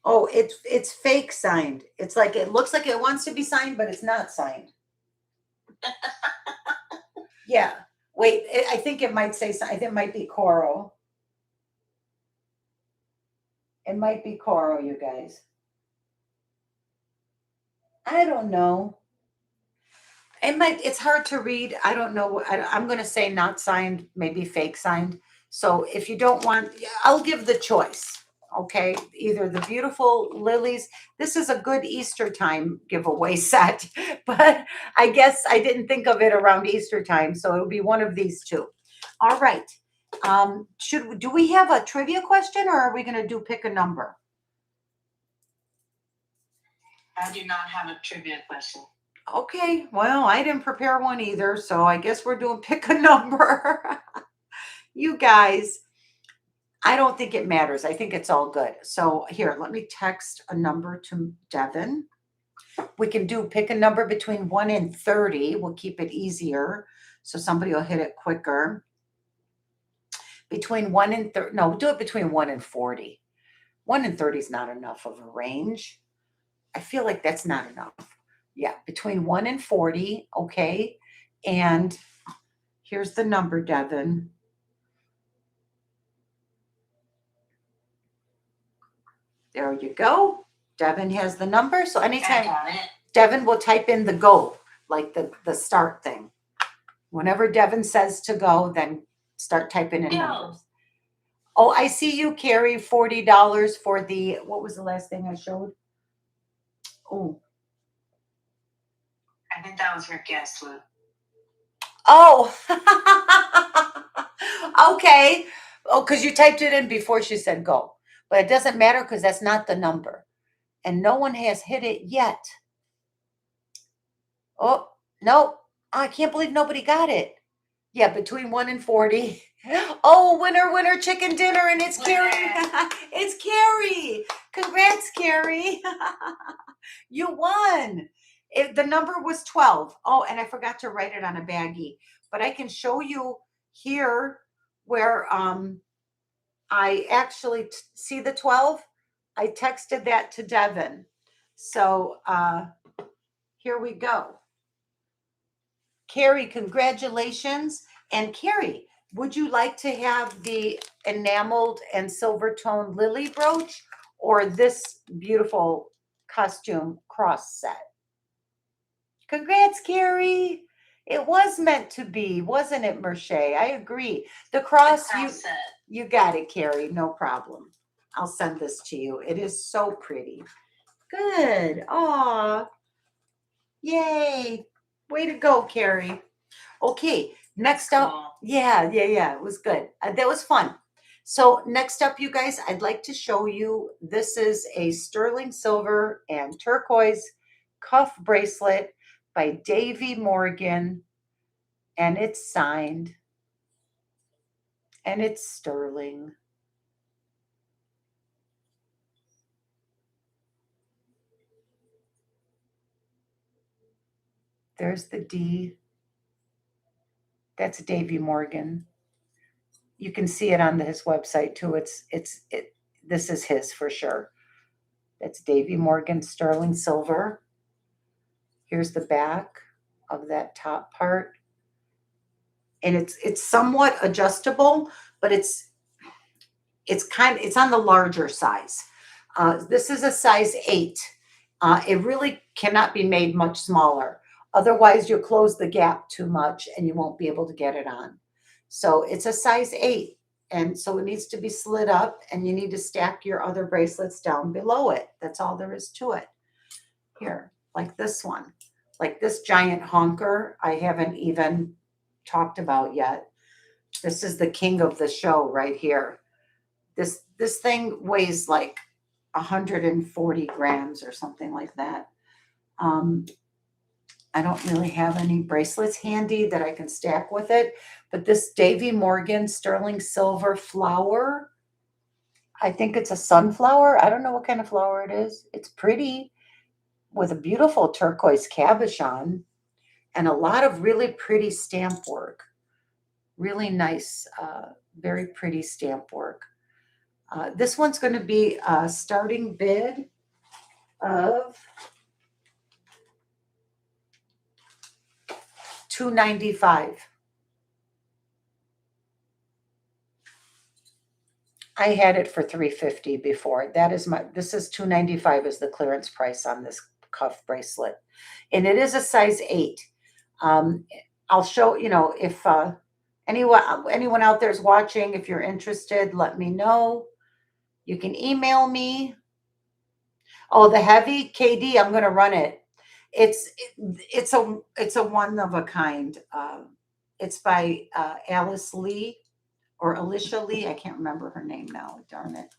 Oh, it's fake signed. It's like, it looks like it wants to be signed, but it's not signed. Yeah. Wait, I think it might say, I think it might be coral. It might be coral, you guys. I don't know. It's hard to read. I don't know. I'm going to say not signed, maybe fake signed. So if you don't want, I'll give the choice. Okay. Either the beautiful lilies. This is a good Easter time giveaway set, but I guess I didn't think of it around Easter time. So it'll be one of these two. All right. Do we have a trivia question, or are we going to do pick a number? I do not have a trivia question. Okay, well, I didn't prepare one either, so I guess we're doing pick a number. You guys, I don't think it matters. I think it's all good. So here, let me text a number to Devin. We can do pick a number between 1 and 30. We'll keep it easier, so somebody will hit it quicker. between 1 and 30. No, do it between 1 and 40. 1 and 30 is not enough of a range. I feel like that's not enough. Yeah, between 1 and 40, okay? And here's the number, Devin. There you go. Devin has the number. So anytime Devin will type in the go, like the start thing. Whenever Devin says to go, then start typing in numbers. Oh, I see you, Carrie, $40 for the, what was the last thing I showed? Oh. I think that was her guest loop. Oh. Okay. Oh, because you typed it in before she said go. But it doesn't matter because that's not the number. And no one has hit it yet. Oh, no. I can't believe nobody got it. Yeah, between 1 and 40. Oh, winner, chicken dinner, and it's Carrie. It's Carrie. Congrats, Carrie. You won. The number was 12. Oh, and I forgot to write it on a baggie. But I can show you here where I actually see the 12. I texted that to Devin. So here we go. Carrie, congratulations. And Carrie, would you like to have the enameled and silver tone lily brooch or this beautiful costume cross set? Congrats, Carrie. It was meant to be, wasn't it, Merche? I agree. The cross you got it, Carrie. No problem. I'll send this to you. It is so pretty. Good. Aw. Yay. Way to go, Carrie. Okay, next up. Yeah. It was good. That was fun. So next up, you guys, I'd like to show you, this is a sterling silver and turquoise cuff bracelet by Davy Morgan, and it's signed, and it's sterling. There's the D. That's Davy Morgan. You can see it on his website too. This is his for sure. That's Davy Morgan sterling silver. Here's the back of that top part. And it's somewhat adjustable, but it's on the larger size. This is a size 8. It really cannot be made much smaller. Otherwise, you'll close the gap too much and you won't be able to get it on. So it's a size 8. And so it needs to be slid up and you need to stack your other bracelets down below it. That's all there is to it. Here, like this one. Like this giant honker, I haven't even talked about yet. This is the king of the show right here. This thing weighs like 140 grams or something like that. I don't really have any bracelets handy that I can stack with it, but this Davy Morgan sterling silver flower, I think it's a sunflower. I don't know what kind of flower it is. It's pretty with a beautiful turquoise cabochon and a lot of really pretty stamp work. Really nice, very pretty stamp work. This one's going to be a starting bid of $295. I had it for $350 before. This is $295 is the clearance price on this cuff bracelet. And it is a size 8. I'll show, if anyone out there is watching, if you're interested, let me know. You can email me. Oh, the heavy KD, I'm going to run it. It's a one of a kind. It's by Alice Lee or Alicia Lee. I can't remember her name now. Darn it.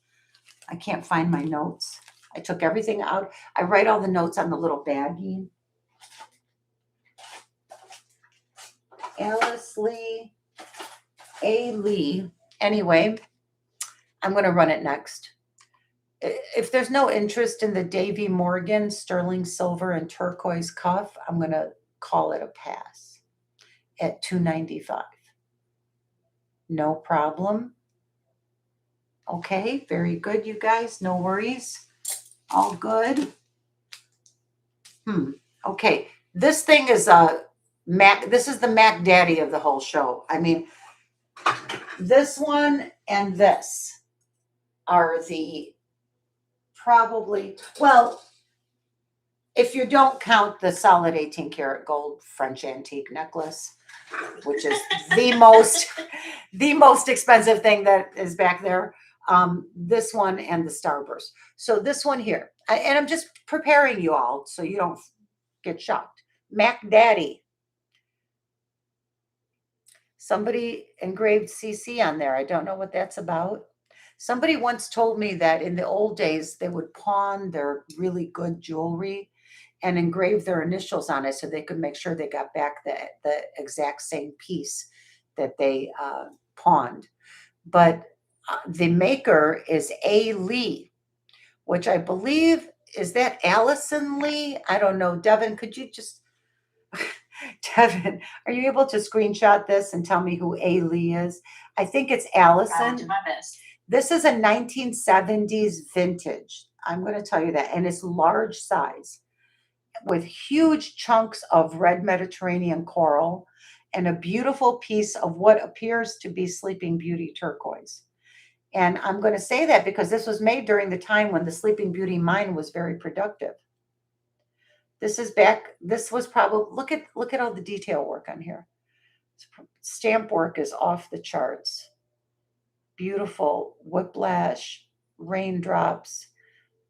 I can't find my notes. I took everything out. I write all the notes on the little baggie. Alice Lee. A. Lee. Anyway, I'm going to run it next. If there's no interest in the Davy Morgan sterling silver and turquoise cuff, I'm going to call it a pass at $295. No problem. Okay, very good, you guys. No worries. All good. Okay, this thing is a Mac. This is the Mac Daddy of the whole show. I mean, this one and this are the probably, well, if you don't count the solid 18 karat gold French antique necklace, which is the most expensive thing that is back there. This one and the Starburst. So this one here, and I'm just preparing you all so you don't get shocked. Mac Daddy. Somebody engraved CC on there. I don't know what that's about. Somebody once told me that in the old days, they would pawn their really good jewelry and engrave their initials on it so they could make sure they got back the exact same piece that they pawned. But the maker is A. Lee, which I believe, is that Allison Lee? I don't know. Devin, could you just, Devin, are you able to screenshot this and tell me who A. Lee is? I think it's Allison. I'll do my best. This is a 1970s vintage. I'm going to tell you that. And it's large size with huge chunks of red Mediterranean coral and a beautiful piece of what appears to be Sleeping Beauty turquoise. And I'm going to say that because this was made during the time when the Sleeping Beauty mine was very productive. This is back, this was probably, look at all the detail work on here. Stamp work is off the charts. Beautiful whiplash, raindrops,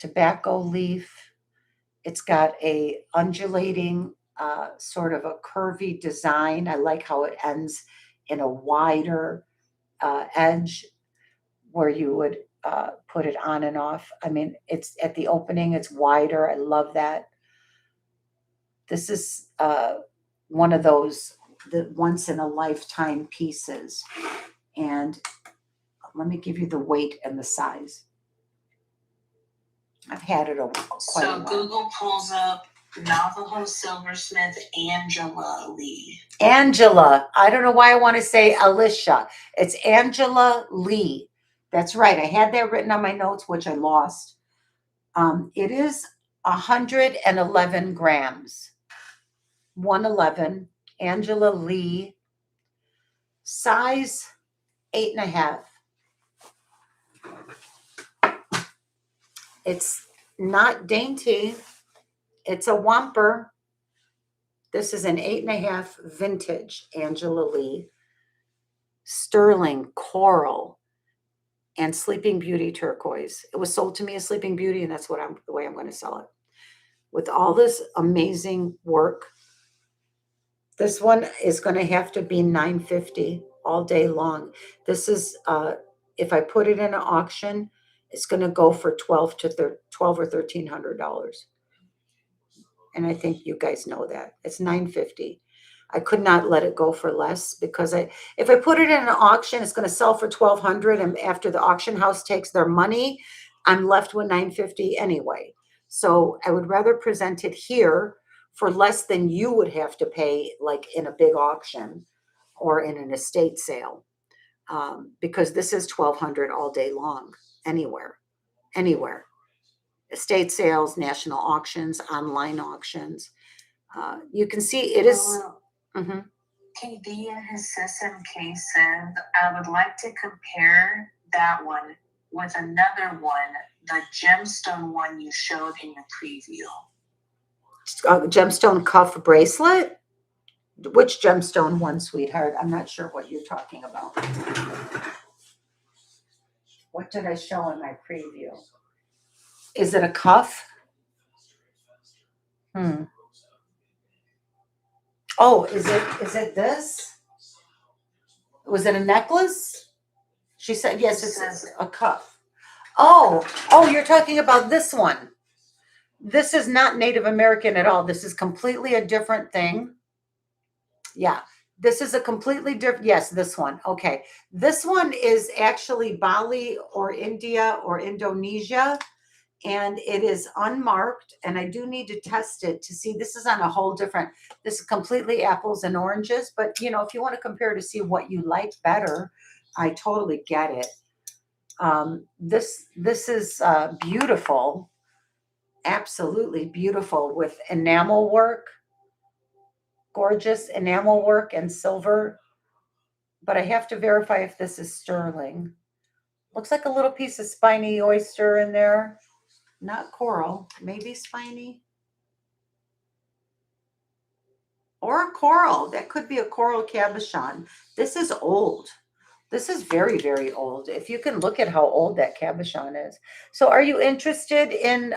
tobacco leaf. It's got a undulating sort of a curvy design. I like how it ends in a wider edge where you would put it on and off. I mean, it's at the opening, it's wider. I love that. This is one of those the once in a lifetime pieces. And let me give you the weight and the size. I've had it quite a while. Google pulls up Navajo silversmith Angela Lee. Angela. I don't know why I want to say Alicia. It's Angela Lee. That's right. I had that written on my notes, which I lost. It is 111 grams. 111. Angela Lee. Size 8.5. It's not dainty. It's a whomper. This is an 8.5 vintage Angela Lee. Sterling coral and Sleeping Beauty turquoise. It was sold to me as Sleeping Beauty, and that's the way I'm going to sell it. With all this amazing work, this one is going to have to be $950 all day long. This is, if I put it in an auction, it's going to go for $12 or $1,300. And I think you guys know that. It's $950. I could not let it go for less because if I put it in an auction, it's going to sell for $1,200, and after the auction house takes their money, I'm left with $950 anyway. So I would rather present it here for less than you would have to pay, like in a big auction or in an estate sale, because this is $1,200 all day long, anywhere. Estate sales, national auctions, online auctions. You can see it is. KD in his SMK said, I would like to compare that one with another one, the gemstone one you showed in your preview. Gemstone cuff bracelet? Which gemstone one, sweetheart? I'm not sure what you're talking about. What did I show in my preview? Is it a cuff? Oh, is it this? Was it a necklace? She said, yes, it's a cuff. Oh, you're talking about this one. This is not Native American at all. This is completely a different thing. Yeah, this is a completely different, yes, this one. Okay, this one is actually Bali or India or Indonesia. And it is unmarked, and I do need to test it to see. This is on a whole different, this is completely apples and oranges, but you know, if you want to compare to see what you like better, I totally get it. This is beautiful, absolutely beautiful with enamel work, gorgeous enamel work and silver. But I have to verify if this is sterling. Looks like a little piece of spiny oyster in there. Not coral, maybe spiny. Or a coral. That could be a coral cabochon. This is old. This is very, very old. If you can look at how old that cabochon is. So are you interested in,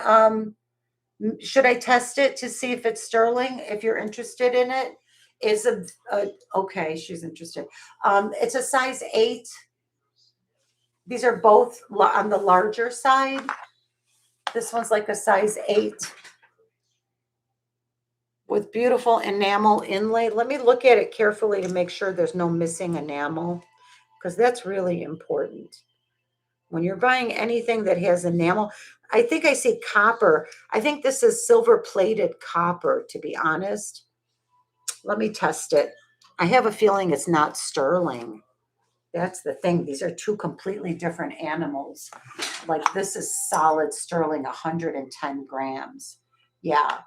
should I test it to see if it's sterling? If you're interested in it, is okay, she's interested. It's a size 8. These are both on the larger side. This one's like a size 8 with beautiful enamel inlay. Let me look at it carefully to make sure there's no missing enamel, because that's really important. When you're buying anything that has enamel, I think I see copper. I think this is silver plated copper, to be honest. Let me test it. I have a feeling it's not sterling. That's the thing. These are two completely different animals. Like this is solid sterling, 110 grams. Yeah.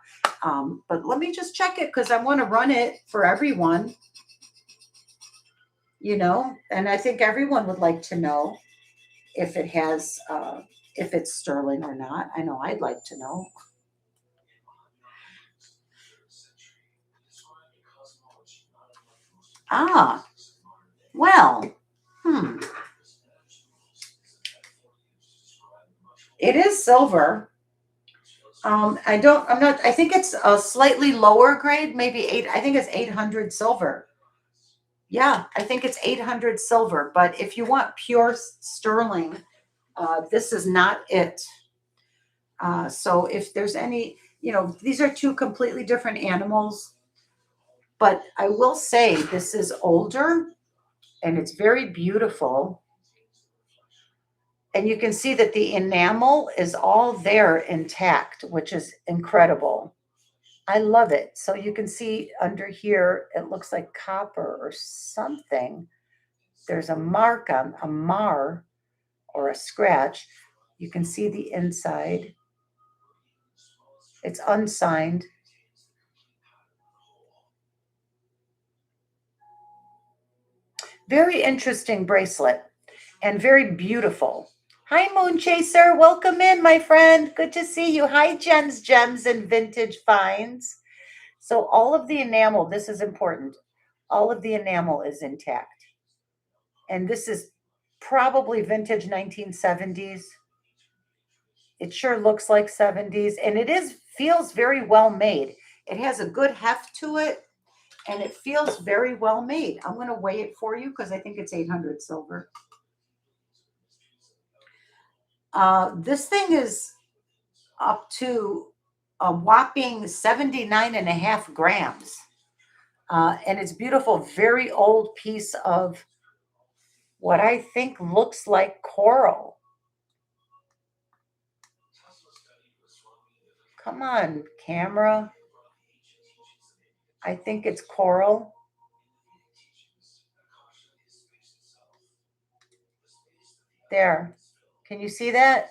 But let me just check it because I want to run it for everyone, you know, and I think everyone would like to know if it has, if it's sterling or not. I know I'd like to know. Ah, well, it is silver. I think it's a slightly lower grade, maybe 8. I think it's 800 silver. Yeah, I think it's 800 silver. But if you want pure sterling, this is not it. So if there's any, you know, these are two completely different animals. But I will say this is older and it's very beautiful. And you can see that the enamel is all there intact, which is incredible. I love it. So you can see under here, it looks like copper or something. There's a mark on a mar or a scratch. You can see the inside. It's unsigned. Very interesting bracelet and very beautiful. Hi, Moon Chaser. Welcome in, my friend. Good to see you. Hi, Jen's Gems and Vintage Finds. So all of the enamel, this is important. All of the enamel is intact. And this is probably vintage 1970s. It sure looks like 70s. And it feels very well made. It has a good heft to it. And it feels very well made. I'm going to weigh it for you because I think it's 800 silver. This thing is up to a whopping 79.5 grams. And it's beautiful, very old piece of what I think looks like coral. Come on, camera. I think it's coral. There. Can you see that?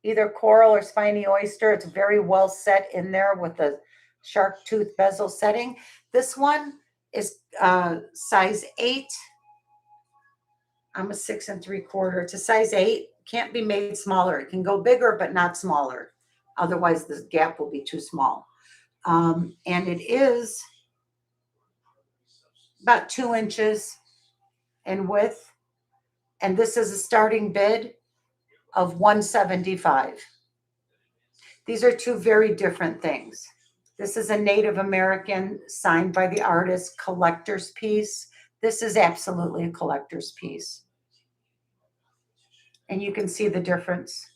Either coral or spiny oyster. It's very well set in there with the shark tooth bezel setting. This one is size 8. I'm a 6 3/4. It's a size 8. Can't be made smaller. It can go bigger, but not smaller. Otherwise, the gap will be too small. And it is about 2 inches in width. And this is a starting bid of $175. These are two very different things. This is a Native American signed by the artist collector's piece. This is absolutely a collector's piece. And you can see the difference.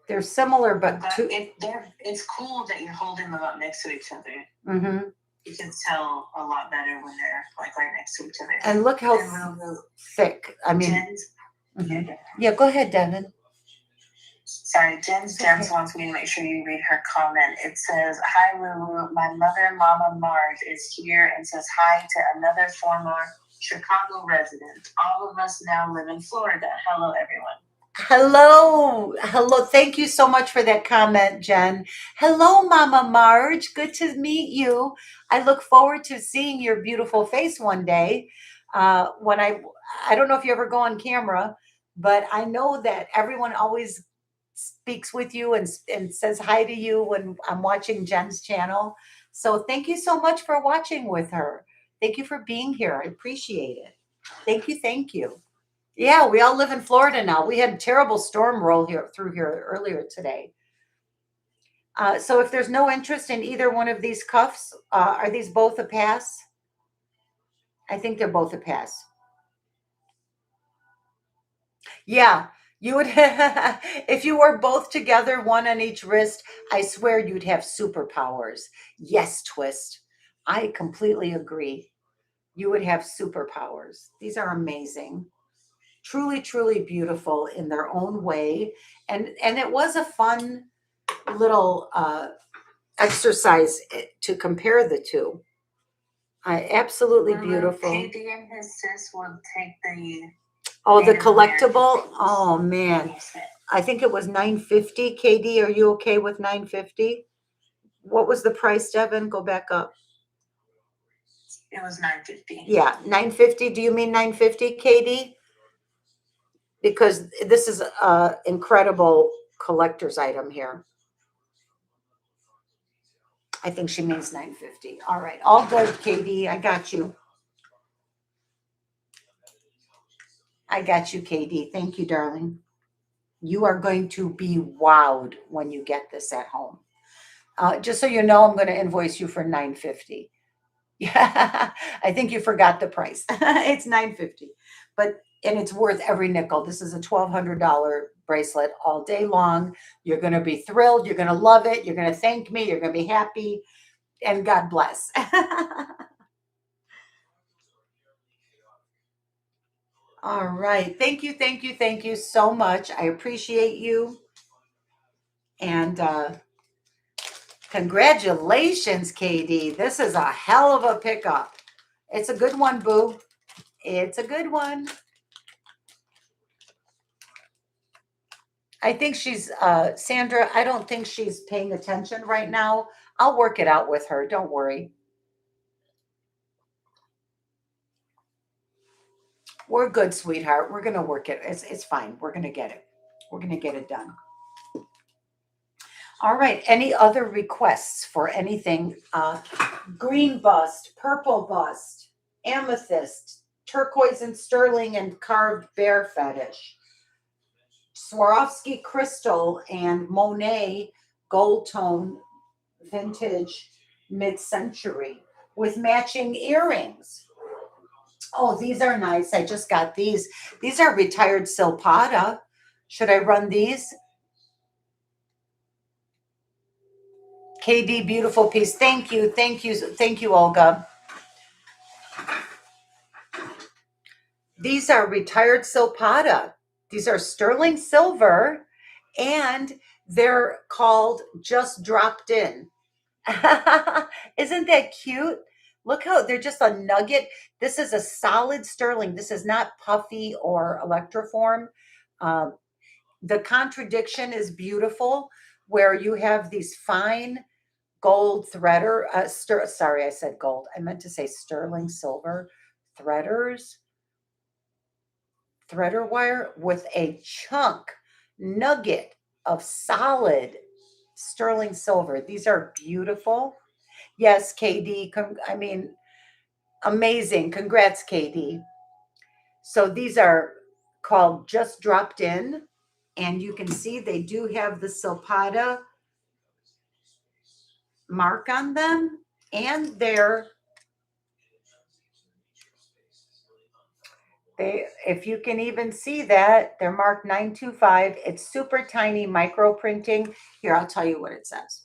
They're similar, but it's cool that you're holding them up next to each other. Mm-hmm. You can tell a lot better when they're like right next to each other. And look how thick. I mean, mm-hmm. Yeah, go ahead, Devin. Sorry, Jen's Jens wants me to make sure you read her comment. It says, "Hi Lulu, my mother, Mama Marge, is here and says hi to another former Chicago resident. All of us now live in Florida. Hello, everyone." Hello. Hello. Thank you so much for that comment, Jen. Hello, Mama Marge. Good to meet you. I look forward to seeing your beautiful face one day. When I don't know if you ever go on camera, but I know that everyone always speaks with you and says hi to you when I'm watching Jen's channel. So thank you so much for watching with her. Thank you for being here. I appreciate it. Thank you. Thank you. Yeah, we all live in Florida now. We had a terrible storm roll here through here earlier today. So if there's no interest in either one of these cuffs, are these both a pass? I think they're both a pass. Yeah, you would if you wore both together, one on each wrist, I swear you'd have superpowers. Yes, Twist. I completely agree. You would have superpowers. These are amazing. Truly, truly beautiful in their own way. And it was a fun little exercise to compare the two. Absolutely beautiful. KD and his sis will take the Oh, the collectible. Oh man, I think it was $950. KD, are you okay with $950? What was the price, Devin? Go back up. It was $950. Yeah, $950. Do you mean $950, KD? Because this is a incredible collector's item here. I think she means $950. All right, all good, KD. I got you. I got you, KD. Thank you, darling. You are going to be wowed when you get this at home. Just so you know, I'm going to invoice you for $950. Yeah, I think you forgot the price. It's $950, and it's worth every nickel. This is a $1,200 bracelet all day long. You're going to be thrilled. You're going to love it. You're going to thank me. You're going to be happy, and God bless. All right. Thank you. Thank you. Thank you so much. I appreciate you. And congratulations, KD. This is a hell of a pickup. It's a good one, boo. It's a good one. I think she's, Sandra, I don't think she's paying attention right now. I'll work it out with her. Don't worry. We're good, sweetheart. We're going to work it. It's fine. We're going to get it. We're going to get it done. All right. Any other requests for anything? Green bust, purple bust, amethyst, turquoise and sterling and carved bear fetish, Swarovski crystal and Monet gold tone vintage mid-century with matching earrings. Oh, these are nice. I just got these. These are retired silpada. Should I run these? KD, beautiful piece. Thank you. Thank you. Thank you, Olga. These are retired silpada. These are sterling silver, and they're called just dropped in. Isn't that cute? Look how they're just a nugget. This is a solid sterling. This is not puffy or electroform. Um, the contradiction is beautiful, where you have these fine gold threader. Sorry, I said gold. I meant to say sterling silver threaders, threader wire with a chunk nugget of solid sterling silver. These are beautiful. Yes, KD. I mean, amazing. Congrats, KD. So these are called Just Dropped In. And you can see they do have the Silpada mark on them. And if you can even see that, they're marked 925. It's super tiny micro printing. Here, I'll tell you what it says.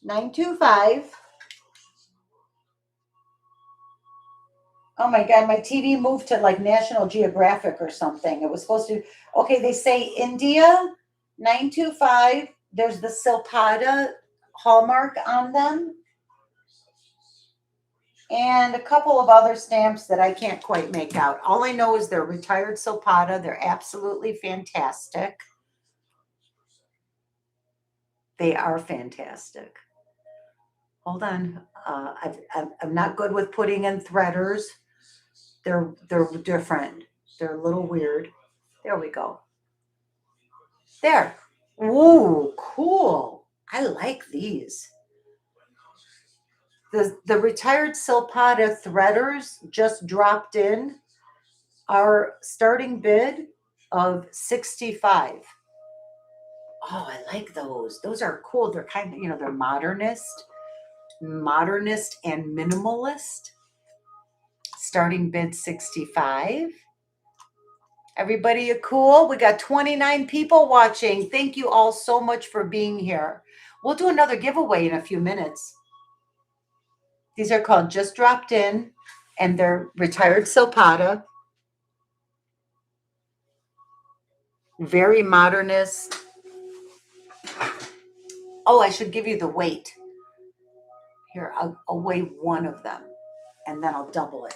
925. Oh my God, my TV moved to like National Geographic or something. It was supposed to, okay, they say India 925. There's the Silpada hallmark on them and a couple of other stamps that I can't quite make out. All I know is they're retired Silpada. They're absolutely fantastic. They are fantastic. Hold on. I'm not good with putting in threaders. They're different. They're a little weird. There we go. There. Ooh, cool. I like these. The retired Silpada threaders just dropped in. Our starting bid of 65. Oh, I like those. Those are cool. They're kind of, they're modernist and minimalist. Starting bid 65. Everybody, you cool? We got 29 people watching. Thank you all so much for being here. We'll do another giveaway in a few minutes. These are called Just Dropped In, and they're retired Silpada. Very modernist. Oh, I should give you the weight. Here, I'll weigh one of them, and then I'll double it.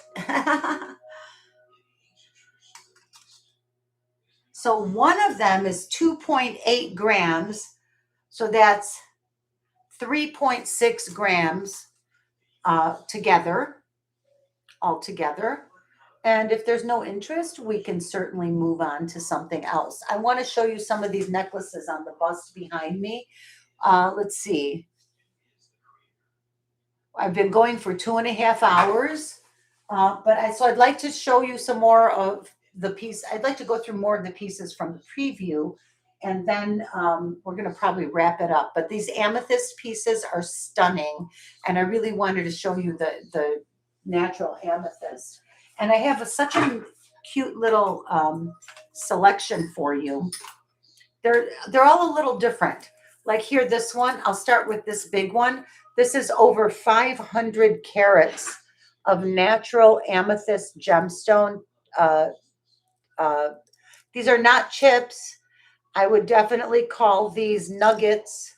So one of them is 2.8 grams. So that's 3.6 grams together, all together. And if there's no interest, we can certainly move on to something else. I want to show you some of these necklaces on the bust behind me. Let's see. I've been going for 2.5 hours, so I'd like to show you some more of the piece. I'd like to go through more of the pieces from the preview, and then we're going to probably wrap it up. But these amethyst pieces are stunning, and I really wanted to show you the natural amethyst. And I have such a cute little selection for you. They're all a little different. Like here, this one, I'll start with this big one. This is over 500 carats of natural amethyst gemstone. These are not chips. I would definitely call these nuggets.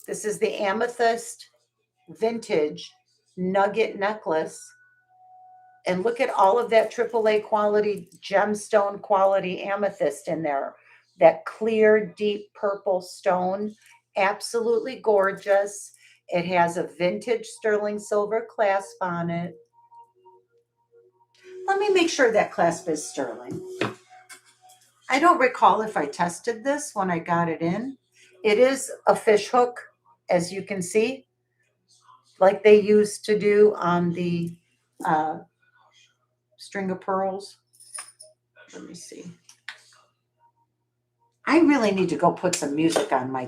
This is the amethyst vintage nugget necklace. And look at all of that AAA quality, gemstone quality amethyst in there. That clear, deep purple stone. Absolutely gorgeous. It has a vintage sterling silver clasp on it. Let me make sure that clasp is sterling. I don't recall if I tested this when I got it in. It is a fish hook, as you can see, like they used to do on the string of pearls. Let me see. I really need to go put some music on my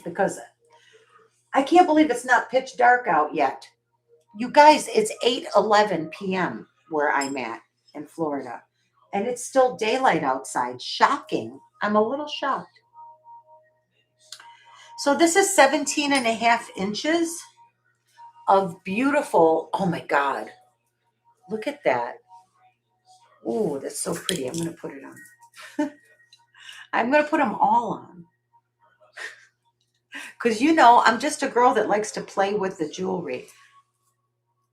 because I can't believe it's not pitch dark out yet. You guys, it's 8:11 p.m. where I'm at in Florida, and it's still daylight outside. Shocking. I'm a little shocked. So this is 17.5 inches of beautiful, oh my God. Look at that. Oh, that's so pretty. I'm going to put it on. I'm going to put them all on. Because, I'm just a girl that likes to play with the jewelry.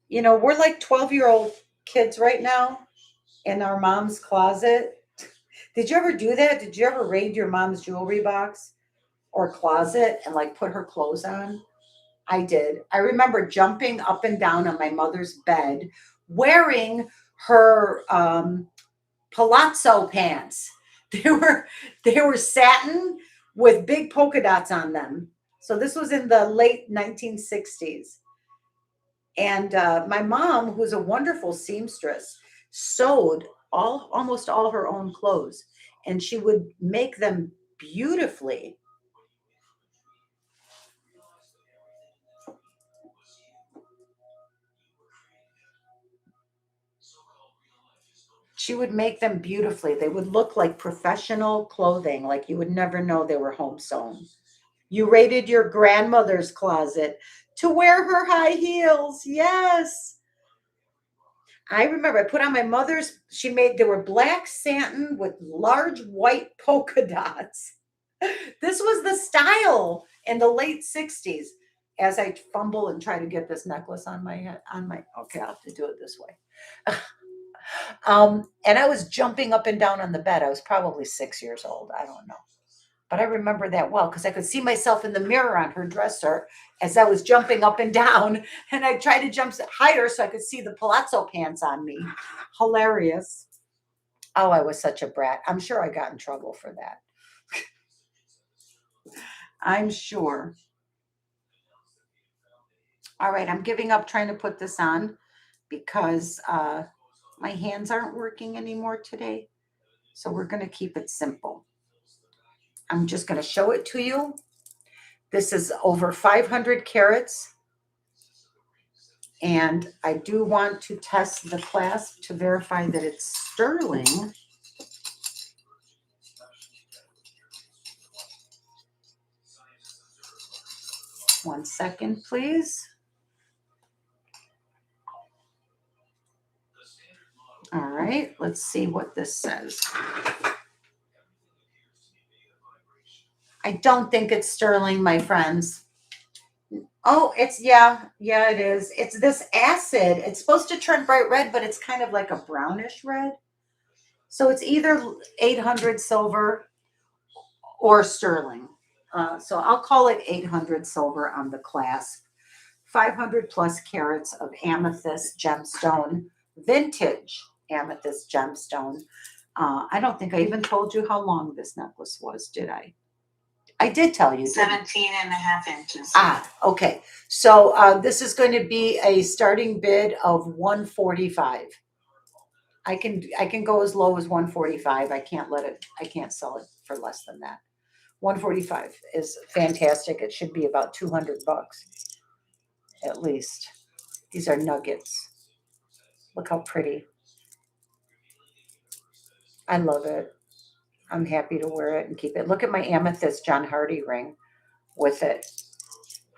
We're like 12-year-old kids right now in our mom's closet. Did you ever do that? Did you ever raid your mom's jewelry box or closet and like put her clothes on? I did. I remember jumping up and down on my mother's bed wearing her palazzo pants. They were satin with big polka dots on them. So this was in the late 1960s. And my mom, who's a wonderful seamstress, sewed almost all her own clothes, and she would make them beautifully. She would make them beautifully. They would look like professional clothing, like you would never know they were home sewn. You raided your grandmother's closet to wear her high heels. Yes. I remember I put on my mother's, they were black satin with large white polka dots. This was the style in the late 60s. As I fumble and try to get this necklace on my head, okay, I'll have to do it this way. And I was jumping up and down on the bed. I was probably 6 years old. I don't know. But I remember that well because I could see myself in the mirror on her dresser as I was jumping up and down. And I tried to jump higher so I could see the palazzo pants on me. Hilarious. Oh, I was such a brat. I'm sure I got in trouble for that. I'm sure. All right, I'm giving up trying to put this on because my hands aren't working anymore today. So we're going to keep it simple. I'm just going to show it to you. This is over 500 carats. And I do want to test the clasp to verify that it's sterling. One second, please. All right, let's see what this says. I don't think it's sterling, my friends. Oh, yeah, it is. It's this acid. It's supposed to turn bright red, but it's kind of like a brownish red. So it's either 800 silver or sterling. So I'll call it 800 silver on the clasp. 500 plus carats of amethyst gemstone, vintage amethyst gemstone. I don't think I even told you how long this necklace was, did I? I did tell you. 17 and a half inches. Okay. So this is going to be a starting bid of 145. I can go as low as 145. I can't sell it for less than that. 145 is fantastic. It should be about $200 at least. These are nuggets. Look how pretty. I love it. I'm happy to wear it and keep it. Look at my amethyst John Hardy ring with it.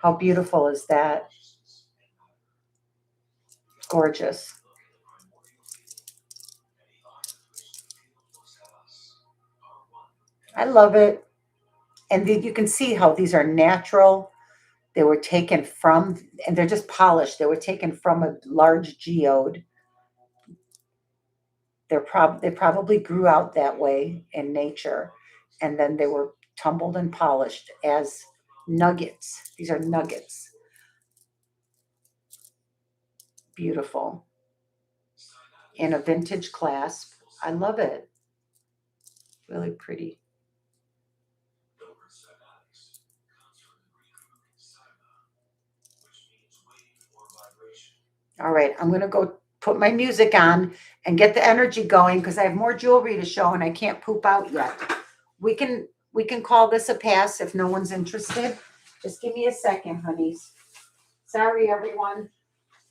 How beautiful is that? Gorgeous. I love it. And you can see how these are natural. They were taken from, and they're just polished. They were taken from a large geode. They probably grew out that way in nature. And then they were tumbled and polished as nuggets. These are nuggets. Beautiful. In a vintage clasp. I love it. Really pretty. All right, I'm going to go put my music on and get the energy going because I have more jewelry to show and I can't poop out yet. We can call this a pass if no one's interested. Just give me a second, honeys. Sorry, everyone.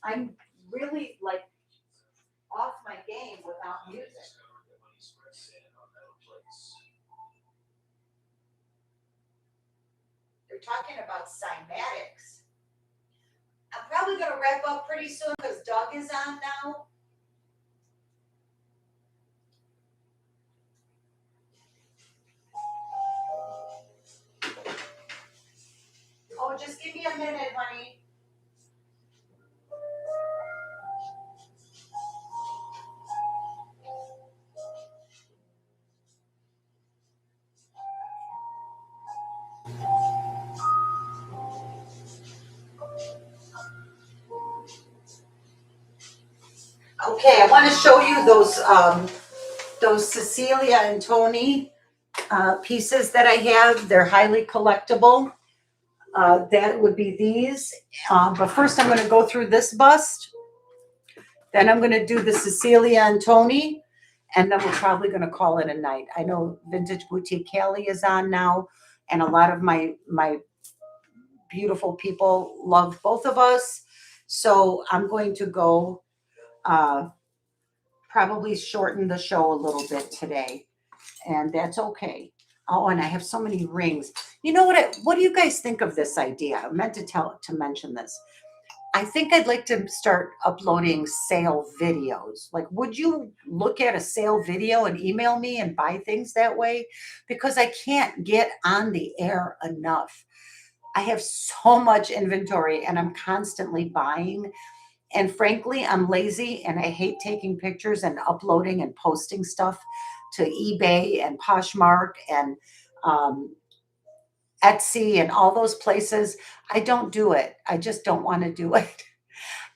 I'm really like off my game without music. They're talking about cymatics. I'm probably going to wrap up pretty soon because Doug is on now. Oh, just give me a minute, honey. Okay, I want to show you those Cecilia and Tony pieces that I have. They're highly collectible. That would be these. But first I'm going to go through this bust. Then I'm going to do the Cecilia and Tony. And then we're probably going to call it a night. I know Vintage Boutique Callie is on now. And a lot of my beautiful people love both of us. So I'm going to go probably shorten the show a little bit today. And that's okay. Oh, and I have so many rings. You know what do you guys think of this idea? I meant to mention this. I think I'd like to start uploading sale videos. Like, would you look at a sale video and email me and buy things that way? Because I can't get on the air enough. I have so much inventory and I'm constantly buying. And frankly, I'm lazy and I hate taking pictures and uploading and posting stuff to eBay and Poshmark and um, Etsy and all those places. I don't do it. I just don't want to do it.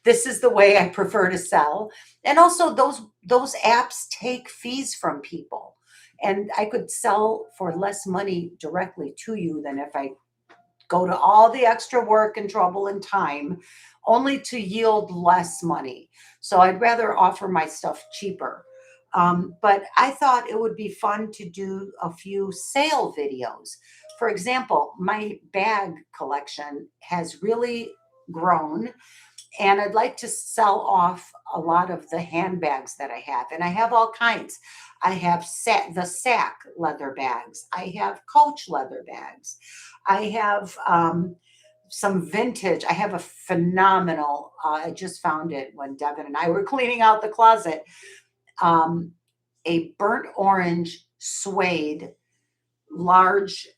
This is the way I prefer to sell. And also those apps take fees from people. And I could sell for less money directly to you than if I go to all the extra work and trouble and time only to yield less money. So I'd rather offer my stuff cheaper. But I thought it would be fun to do a few sale videos. For example, my bag collection has really grown and I'd like to sell off a lot of the handbags that I have. And I have all kinds. I have the sack leather bags. I have Coach leather bags. I have some vintage. I have a phenomenal, I just found it when Devin and I were cleaning out the closet, um, a burnt orange suede large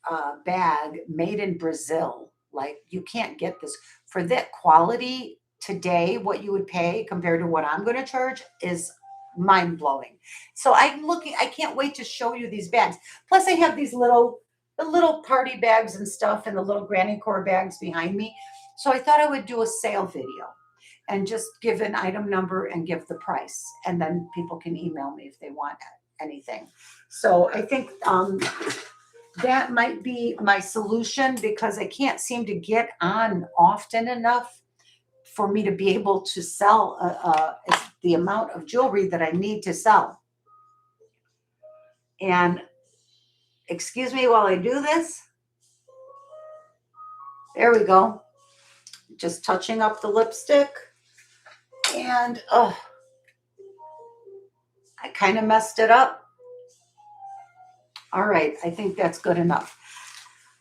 bag made in Brazil. Like you can't get this for that quality today. What you would pay compared to what I'm going to charge is mind blowing. So I'm looking. I can't wait to show you these bags. Plus, I have the little party bags and stuff, and the little granny core bags behind me. So I thought I would do a sale video and just give an item number and give the price, and then people can email me if they want anything. So I think that might be my solution because I can't seem to get on often enough for me to be able to sell the amount of jewelry that I need to sell. And excuse me while I do this. There we go. Just touching up the lipstick. And oh, I kind of messed it up. All right, I think that's good enough.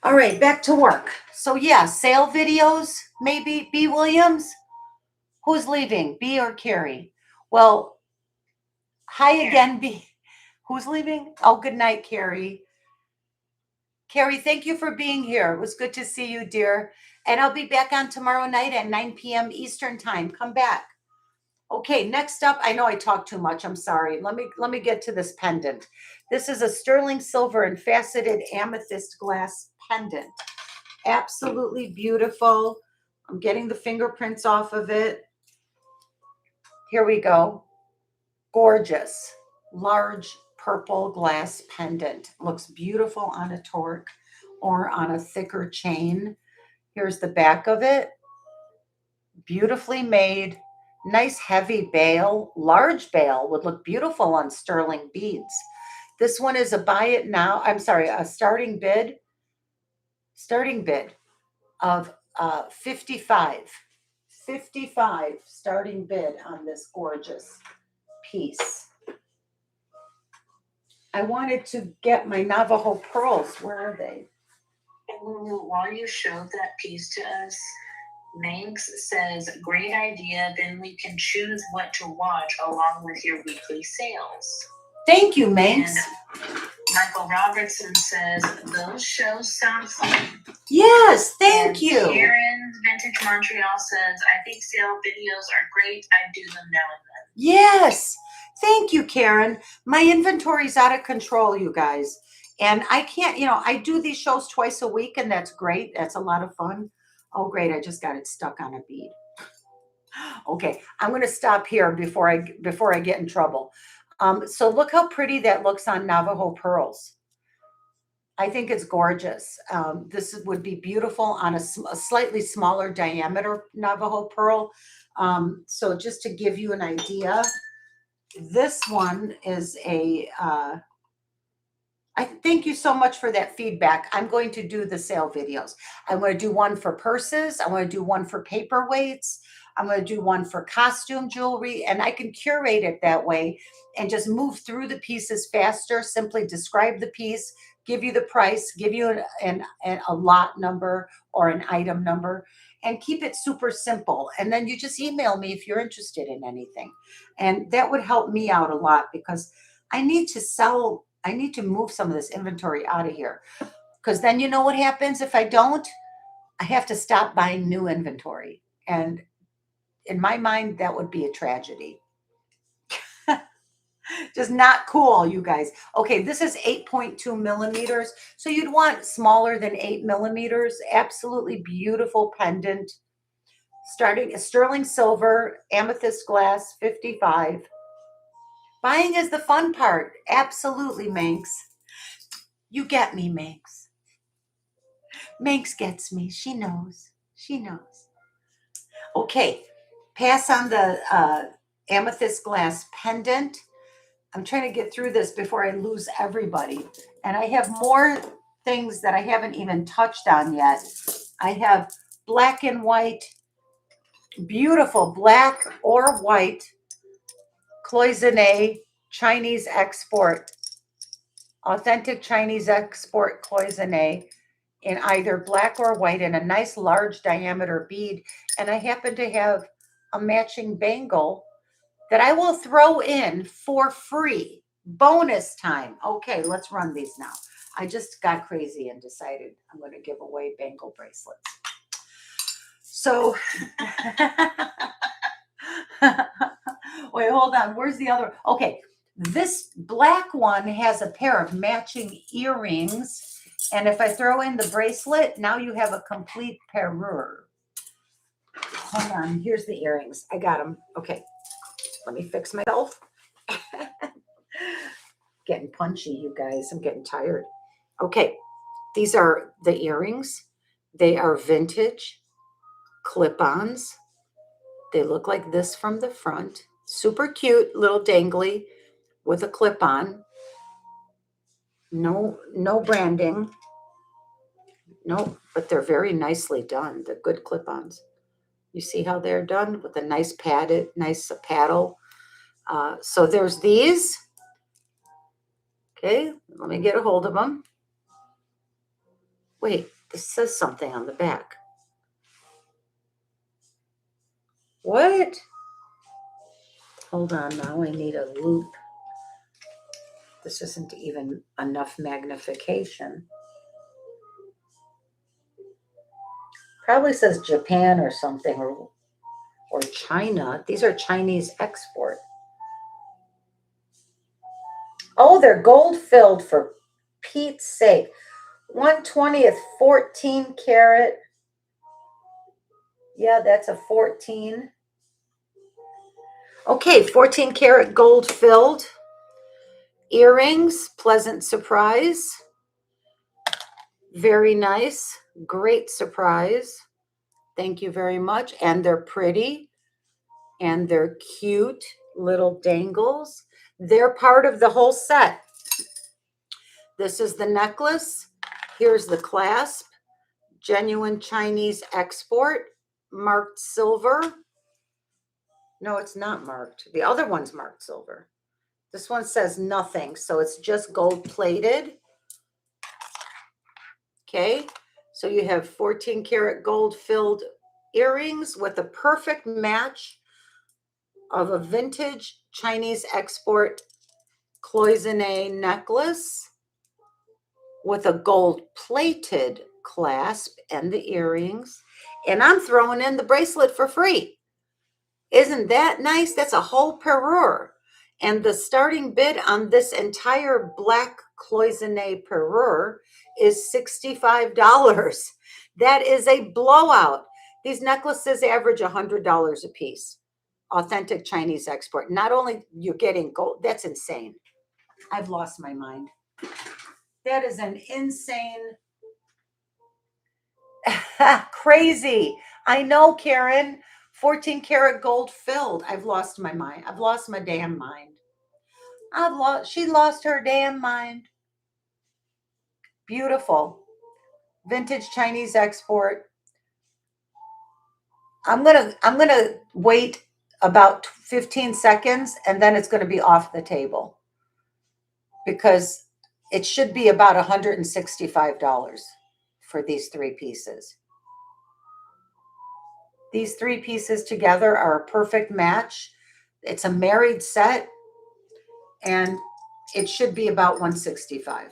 All right, back to work. So yeah, sale videos, maybe B. Williams. Who's leaving, B or Carrie? Well, hi again, B. Who's leaving? Oh, good night, Carrie. Carrie, thank you for being here. It was good to see you, dear. And I'll be back on tomorrow night at 9 p.m. Eastern time. Come back. Okay, next up, I know I talk too much. I'm sorry. Let me get to this pendant. This is a sterling silver and faceted amethyst glass pendant. Absolutely beautiful. I'm getting the fingerprints off of it. Here we go. Gorgeous. Large purple glass pendant. Looks beautiful on a torque or on a thicker chain. Here's the back of it. Beautifully made. Nice heavy bail. Large bail would look beautiful on sterling beads. This one is a buy it now. I'm sorry, a starting bid. Starting bid of 55. 55 starting bid on this gorgeous piece. I wanted to get my Navajo pearls. Where are they? And Lulu, while you showed that piece to us, Manx says, great idea. Then we can choose what to watch along with your weekly sales. Thank you, Manx. And Michael Robertson says, those shows sound fun. Yes, thank you. Karen's Vintage Montreal says, I think sale videos are great. I do them now and then. Yes, thank you, Karen. My inventory's out of control, you guys. And I can't, I do these shows twice a week, and that's great. That's a lot of fun. Oh, great. I just got it stuck on a bead. Okay, I'm going to stop here before I get in trouble. So look how pretty that looks on Navajo pearls. I think it's gorgeous. This would be beautiful on a slightly smaller diameter Navajo pearl. So just to give you an idea, this one is I thank you so much for that feedback. I'm going to do the sale videos. I'm going to do one for purses. I'm going to do one for paperweights. I'm going to do one for costume jewelry, and I can curate it that way and just move through the pieces faster. Simply describe the piece, give you the price, give you a lot number or an item number, and keep it super simple. And then you just email me if you're interested in anything. And that would help me out a lot because I need to move some of this inventory out of here. Because then you know what happens if I don't? I have to stop buying new inventory. And in my mind, that would be a tragedy. Just not cool, you guys. Okay, this is 8.2 millimeters. So you'd want smaller than 8 millimeters. Absolutely beautiful pendant. Starting sterling silver, amethyst glass, 55. Buying is the fun part. Absolutely, Manx. You get me, Manx. Manx gets me. She knows. She knows. Okay, pass on the amethyst glass pendant. I'm trying to get through this before I lose everybody. And I have more things that I haven't even touched on yet. I have black and white, beautiful black or white cloisonne Chinese export, authentic Chinese export cloisonne in either black or white in a nice large diameter bead. And I happen to have a matching bangle that I will throw in for free. Bonus time. Okay, let's run these now. I just got crazy and decided I'm going to give away bangle bracelets. So, wait, hold on. Where's the other? Okay, this black one has a pair of matching earrings. And if I throw in the bracelet, now you have a complete parure. Hold on. Here's the earrings. I got them. Okay. Let me fix myself. Getting punchy, you guys. I'm getting tired. Okay, these are the earrings. They are vintage clip-ons. They look like this from the front. Super cute, little dangly with a clip-on. No branding. No, but they're very nicely done. They're good clip-ons. You see how they're done with a nice nice paddle. So there's these. Okay, let me get a hold of them. Wait, this says something on the back. What? Hold on now, I need a loop. This isn't even enough magnification. Probably says Japan or something, or China. These are Chinese export. Oh, they're gold filled, for Pete's sake. 1/20th, 14 karat. Yeah, that's a 14. Okay, 14 karat gold filled. Earrings, pleasant surprise. Very nice. Great surprise. Thank you very much. And they're pretty. And they're cute little dangles. They're part of the whole set. This is the necklace. Here's the clasp. Genuine Chinese export. Marked silver. No, it's not marked. The other one's marked silver. This one says nothing, so it's just gold plated. Okay, so you have 14 karat gold filled earrings with a perfect match of a vintage Chinese export cloisonne necklace with a gold plated clasp and the earrings. And I'm throwing in the bracelet for free. Isn't that nice? That's a whole parure. And the starting bid on this entire black cloisonne parure is $65. That is a blowout. These necklaces average $100 a piece. Authentic Chinese export. Not only you're getting gold, that's insane. I've lost my mind. That is an insane, crazy. I know, Karen. 14 karat gold filled. I've lost my mind. I've lost my damn mind. She lost her damn mind. Beautiful. Vintage Chinese export. I'm gonna wait about 15 seconds and then it's gonna be off the table. Because it should be about $165 for these 3 pieces. These 3 pieces together are a perfect match. It's a married set, and it should be about 165.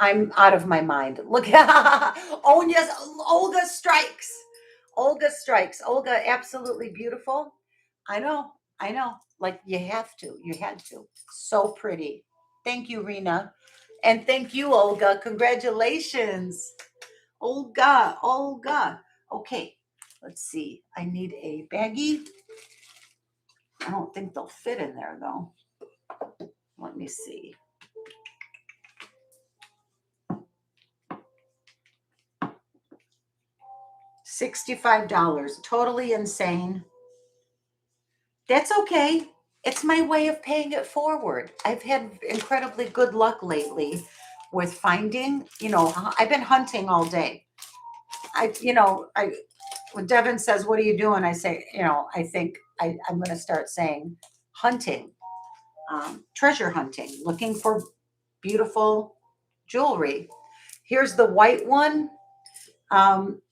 I'm out of my mind. Look at Olga strikes. Olga strikes. Olga, absolutely beautiful. I know. I know. Like you have to. You had to. So pretty. Thank you, Rena. And thank you, Olga. Congratulations. Olga. Olga. Okay. Let's see. I need a baggie. I don't think they'll fit in there though. Let me see. $65. Totally insane. That's okay. It's my way of paying it forward. I've had incredibly good luck lately with finding, I've been hunting all day. When Devin says, "What are you doing?" I say, I think I'm going to start saying hunting, treasure hunting, looking for beautiful jewelry. Here's the white one.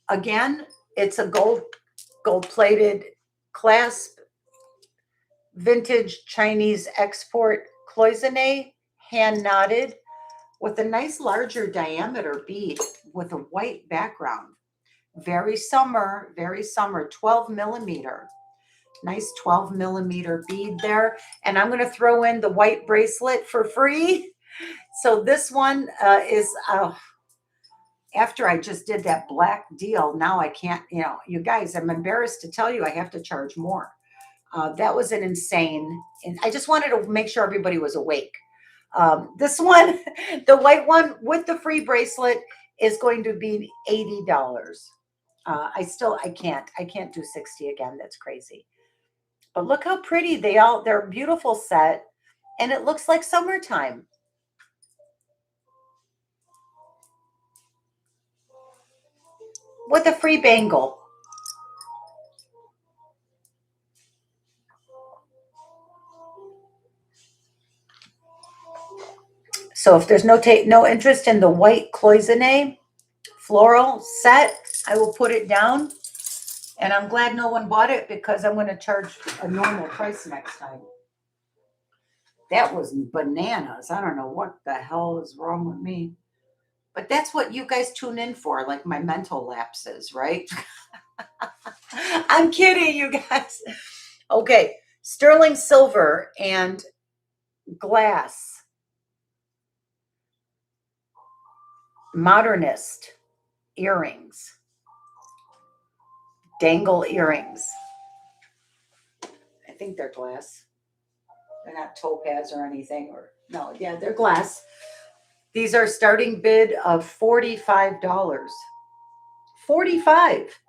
Again, it's a gold plated clasp, vintage Chinese export cloisonne, hand knotted with a nice larger diameter bead with a white background. Very summer, 12 millimeter. Nice 12 millimeter bead there. And I'm going to throw in the white bracelet for free. So this one is, after I just did that black deal, now I can't, you guys, I'm embarrassed to tell you I have to charge more. That was an insane, and I just wanted to make sure everybody was awake. This one, the white one with the free bracelet, is going to be $80. I can't do 60 again. That's crazy. But look how pretty they're a beautiful set, and it looks like summertime. With a free bangle. So if there's no interest in the white cloisonne floral set, I will put it down. And I'm glad no one bought it because I'm going to charge a normal price next time. That was bananas. I don't know what the hell is wrong with me. But that's what you guys tune in for, like my mental lapses, right? I'm kidding, you guys. Okay, sterling silver and glass. Modernist earrings. Dangle earrings. I think they're glass. They're not topaz or anything, or no, yeah, they're glass. These are starting bid of $45. 45.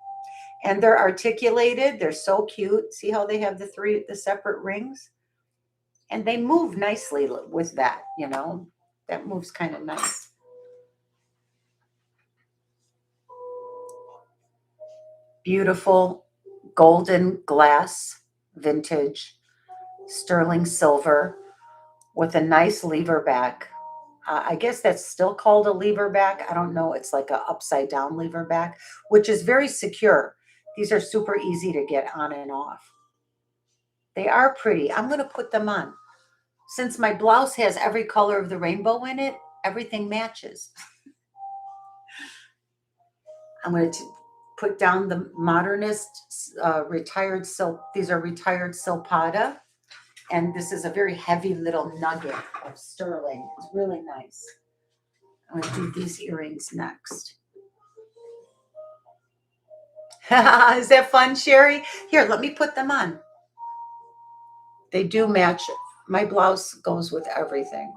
And they're articulated. They're so cute. See how they have the separate rings? And they move nicely with that, That moves kind of nice. Beautiful golden glass, vintage, sterling silver with a nice lever back. I guess that's still called a lever back. I don't know. It's like an upside down lever back, which is very secure. These are super easy to get on and off. They are pretty. I'm going to put them on. Since my blouse has every color of the rainbow in it, everything matches. I'm going to put down the modernist retired silk. These are retired silpada. And this is a very heavy little nugget of sterling. It's really nice. I'm going to do these earrings next. Is that fun, Sherry? Here, let me put them on. They do match. My blouse goes with everything.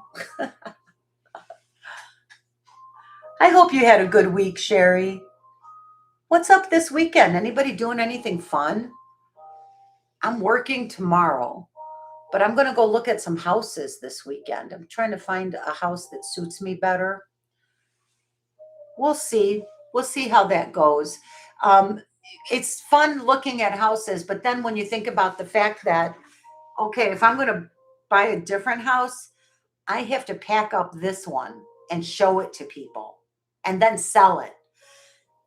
I hope you had a good week, Sherry. What's up this weekend? Anybody doing anything fun? I'm working tomorrow, but I'm going to go look at some houses this weekend. I'm trying to find a house that suits me better. We'll see. We'll see how that goes. It's fun looking at houses, but then when you think about the fact that, okay, if I'm going to buy a different house, I have to pack up this one and show it to people and then sell it.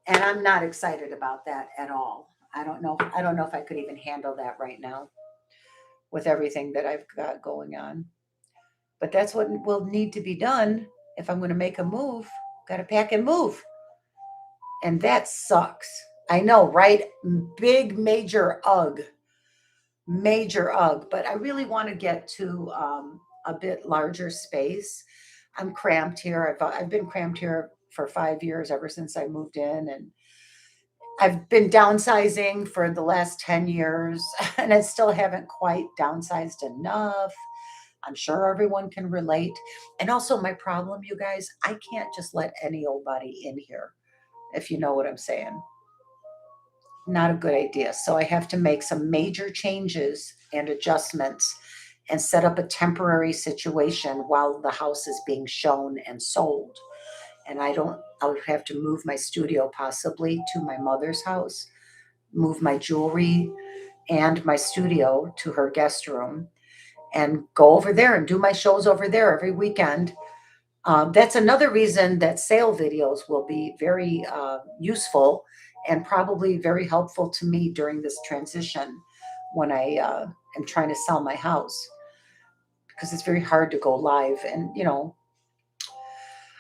And I'm not excited about that at all. I don't know if I could even handle that right now with everything that I've got going on. But that's what will need to be done if I'm going to make a move. Got to pack and move. And that sucks. I know, right? Big, major ugh. Major ugh. But I really want to get to a bit larger space. I'm cramped here. I've been cramped here for 5 years, ever since I moved in. And I've been downsizing for the last 10 years, and I still haven't quite downsized enough. I'm sure everyone can relate. And also, my problem, you guys, I can't just let any old body in here, if you know what I'm saying. Not a good idea. So I have to make some major changes and adjustments and set up a temporary situation while the house is being shown and sold. And I would have to move my studio possibly to my mother's house, move my jewelry and my studio to her guest room, and go over there and do my shows over there every weekend. That's another reason that sale videos will be very useful and probably very helpful to me during this transition when I am trying to sell my house, because it's very hard to go live. And,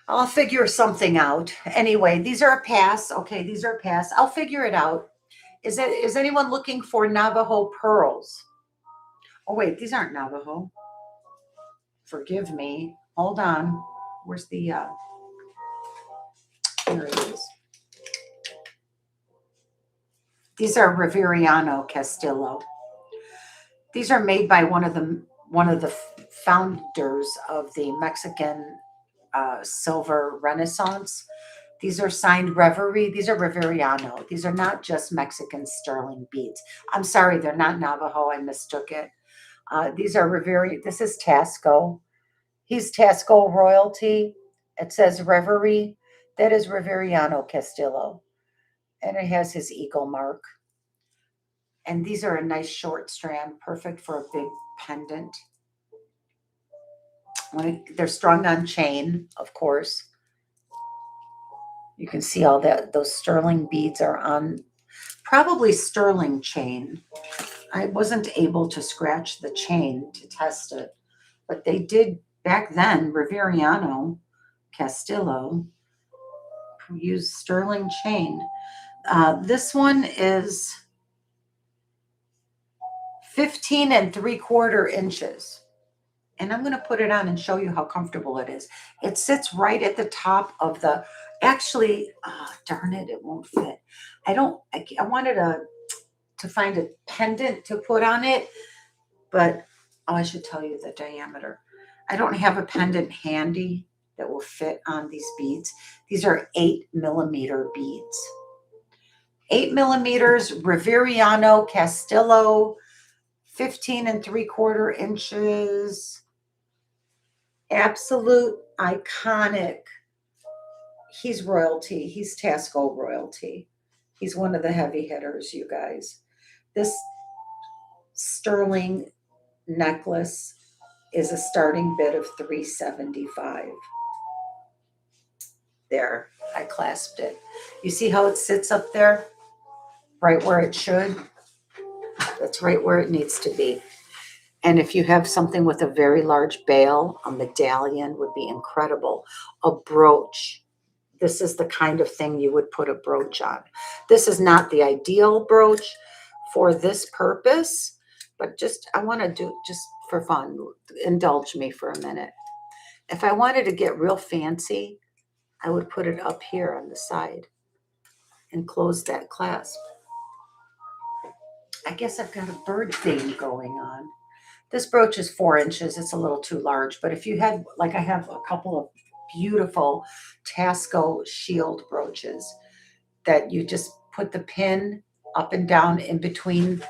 I'll figure something out. Anyway, these are a pass. Okay, these are a pass. I'll figure it out. Is anyone looking for Navajo pearls? Oh, wait, these aren't Navajo. Forgive me. Hold on. Where's the, here it is. These are Riveriano Castillo. These are made by one of the founders of the Mexican silver renaissance. These are signed Reverie. These are Riveriano. These are not just Mexican sterling beads. I'm sorry, they're not Navajo. I mistook it. These are Reverie. This is Taxco. He's Taxco royalty. It says Reverie. That is Riveriano Castillo. And it has his eagle mark. And these are a nice short strand, perfect for a big pendant. They're strung on chain, of course. You can see all that. Those sterling beads are on probably sterling chain. I wasn't able to scratch the chain to test it, but they did back then. Riveriano Castillo used sterling chain. This one is 15 3/4 inches. And I'm going to put it on and show you how comfortable it is. It sits right at the top of the, actually, darn it, it won't fit. I wanted to find a pendant to put on it, but, I should tell you the diameter. I don't have a pendant handy that will fit on these beads. These are 8mm beads. 8mm, Riveriano Castillo, 15 3/4 inches. Absolute iconic. He's royalty. He's Taxco royalty. He's one of the heavy hitters, you guys. This sterling necklace is a starting bid of $375. There, I clasped it. You see how it sits up there? Right where it should? That's right where it needs to be. And if you have something with a very large bail, a medallion would be incredible. A brooch. This is the kind of thing you would put a brooch on. This is not the ideal brooch for this purpose, but I want to do just for fun. Indulge me for a minute. If I wanted to get real fancy, I would put it up here on the side and close that clasp. I guess I've got a bird theme going on. This brooch is 4 inches. It's a little too large, but if you had, like I have a couple of beautiful Taxco shield brooches that you just put the pin up and down in between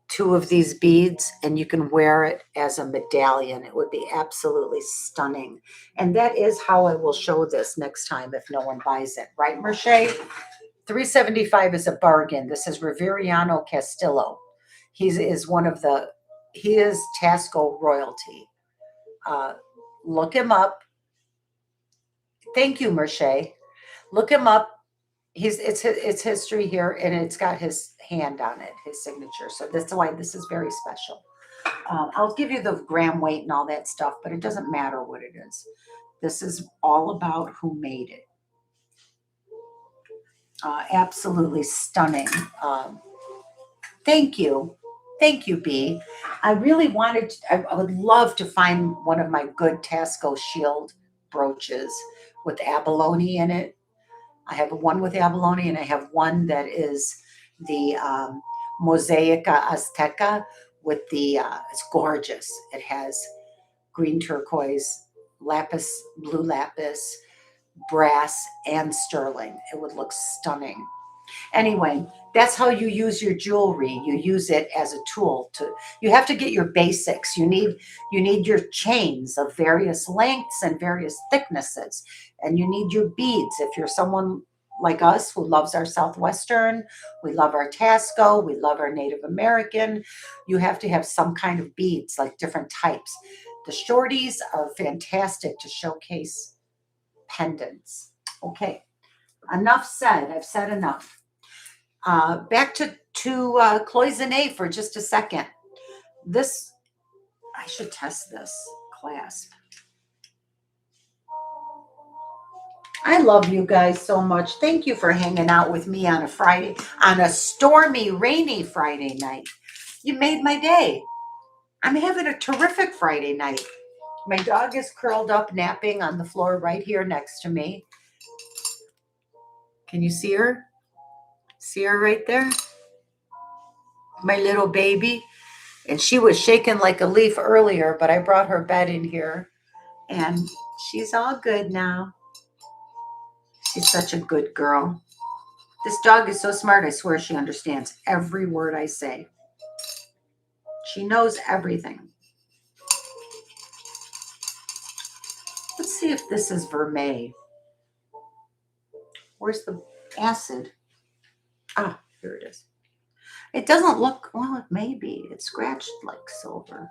two of these beads, and you can wear it as a medallion. It would be absolutely stunning. And that is how I will show this next time if no one buys it. Right, Merche? $375 is a bargain. This is Riveriano Castillo. He is Taxco royalty. Look him up. Thank you, Merche. Look him up. It's history here, and it's got his hand on it, his signature. So that's why this is very special. I'll give you the gram weight and all that stuff, but it doesn't matter what it is. This is all about who made it. Absolutely stunning. Thank you. Thank you, B. I really wanted, I would love to find one of my good Taxco shield brooches with abalone in it. I have one with abalone, and I have one that is the Mosaica Azteca with the, it's gorgeous. It has green turquoise, lapis, blue lapis, brass, and sterling. It would look stunning. Anyway, that's how you use your jewelry. You use it as a tool to, you have to get your basics. You need your chains of various lengths and various thicknesses. And you need your beads. If you're someone like us who loves our southwestern, we love our Taxco, we love our Native American, you have to have some kind of beads, like different types. The shorties are fantastic to showcase pendants. Okay, enough said. I've said enough. Back to cloisonne for just a second. This, I should test this clasp. I love you guys so much. Thank you for hanging out with me on a Friday, on a stormy, rainy Friday night. You made my day. I'm having a terrific Friday night. My dog is curled up napping on the floor right here next to me. Can you see her? See her right there? My little baby. And she was shaking like a leaf earlier, but I brought her bed in here and she's all good now. She's such a good girl. This dog is so smart, I swear she understands every word I say. She knows everything. Let's see if this is vermeil. Where's the acid? Ah, here it is. It doesn't look, well, it may be. It's scratched like silver.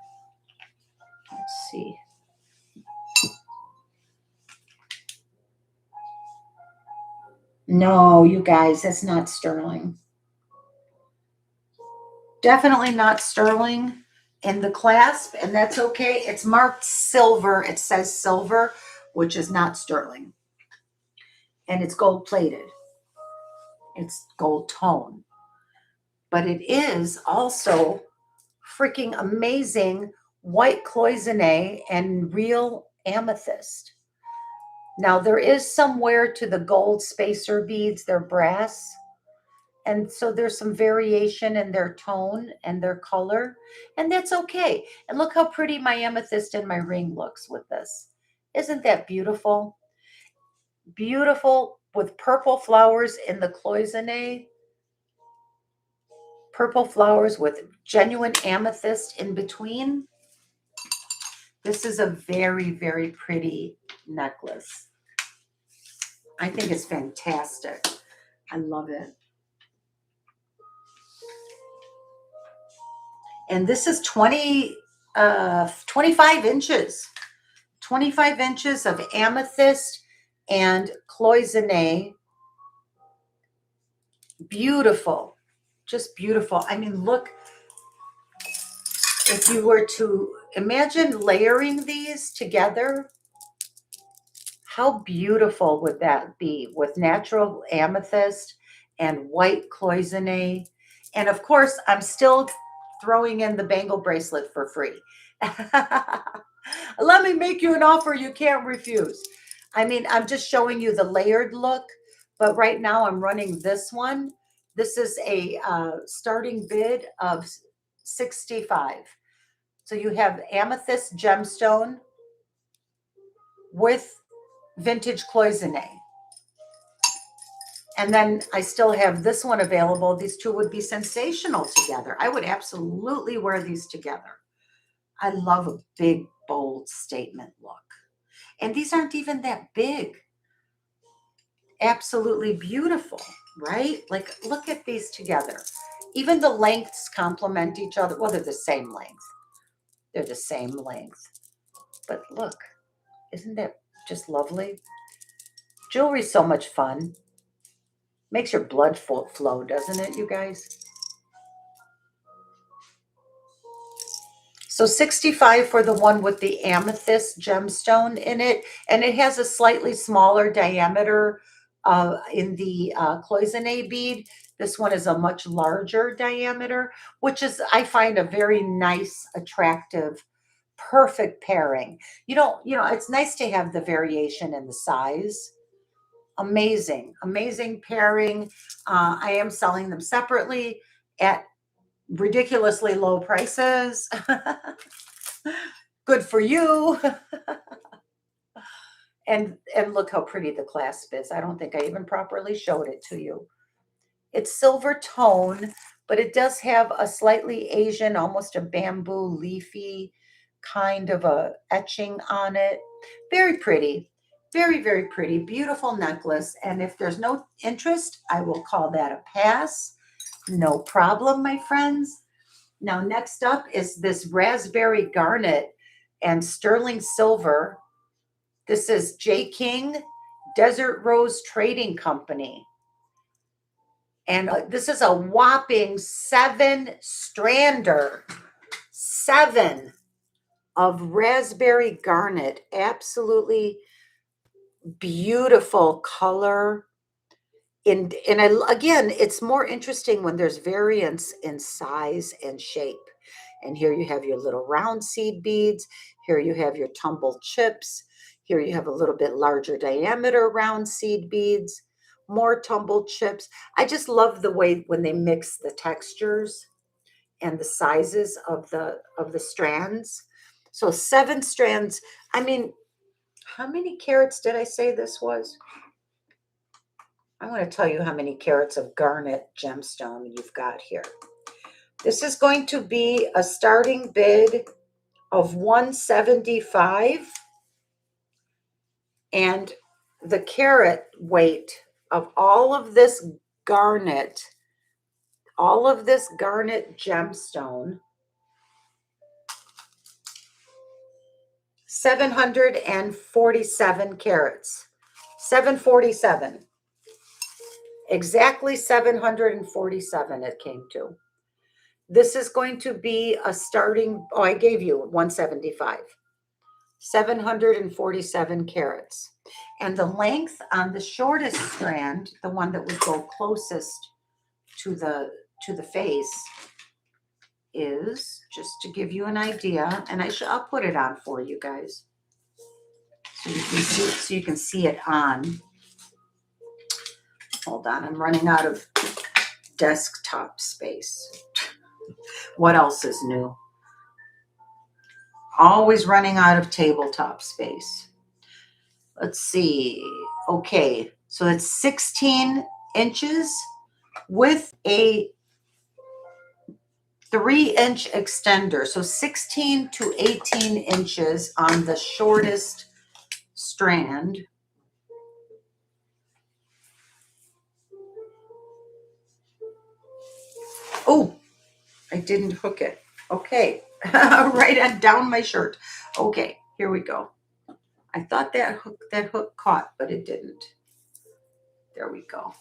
Let's see. No, you guys, that's not sterling. Definitely not sterling in the clasp, and that's okay. It's marked silver. It says silver, which is not sterling. And it's gold plated. It's gold tone. But it is also freaking amazing white cloisonne and real amethyst. Now, there is some wear to the gold spacer beads. They're brass. And so there's some variation in their tone and their color. And that's okay. And look how pretty my amethyst in my ring looks with this. Isn't that beautiful? Beautiful with purple flowers in the cloisonne. Purple flowers with genuine amethyst in between. This is a very, very pretty necklace. I think it's fantastic. I love it. And this is 25 inches. 25 inches of amethyst and cloisonne. Beautiful. Just beautiful. I mean, look, if you were to imagine layering these together, how beautiful would that be with natural amethyst and white cloisonne? And of course, I'm still throwing in the bangle bracelet for free. Let me make you an offer you can't refuse. I mean, I'm just showing you the layered look, but right now I'm running this one. This is a starting bid of $65. So you have amethyst gemstone with vintage cloisonne. And then I still have this one available. These two would be sensational together. I would absolutely wear these together. I love a big, bold statement look. And these aren't even that big. Absolutely beautiful, right? Like, look at these together. Even the lengths complement each other. Well, they're the same length. They're the same length. But look, Isn't that just lovely? Jewelry's so much fun. Makes your blood flow, doesn't it, you guys? So 65 for the one with the amethyst gemstone in it, and it has a slightly smaller diameter in the cloisonne bead. This one is a much larger diameter, which is, I find, a very nice, attractive, perfect pairing. It's nice to have the variation in the size. Amazing, amazing pairing. I am selling them separately at ridiculously low prices. Good for you. And look how pretty the clasp is. I don't think I even properly showed it to you. It's silver tone, but it does have a slightly Asian, almost a bamboo leafy kind of a etching on it. Very pretty. Very, very pretty. Beautiful necklace. And if there's no interest, I will call that a pass. No problem, my friends. Now, next up is this raspberry garnet and sterling silver. This is J. King Desert Rose Trading Company. And this is a whopping 7-strander. 7 of raspberry garnet. Absolutely beautiful color. And again, it's more interesting when there's variance in size and shape. And here you have your little round seed beads. Here you have your tumbled chips. Here you have a little bit larger diameter round seed beads, more tumbled chips. I just love the way when they mix the textures and the sizes of the strands. So 7 strands. I mean, how many carats did I say this was? I'm going to tell you how many carats of garnet gemstone you've got here. This is going to be a starting bid of $175, and the carat weight of all of this garnet gemstone, 747 carats. 747. Exactly 747 it came to. This is going to be a starting, I gave you 175. 747 carats. And the length on the shortest strand, the one that would go closest to the face, is, just to give you an idea, and I'll put it on for you guys so you can see it on. Hold on, I'm running out of desktop space. What else is new? Always running out of tabletop space. Let's see. Okay, so it's 16 inches with a 3-inch extender. So 16 to 18 inches on the shortest strand. Oh, I didn't hook it. Okay, right on down my shirt. Okay, here we go. I thought that hook caught, but it didn't. There we go.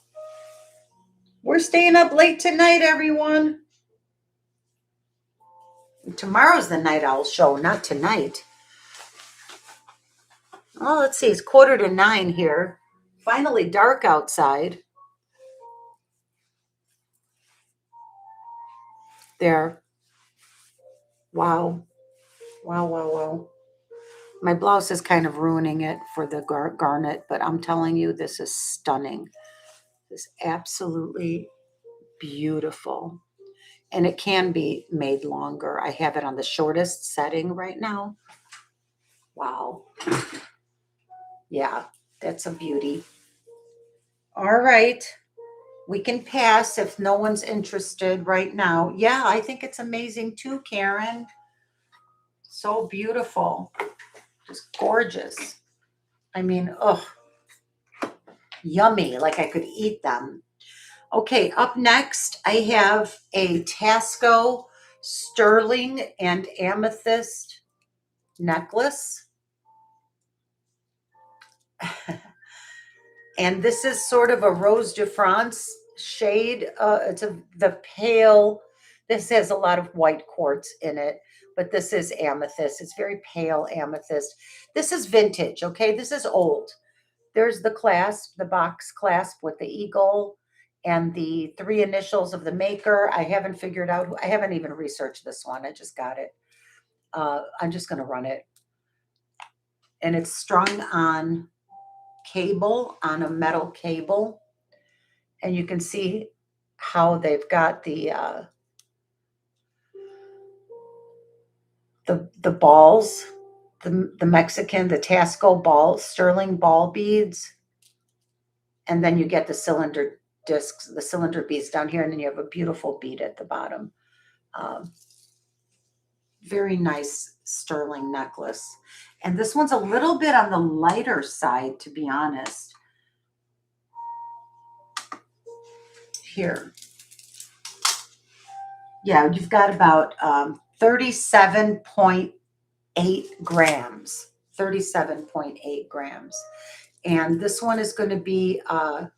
We're staying up late tonight, everyone. Tomorrow's the night owl show, not tonight. Oh, let's see. It's 8:45 here. Finally dark outside. There. Wow. Wow, wow, wow. My blouse is kind of ruining it for the garnet, but I'm telling you, this is stunning. This is absolutely beautiful. And it can be made longer. I have it on the shortest setting right now. Wow. Yeah, that's a beauty. All right. We can pass if no one's interested right now. Yeah, I think it's amazing too, Karen. So beautiful. Just gorgeous. I mean, yummy, like I could eat them. Okay, up next, I have a Taxco sterling and amethyst necklace. And this is sort of a Rose de France shade. It's the pale, this has a lot of white quartz in it, but this is amethyst. It's very pale amethyst. This is vintage, okay? This is old. There's the clasp, the box clasp with the eagle and the 3 initials of the maker. I haven't figured out, I haven't even researched this one. I just got it. I'm just going to run it. And it's strung on cable, on a metal cable. And you can see how they've got the balls, the Mexican, the Taxco balls, sterling ball beads. And then you get the cylinder discs, the cylinder beads down here, and then you have a beautiful bead at the bottom. Very nice sterling necklace. And this one's a little bit on the lighter side, to be honest. Here. Yeah, you've got about 37.8 grams. 37.8 grams. And this one is going to be, oh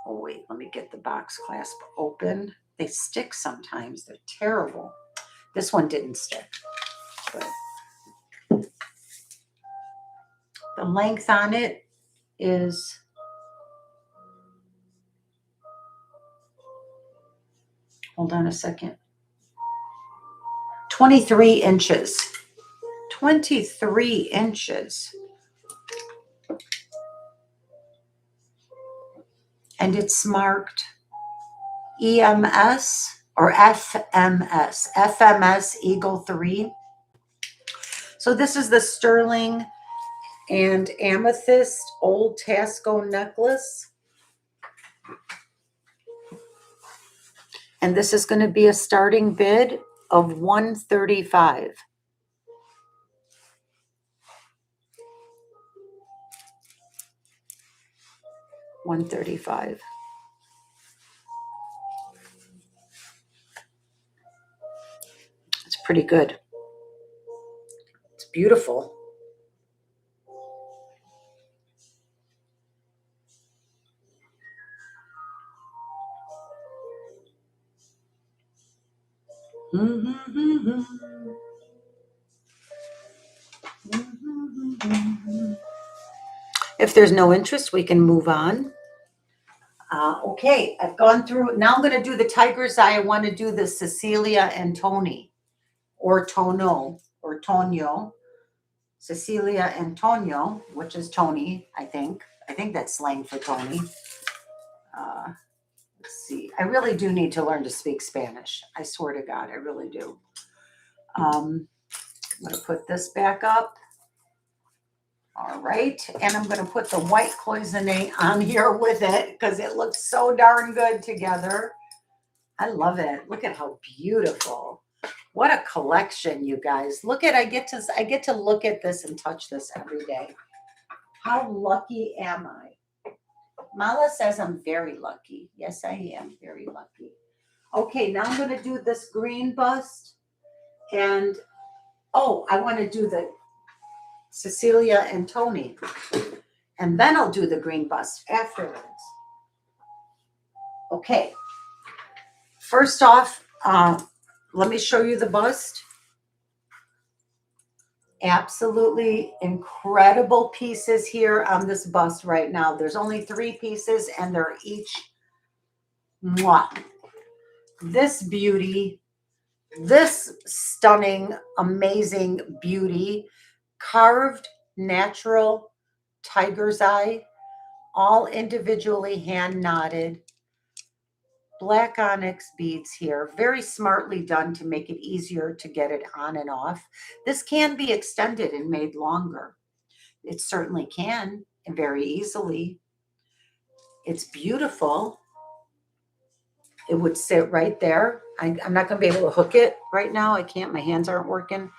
wait, let me get the box clasp open. They stick sometimes. They're terrible. This one didn't stick. But the length on it is, hold on a second, 23 inches. 23 inches. And it's marked EMS or FMS, FMS Eagle 3. So this is the sterling and amethyst old Taxco necklace. And this is going to be a starting bid of $135. $135. It's pretty good. It's beautiful. If there's no interest, we can move on. Okay, I've gone through. Now I'm going to do the tiger's eye. I want to do the Cecilia and Tony, or Tono, or Tonio. Cecilia and Tonio, which is Tony, I think. I think that's slang for Tony. Let's see. I really do need to learn to speak Spanish. I swear to God, I really do. I'm going to put this back up. All right. And I'm going to put the white cloisonne on here with it because it looks so darn good together. I love it. Look at how beautiful. What a collection, you guys. Look at, I get to look at this and touch this every day. How lucky am I? Mala says I'm very lucky. Yes, I am very lucky. Okay, now I'm going to do this green bust. And, oh, I want to do the Cecilia and Tony. And then I'll do the green bust afterwards. Okay. First off, let me show you the bust. Absolutely incredible pieces here on this bust right now. There's only 3 pieces and they're each mwah. This beauty, this stunning, amazing beauty, carved natural tiger's eye, all individually hand knotted. Black onyx beads here, very smartly done to make it easier to get it on and off. This can be extended and made longer. It certainly can, and very easily. It's beautiful. It would sit right there. I'm not going to be able to hook it right now. I can't. My hands aren't working.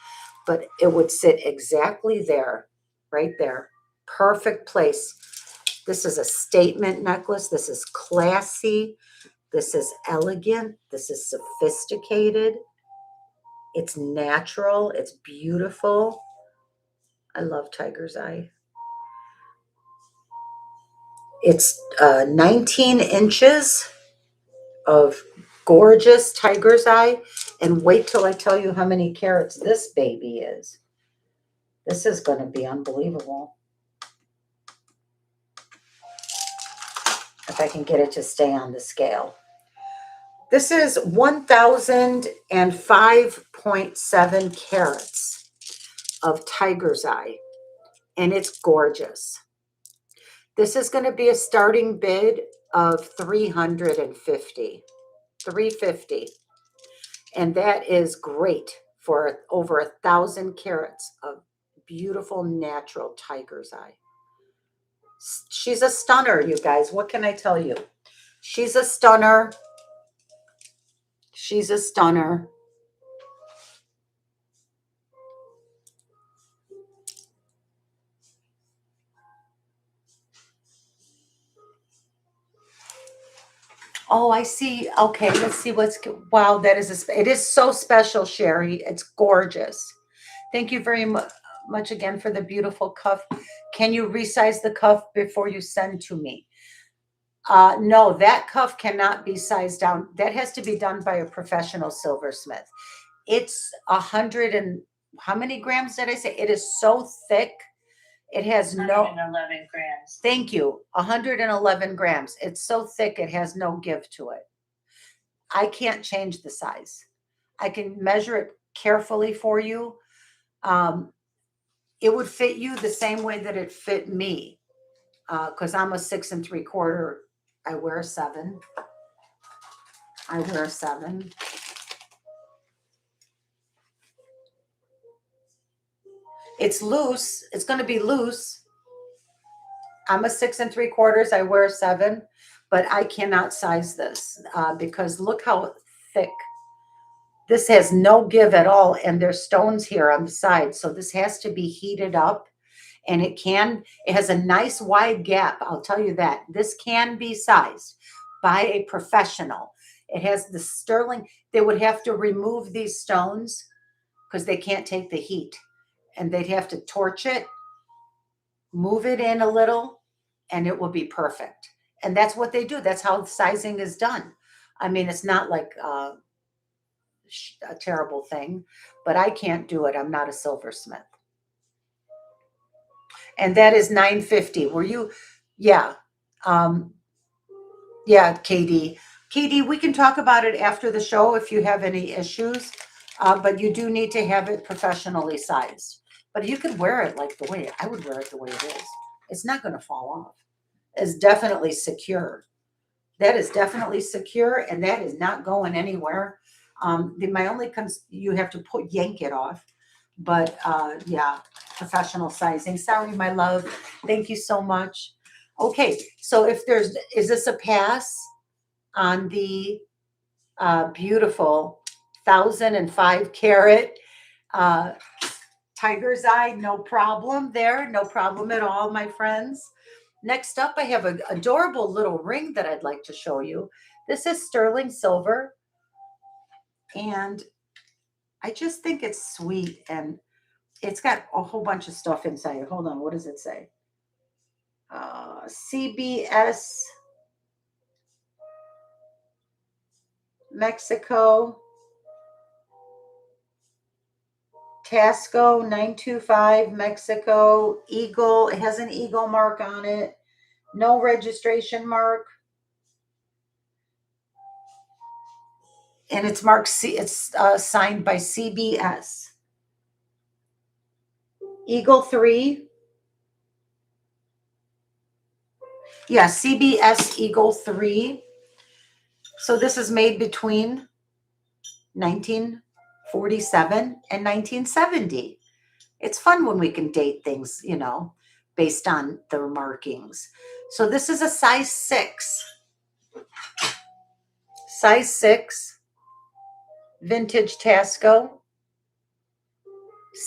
But it would sit exactly there, right there. Perfect place. This is a statement necklace. This is classy. This is elegant. This is sophisticated. It's natural. It's beautiful. I love tiger's eye. It's 19 inches of gorgeous tiger's eye. And wait till I tell you how many carats this baby is. This is going to be unbelievable. If I can get it to stay on the scale. This is 1005.7 carats of tiger's eye, and it's gorgeous. This is going to be a starting bid of 350. 350. And that is great for over 1,000 carats of beautiful natural tiger's eye. She's a stunner, you guys. What can I tell you? She's a stunner. She's a stunner. Oh, I see. Okay, let's see what's, wow, that is, it is so special, Sherry. It's gorgeous. Thank you very much again for the beautiful cuff. Can you resize the cuff before you send to me? No, that cuff cannot be sized down. That has to be done by a professional silversmith. It's 100 and how many grams did I say? It is so thick. It has no 111 grams. Thank you. 111 grams. It's so thick, it has no give to it. I can't change the size. I can measure it carefully for you. It would fit you the same way that it fit me. Because I'm a 6 3/4. I wear a 7. I wear a 7. It's loose. It's going to be loose. I'm a 6 3/4. I wear a 7, but I cannot size this because look how thick. This has no give at all, and there's stones here on the side, so this has to be heated up, and it has a nice wide gap. I'll tell you that. This can be sized by a professional. It has the sterling. They would have to remove these stones because they can't take the heat, and they'd have to torch it, move it in a little, and it will be perfect. And that's what they do. That's how sizing is done. I mean, it's not like a terrible thing, but I can't do it. I'm not a silversmith. And that is $9.50. Were you? Yeah. Yeah, KD. KD, we can talk about it after the show if you have any issues, but you do need to have it professionally sized. But you could wear it like the way I would wear it the way it is. It's not going to fall off. It's definitely secure. That is definitely secure, and that is not going anywhere. My only you have to yank it off, but yeah, professional sizing. Sorry, my love. Thank you so much. Okay, so is this a pass on the beautiful 1,005 carat tiger's eye? No problem there. No problem at all, my friends. Next up, I have an adorable little ring that I'd like to show you. This is sterling silver, and I just think it's sweet, and it's got a whole bunch of stuff inside. Hold on, what does it say? CBS Mexico, Taxco 925 Mexico, Eagle. It has an eagle mark on it. No registration mark. And it's marked it's signed by CBS. Eagle 3. Yeah, CBS Eagle 3. So this is made between 1947 and 1970. It's fun when we can date things, based on the markings. So this is a size 6. Size 6. Vintage Taxco.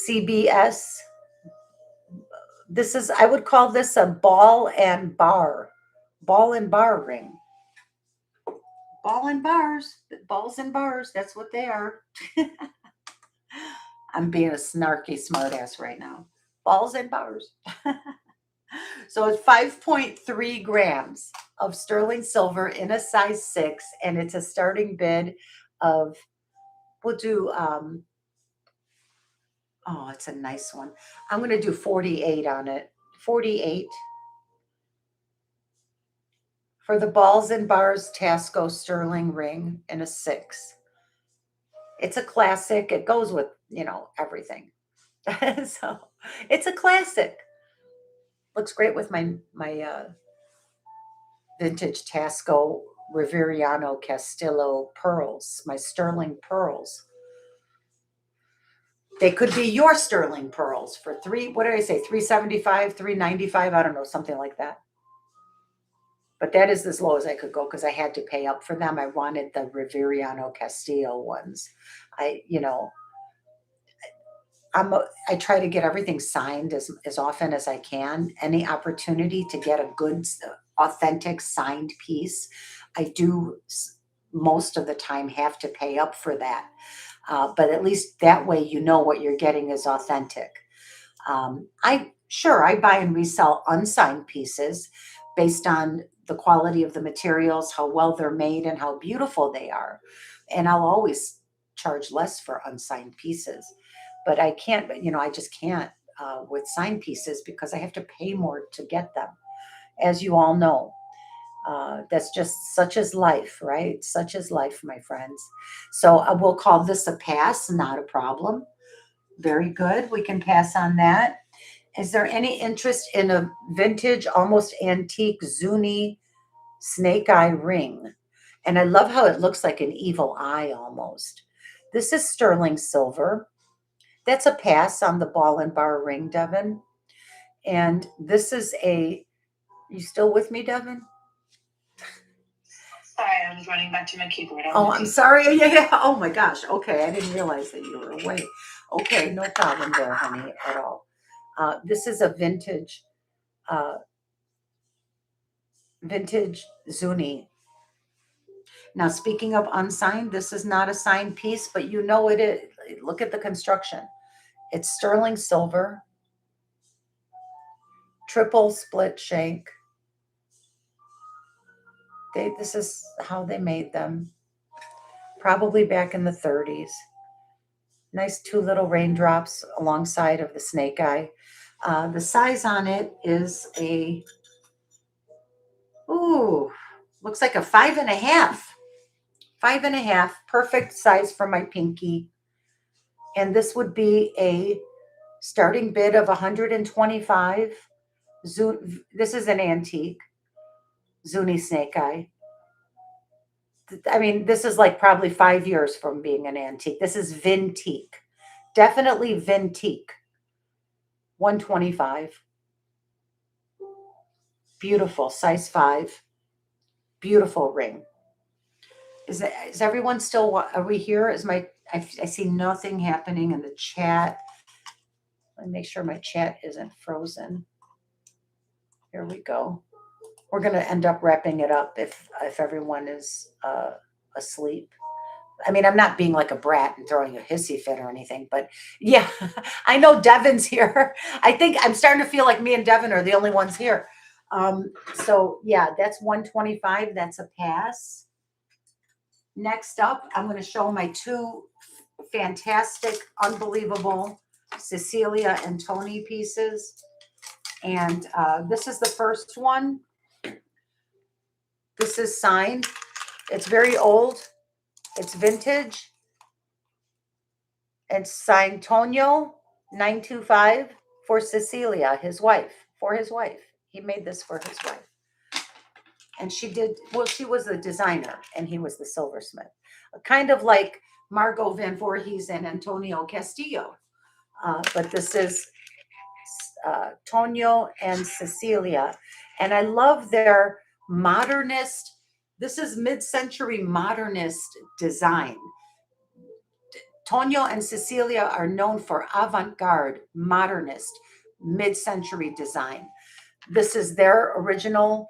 CBS. I would call this a ball and bar ring. Ball and bars, balls and bars. That's what they are. I'm being a snarky smartass right now. Balls and bars. So it's 5.3 grams of sterling silver in a size 6, and it's a starting bid of, we'll do, oh, it's a nice one. I'm going to do 48 on it. 48 for the balls and bars Taxco sterling ring in a 6. It's a classic. It goes with, everything. So it's a classic. Looks great with my vintage Taxco Riveriano Castillo pearls, my sterling pearls. They could be your sterling pearls for what did I say? 375, 395, I don't know, something like that. But that is as low as I could go because I had to pay up for them. I wanted the Riveriano Castillo ones. I, you know, I try to get everything signed as often as I can. Any opportunity to get a good, authentic signed piece, I do most of the time have to pay up for that. But at least that way, what you're getting is authentic. I buy and resell unsigned pieces based on the quality of the materials, how well they're made, and how beautiful they are. And I'll always charge less for unsigned pieces. But I can't, I just can't with signed pieces because I have to pay more to get them, as you all know. That's just such as life, right? Such as life, my friends. So we'll call this a pass, not a problem. Very good. We can pass on that. Is there any interest in a vintage, almost antique Zuni snake eye ring? And I love how it looks like an evil eye almost. This is sterling silver. That's a pass on the ball and bar ring, Devin. And this is you still with me, Devin? Sorry, I was running back to my keyboard. I'm sorry. Yeah. Oh my gosh. Okay. I didn't realize that you were away. Okay. No problem there, honey, at all. This is a vintage Zuni. Now, speaking of unsigned, this is not a signed piece, but it is. Look at the construction. It's sterling silver, triple split shank. This is how they made them, probably back in the 30s. Nice 2 little raindrops alongside of the snake eye. The size on it is looks like a 5.5. 5.5, perfect size for my pinky. And this would be a starting bid of 125. This is an antique Zuni snake eye. I mean, this is like probably 5 years from being an antique. This is vintique. Definitely vintique. 125. Beautiful, size 5. Beautiful ring. Is everyone still, are we here? I see nothing happening in the chat. Let me make sure my chat isn't frozen. Here we go. We're going to end up wrapping it up if everyone is asleep. I mean, I'm not being like a brat and throwing a hissy fit or anything, but yeah, I know Devin's here. I think I'm starting to feel like me and Devin are the only ones here. So yeah, that's 125. That's a pass. Next up, I'm going to show my 2 fantastic, unbelievable Cecilia and Tony pieces. And this is the first one. This is signed. It's very old. It's vintage. It's signed Tonio 925 for Cecilia, his wife, for his wife. He made this for his wife. And she was the designer and he was the silversmith. Kind of like Margot Van Voorhees and Antonio Castillo. But this is Tonio and Cecilia. And I love their modernist, this is mid-century modernist design. Tonio and Cecilia are known for avant-garde, modernist, mid-century design. This is their original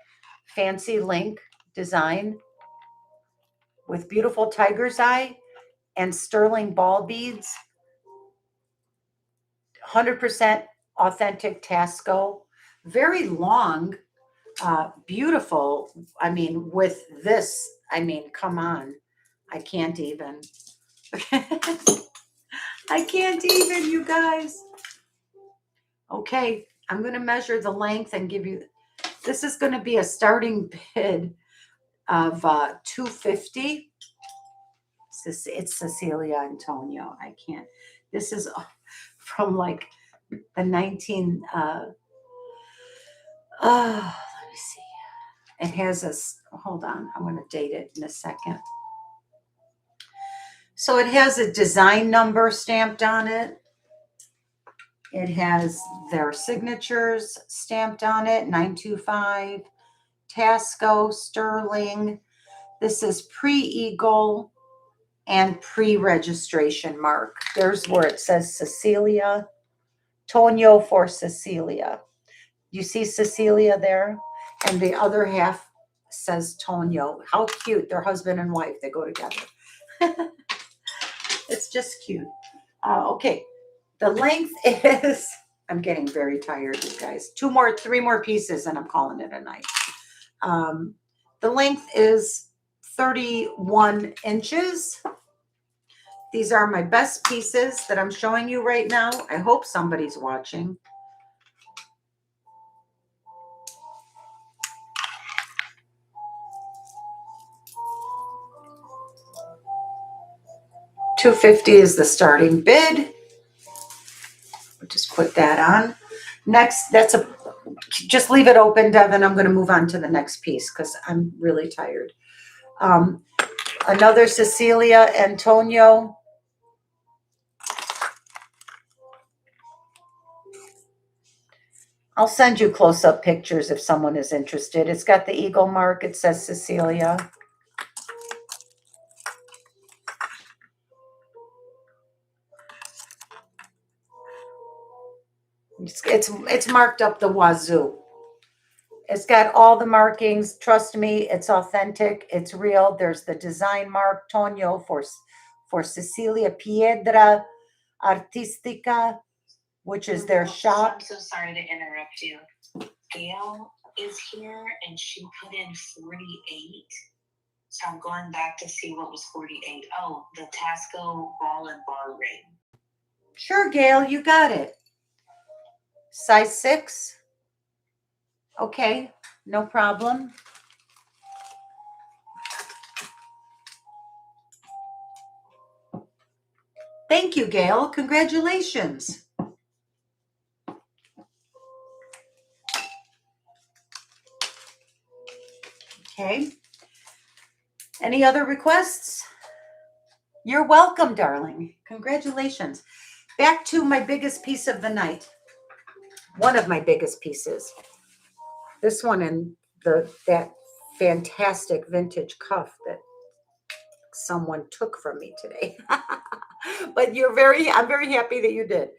fancy link design with beautiful tiger's eye and sterling ball beads. 100% authentic Taxco. very long, beautiful. I mean, with this, I mean, come on. I can't even. I can't even, you guys. Okay, I'm going to measure the length and give you, this is going to be a starting bid of $250. It's Cecilia Antonio. I can't. This is from like the 19, let me see. It has a, hold on, I'm going to date it in a second. So it has a design number stamped on it. It has their signatures stamped on it, 925, Taxco, Sterling. This is pre-Eagle and pre-registration mark. There's where it says Cecilia, Tonio for Cecilia. You see Cecilia there? And the other half says Tonio. How cute. They're husband and wife. They go together. It's just cute. Okay. The length is, I'm getting very tired, you guys. 3 more pieces and I'm calling it a night. The length is 31 inches. These are my best pieces that I'm showing you right now. I hope somebody's watching. $250 is the starting bid. We'll just put that on. Next, just leave it open, Devin. I'm going to move on to the next piece because I'm really tired. Another Cecilia Antonio. I'll send you close-up pictures if someone is interested. It's got the eagle mark. It says Cecilia. It's marked up the wazoo. It's got all the markings. Trust me, it's authentic. It's real. There's the design mark, Tonio for Cecilia Piedra Artistica, which is their shop. I'm so sorry to interrupt you. Gail is here and she put in 48. So I'm going back to see what was 48. Oh, the Taxco ball and bar ring. Sure, Gail, you got it. Size 6. Okay, no problem. Thank you, Gail. Congratulations. Okay. Any other requests? You're welcome, darling. Congratulations. Back to my biggest piece of the night. One of my biggest pieces. This one and that fantastic vintage cuff that someone took from me today. But I'm very happy that you did.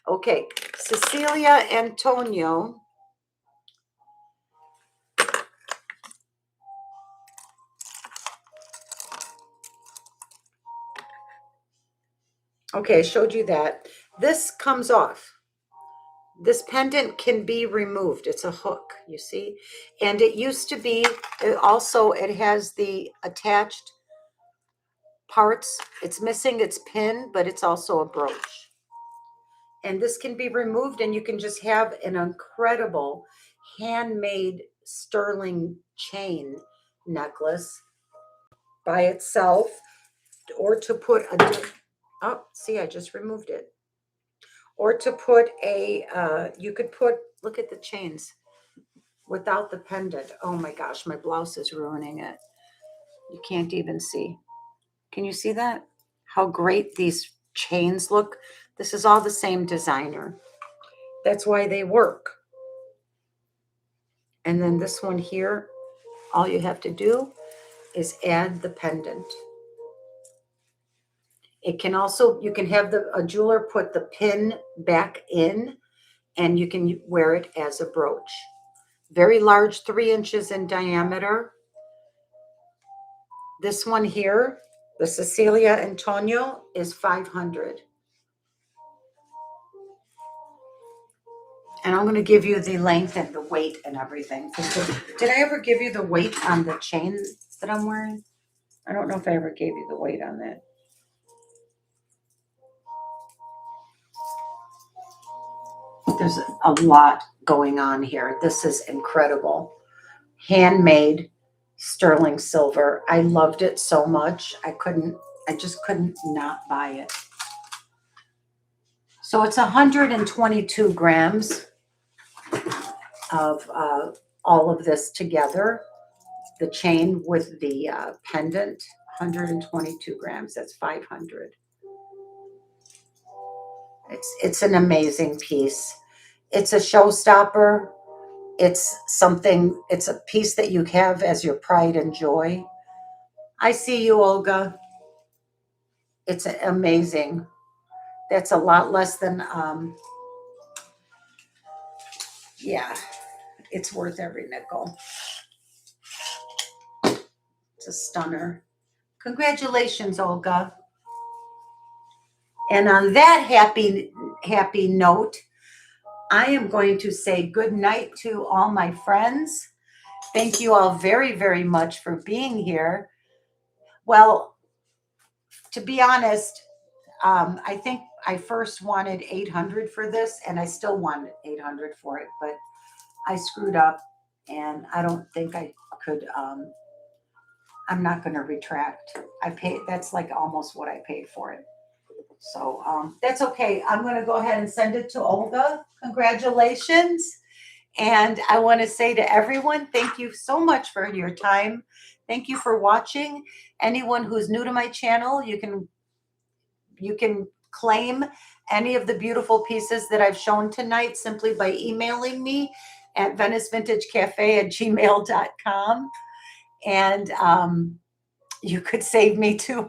Okay, Cecilia Antonio. Okay, I showed you that. This comes off. This pendant can be removed. It's a hook, you see? And it used to be, it has the attached parts. It's missing its pin, but it's also a brooch. And this can be removed and you can just have an incredible handmade sterling chain necklace by itself, or to put see, I just removed it. Or to put you could put, look at the chains without the pendant. Oh my gosh, my blouse is ruining it. You can't even see. Can you see that? How great these chains look. This is all the same designer. That's why they work. And then this one here, all you have to do is add the pendant. It can also, you can have a jeweler put the pin back in and you can wear it as a brooch. Very large, 3 inches in diameter. This one here, the Cecilia Antonio, is $500. And I'm going to give you the length and the weight and everything. Did I ever give you the weight on the chain that I'm wearing? I don't know if I ever gave you the weight on that. There's a lot going on here. This is incredible. Handmade sterling silver. I loved it so much. I just couldn't not buy it. So it's 122 grams of all of this together. The chain with the pendant, 122 grams. That's 500. It's an amazing piece. It's a showstopper. It's something, it's a piece that you have as your pride and joy. I see you, Olga. It's amazing. That's a lot less than, yeah, it's worth every nickel. It's a stunner. Congratulations, Olga. And on that happy note, I am going to say good night to all my friends. Thank you all very, very much for being here. Well, to be honest, I think I first wanted 800 for this, and I still wanted 800 for it, but I screwed up, and I don't think I could. I'm not going to retract. I paid. That's like almost what I paid for it. So that's okay. I'm going to go ahead and send it to Olga. Congratulations. And I want to say to everyone, thank you so much for your time. Thank you for watching. Anyone who's new to my channel, you can claim any of the beautiful pieces that I've shown tonight simply by emailing me at VeniceVintageCafe@gmail.com. And you could save me too.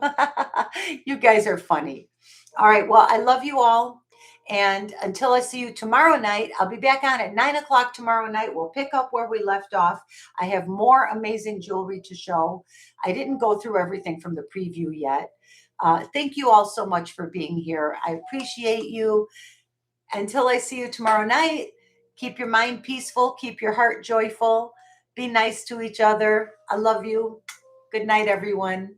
You guys are funny. All right. Well, I love you all. And until I see you tomorrow night, I'll be back on at 9 o'clock tomorrow night. We'll pick up where we left off. I have more amazing jewelry to show. I didn't go through everything from the preview yet. Thank you all so much for being here. I appreciate you. Until I see you tomorrow night, keep your mind peaceful. Keep your heart joyful. Be nice to each other. I love you. Good night, everyone.